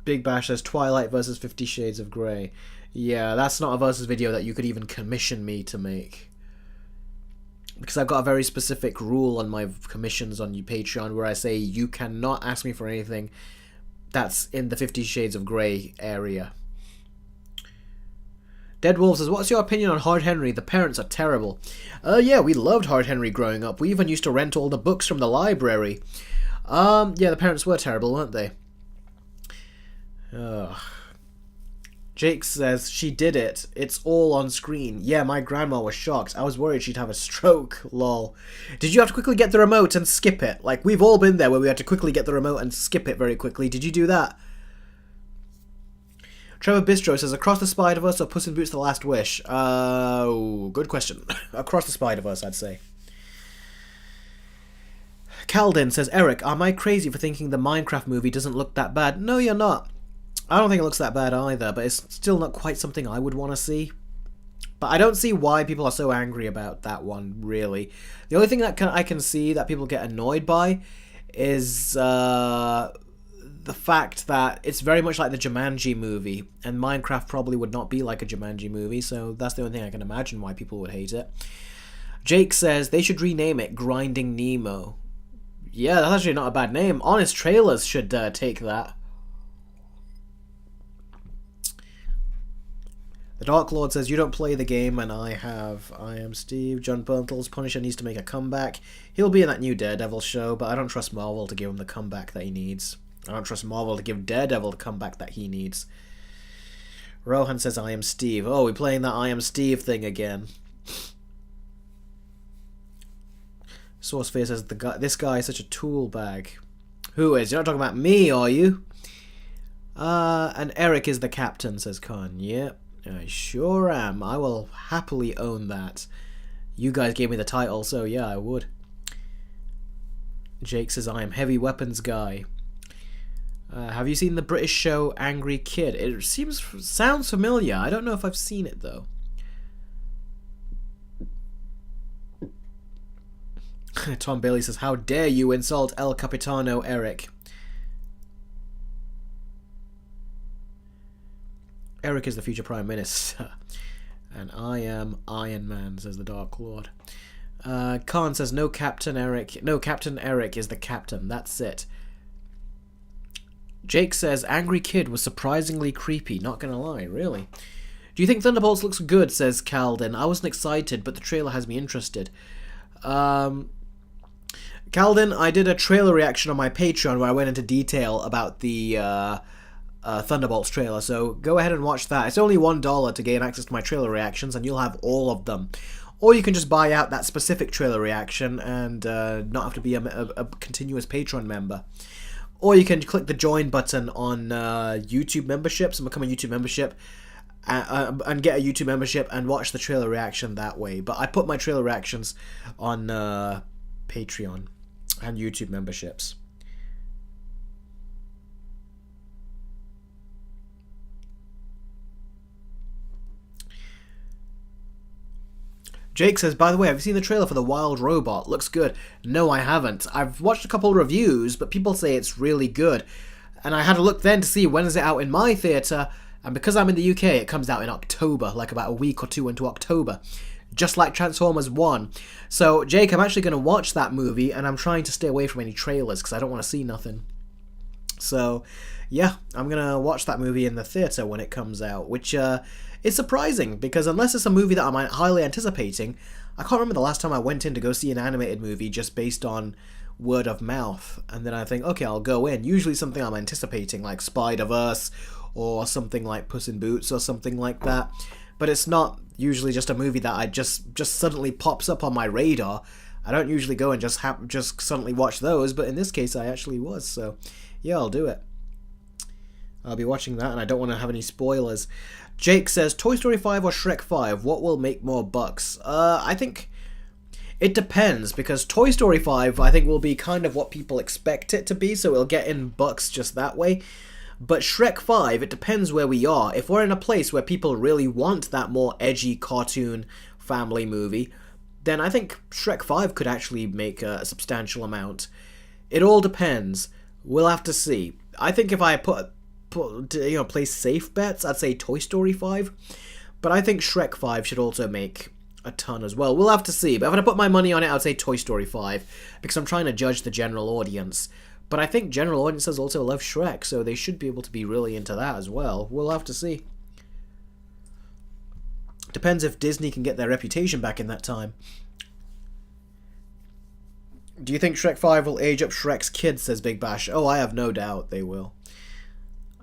Big Bash says Twilight versus 50 Shades of Grey. Yeah, that's not a versus video that you could even commission me to make. Because I've got a very specific rule on my commissions on Patreon where I say you cannot ask me for anything that's in the 50 Shades of Grey area. Dead Wolf says, what's your opinion on Hard Henry? The parents are terrible. Yeah, we loved Hard Henry growing up. We even used to rent all the books from the library. Yeah, the parents were terrible, weren't they? Ugh. Jake says, she did it. It's all on screen. Yeah, my grandma was shocked. I was worried she'd have a stroke. Lol. Did you have to quickly get the remote and skip it? Like, we've all been there where we had to quickly get the remote and skip it very quickly. Did you do that? Trevor Bistro says, Across the Spider-Verse or Puss in Boots The Last Wish? Good question. Across the Spider-Verse, I'd say. Calden says, Eric, am I crazy for thinking the Minecraft movie doesn't look that bad? No, you're not. I don't think it looks that bad either, but it's still not quite something I would want to see. But I don't see why people are so angry about that one, really. The only thing that I can see that people get annoyed by is the fact that it's very much like the Jumanji movie, and Minecraft probably would not be like a Jumanji movie, so that's the only thing I can imagine why people would hate it. Jake says they should rename it Grinding Nemo. Yeah, that's actually not a bad name. Honest Trailers should take that. The Dark Lord says, you don't play the game, and I have. I am Steve. John Bernthals, Punisher needs to make a comeback. He'll be in that new Daredevil show, but I don't trust Marvel to give him the comeback that he needs. I don't trust Marvel to give Daredevil the comeback that he needs. Rohan says, I am Steve. Oh, we're playing that I am Steve thing again. Sourcefear says, this guy is such a tool bag. Who is? You're not talking about me, are you? And Eric is the captain, says Khan. Yep. I sure am. I will happily own that. You guys gave me the title, so yeah, I would. Jake says, I am heavy weapons guy. Have you seen the British show Angry Kid? It sounds familiar. I don't know if I've seen it, though. Tom Bailey says, how dare you insult El Capitano Eric? Eric is the future Prime Minister. And I am Iron Man, says the Dark Lord. Khan says, no, Captain Eric. No, Captain Eric is the captain. That's it. Jake says, Angry Kid was surprisingly creepy. Not gonna lie, really. Do you think Thunderbolts looks good, says Calden. I wasn't excited, but the trailer has me interested. Calden, I did a trailer reaction on my Patreon where I went into detail about the Thunderbolts trailer, so go ahead and watch that. It's only $1 to gain access to my trailer reactions, and you'll have all of them. Or you can just buy out that specific trailer reaction and not have to be a continuous Patreon member. Or you can click the join button on YouTube memberships and become a YouTube membership and get a YouTube membership and watch the trailer reaction that way. But I put my trailer reactions on Patreon and YouTube memberships. Jake says, by the way, have you seen the trailer for The Wild Robot? Looks good. No, I haven't. I've watched a couple of reviews, but people say it's really good. And I had a look then to see when is it out in my theatre, and because I'm in the UK, it comes out in October, like about a week or two into October. Just like Transformers 1. So, Jake, I'm actually going to watch that movie, and I'm trying to stay away from any trailers, because I don't want to see nothing. So, yeah, I'm going to watch that movie in the theatre when it comes out, which is surprising, because unless it's a movie that I'm highly anticipating, I can't remember the last time I went in to go see an animated movie just based on word of mouth, and then I think, okay, I'll go in. Usually something I'm anticipating, like Spider-Verse, or something like Puss in Boots or something like that. But it's not usually just a movie that I just suddenly pops up on my radar. I don't usually go and just suddenly watch those, but in this case I actually was, so yeah, I'll do it. I'll be watching that, and I don't want to have any spoilers. Jake says, Toy Story 5 or Shrek 5? What will make more bucks? I think it depends, because Toy Story 5, I think, will be kind of what people expect it to be, so it'll get in bucks just that way. But Shrek 5, it depends where we are. If we're in a place where people really want that more edgy cartoon family movie, then I think Shrek 5 could actually make a substantial amount. It all depends. We'll have to see. I think if I place safe bets, I'd say Toy Story 5. But I think Shrek 5 should also make a ton as well. We'll have to see. But if I put my money on it, I'd say Toy Story 5. Because I'm trying to judge the general audience. But I think general audiences also love Shrek, so they should be able to be really into that as well. We'll have to see. Depends if Disney can get their reputation back in that time. Do you think Shrek 5 will age up Shrek's kids, says Big Bash? Oh, I have no doubt they will.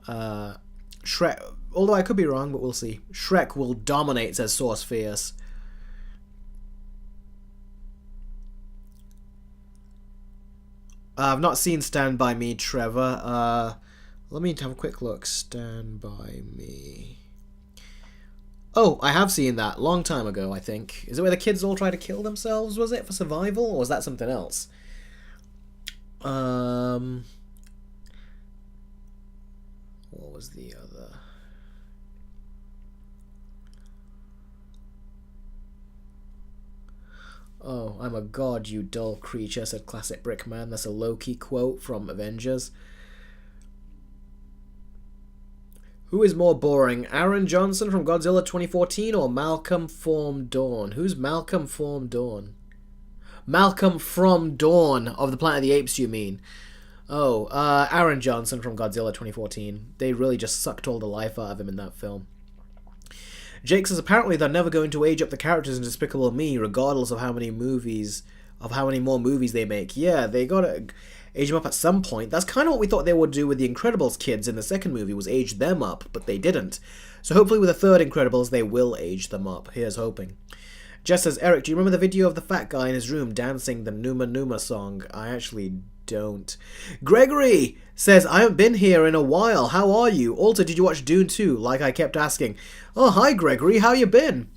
Shrek, although I could be wrong, but we'll see. Shrek will dominate, says Source Fierce. I've not seen Stand By Me, Trevor. Let me have a quick look. Stand By Me. Oh, I have seen that. Long time ago, I think. Is it where the kids all try to kill themselves, was it, for survival? Or was that something else? What was the other? Oh, I'm a god, you dull creature, said Classic Brickman. That's a Loki quote from Avengers. Who is more boring, Aaron Johnson from Godzilla 2014 or Malcolm from Dawn? Who's Malcolm from Dawn? Malcolm from Dawn of the Planet of the Apes, you mean? Oh, Aaron Johnson from Godzilla 2014. They really just sucked all the life out of him in that film. Jake says apparently they're never going to age up the characters in Despicable Me, regardless of how many more movies they make. Yeah, they gotta age them up at some point. That's kind of what we thought they would do with the Incredibles kids in the second movie, was age them up, but they didn't. So hopefully with the third Incredibles, they will age them up. Here's hoping. Jess says, Eric, do you remember the video of the fat guy in his room dancing the Numa Numa song? I actually don't. Gregory says, I haven't been here in a while. How are you? Also, did you watch Dune 2? Like I kept asking. Oh, hi, Gregory. How you been?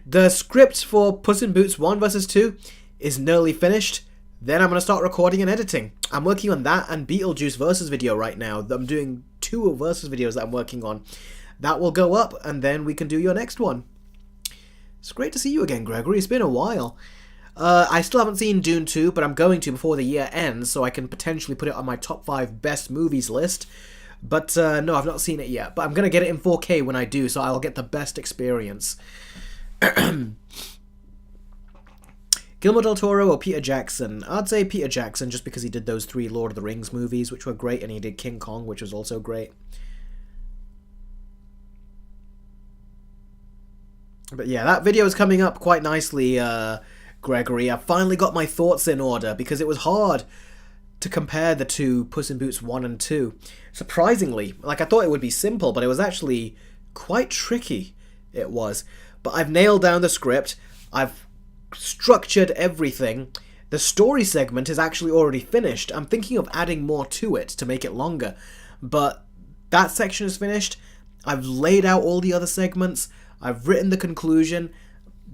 The script for Puss in Boots 1 vs 2 is nearly finished. Then I'm going to start recording and editing. I'm working on that and Beetlejuice versus video right now. I'm doing 2 versus videos that I'm working on. That will go up, and then we can do your next one. It's great to see you again, Gregory. It's been a while. I still haven't seen Dune 2, but I'm going to before the year ends, so I can potentially put it on my top 5 best movies list. But no, I've not seen it yet. But I'm going to get it in 4K when I do, so I'll get the best experience. Guillermo del Toro or Peter Jackson? I'd say Peter Jackson, just because he did those 3 Lord of the Rings movies, which were great, and he did King Kong, which was also great. But yeah, that video is coming up quite nicely, Gregory. I finally got my thoughts in order, because it was hard to compare the two Puss in Boots 1 and 2. Surprisingly, like I thought it would be simple, but it was actually quite tricky. It was. But I've nailed down the script. I've structured everything. The story segment is actually already finished. I'm thinking of adding more to it to make it longer. But that section is finished. I've laid out all the other segments. I've written the conclusion.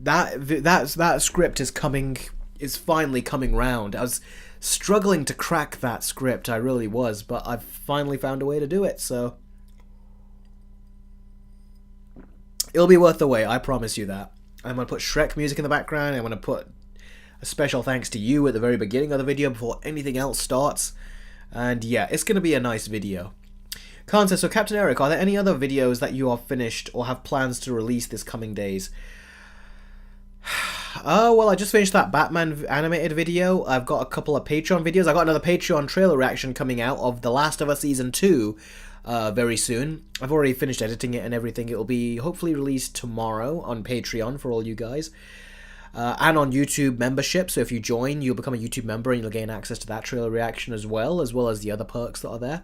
That script is finally coming round. I was struggling to crack that script, I really was, but I've finally found a way to do it, so it'll be worth the wait, I promise you that. I'm going to put Shrek music in the background. I'm going to put a special thanks to you at the very beginning of the video before anything else starts. And yeah, it's going to be a nice video. Khan says, so Captain Eric, are there any other videos that you are finished or have plans to release this coming days? Oh, well, I just finished that Batman animated video. I've got a couple of Patreon videos. I got another Patreon trailer reaction coming out of The Last of Us Season 2 very soon. I've already finished editing it and everything. It will be hopefully released tomorrow on Patreon for all you guys. And on YouTube membership. So if you join, you'll become a YouTube member and you'll gain access to that trailer reaction as well as the other perks that are there.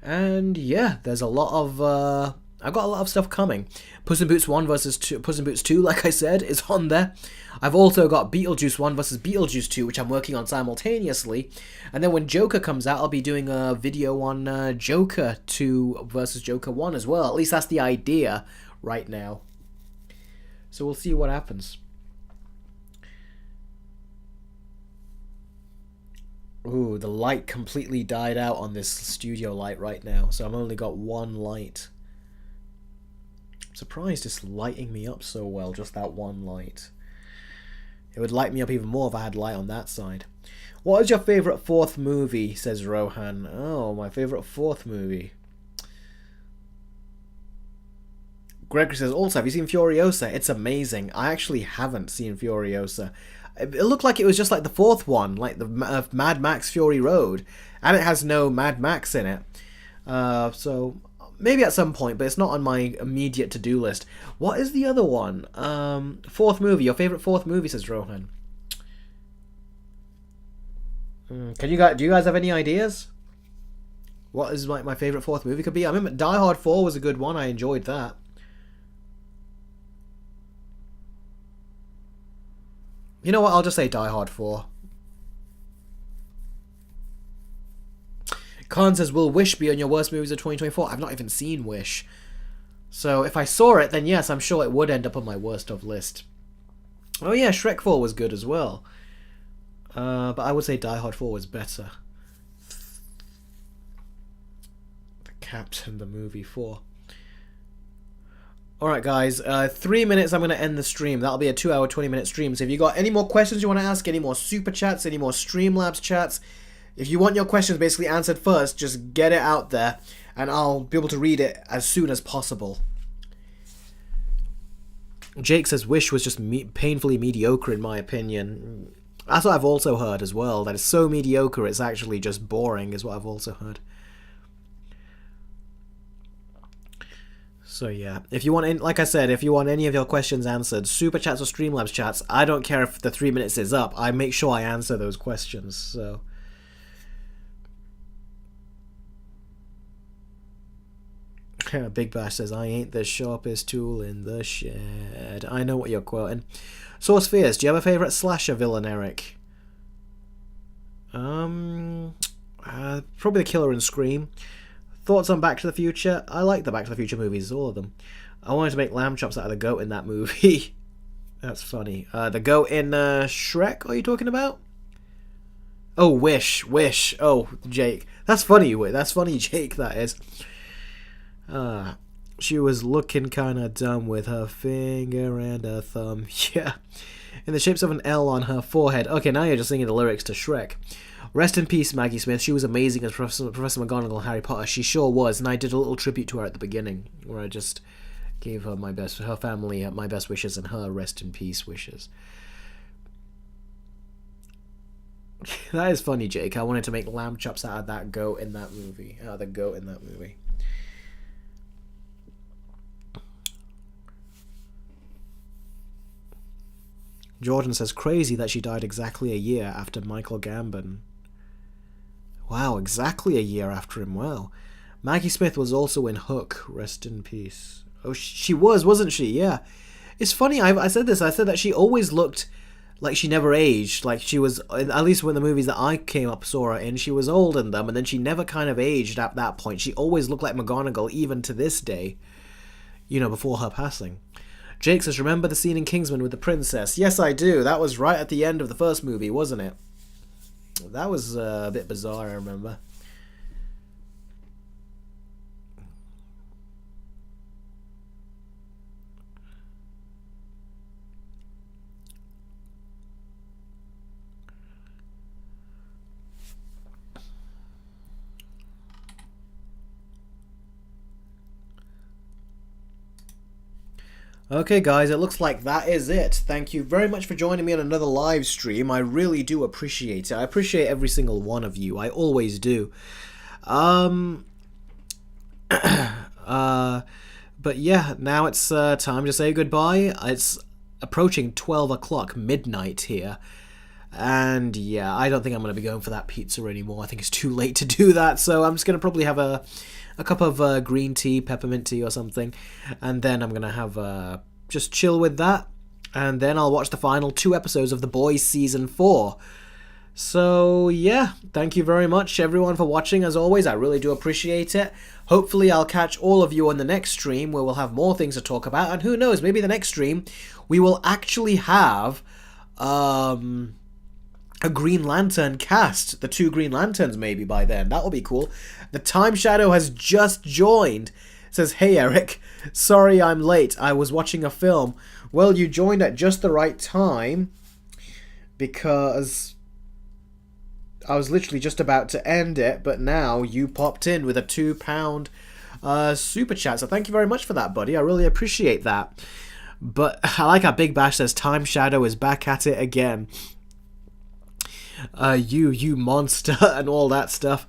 And yeah, there's a lot of I've got a lot of stuff coming. Puss in Boots 1 versus 2, Puss in Boots 2, like I said, is on there. I've also got Beetlejuice 1 versus Beetlejuice 2, which I'm working on simultaneously. And then when Joker comes out, I'll be doing a video on Joker 2 versus Joker 1 as well. At least that's the idea right now. So we'll see what happens. Ooh, the light completely died out on this studio light right now, so I've only got one light. I'm surprised it's lighting me up so well, just that one light. It would light me up even more if I had light on that side. What is your favourite fourth movie, says Rohan. Oh, my favourite fourth movie. Gregory says, also, have you seen Furiosa? It's amazing. I actually haven't seen Furiosa. It looked like it was just like the fourth one, like the Mad Max Fury Road, and it has no Mad Max in it. So maybe at some point, but it's not on my immediate to-do list. What is the other one? Fourth movie. Your favorite fourth movie, says Rohan. Do you guys have any ideas? What is my favorite fourth movie could be? I remember Die Hard 4 was a good one. I enjoyed that. You know what? I'll just say Die Hard 4. Khan says, will Wish be on your worst movies of 2024? I've not even seen Wish. So if I saw it, then yes, I'm sure it would end up on my worst of list. Oh yeah, Shrek 4 was good as well. But I would say Die Hard 4 was better. The Captain, the movie 4. Alright guys, 3 minutes I'm going to end the stream. That'll be a 2 hour, 20 minute stream. So if you got any more questions you want to ask, any more super chats, any more Streamlabs chats, if you want your questions basically answered first, just get it out there and I'll be able to read it as soon as possible. Jake says Wish was just painfully mediocre in my opinion. That's what I've also heard as well. That it's so mediocre it's actually just boring is what I've also heard. So yeah, if you want, like I said, if you want any of your questions answered, super chats or Streamlabs chats, I don't care if the 3 minutes is up. I make sure I answer those questions. So Big Bash says, I ain't the sharpest tool in the shed. I know what you're quoting. Source Fierce, do you have a favourite slasher villain, Eric? Probably the killer in Scream. Thoughts on Back to the Future? I like the Back to the Future movies, all of them. I wanted to make lamb chops out of the goat in that movie. That's funny. The goat in Shrek, are you talking about? Oh, Wish. Oh, Jake. That's funny, Jake, that is. She was looking kinda dumb with her finger and her thumb. Yeah. In the shapes of an L on her forehead. Okay, now you're just singing the lyrics to Shrek. Rest in peace, Maggie Smith. She was amazing as Professor McGonagall in Harry Potter. She sure was, and I did a little tribute to her at the beginning, where I just gave her her family my best wishes and her rest in peace wishes. That is funny, Jake. I wanted to make lamb chops out of that goat in that movie. Out of the goat in that movie. Jordon says, crazy that she died exactly a year after Michael Gambon. Wow, exactly a year after him. Wow. Maggie Smith was also in Hook. Rest in peace. Oh, she was, wasn't she? Yeah. It's funny, I said this. I said that she always looked like she never aged. Like she was, at least when the movies that I saw her in, she was old in them, and then she never kind of aged at that point. She always looked like McGonagall, even to this day. You know, before her passing. Jake says, remember the scene in Kingsman with the princess? Yes, I do. That was right at the end of the first movie, wasn't it? That was a bit bizarre, I remember. Okay guys, it looks like that is it. Thank you very much for joining me on another live stream. I really do appreciate it. I appreciate every single one of you. I always do. But yeah, now it's time to say goodbye. It's approaching 12 o'clock midnight here. And yeah, I don't think I'm going to be going for that pizza anymore. I think it's too late to do that, so I'm just going to probably have a cup of green tea, peppermint tea or something, and then I'm going to have just chill with that, and then I'll watch the final 2 episodes of The Boys Season 4. So yeah, thank you very much everyone for watching. As always, I really do appreciate it. Hopefully I'll catch all of you on the next stream where we'll have more things to talk about, and who knows, maybe the next stream we will actually have a Green Lantern cast, the 2 Green Lanterns maybe by then. That will be cool. The Time Shadow has just joined. It says, "Hey Eric, sorry I'm late. I was watching a film." Well, you joined at just the right time because I was literally just about to end it, but now you popped in with a £2 super chat. So thank you very much for that, buddy. I really appreciate that. But I like how Big Bash says Time Shadow is back at it again. You monster and all that stuff.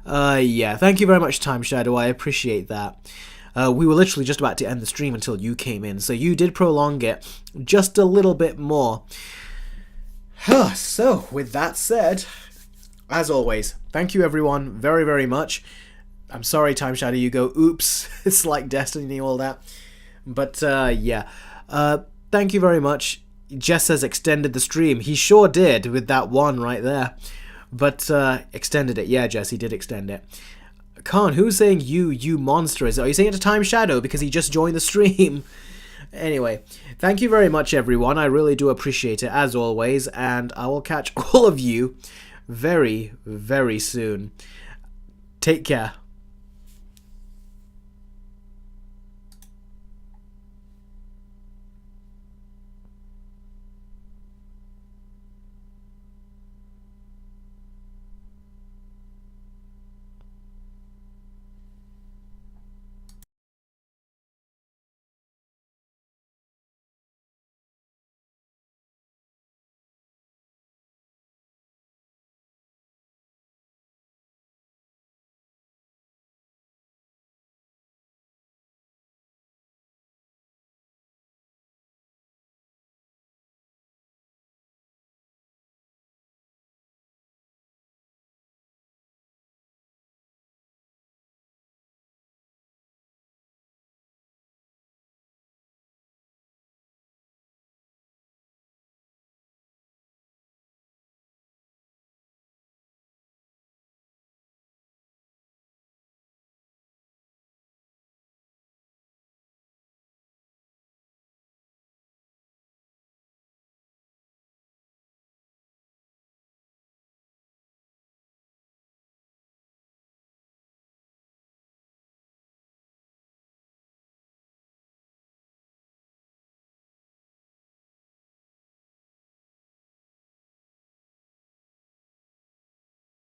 Yeah, thank you very much, Time Shadow. I appreciate that. We were literally just about to end the stream until you came in, so you did prolong it just a little bit more. So, with that said, as always, thank you everyone very, very much. I'm sorry, Time Shadow, you go, oops, it's like Destiny, all that. But, yeah. Thank you very much. Jess says extended the stream. He sure did with that one right there. But, extended it. Yeah, Jess, he did extend it. Khan, who's saying you monster? Are you saying it to Time Shadow because he just joined the stream? Anyway, thank you very much, everyone. I really do appreciate it, as always. And I will catch all of you very, very soon. Take care.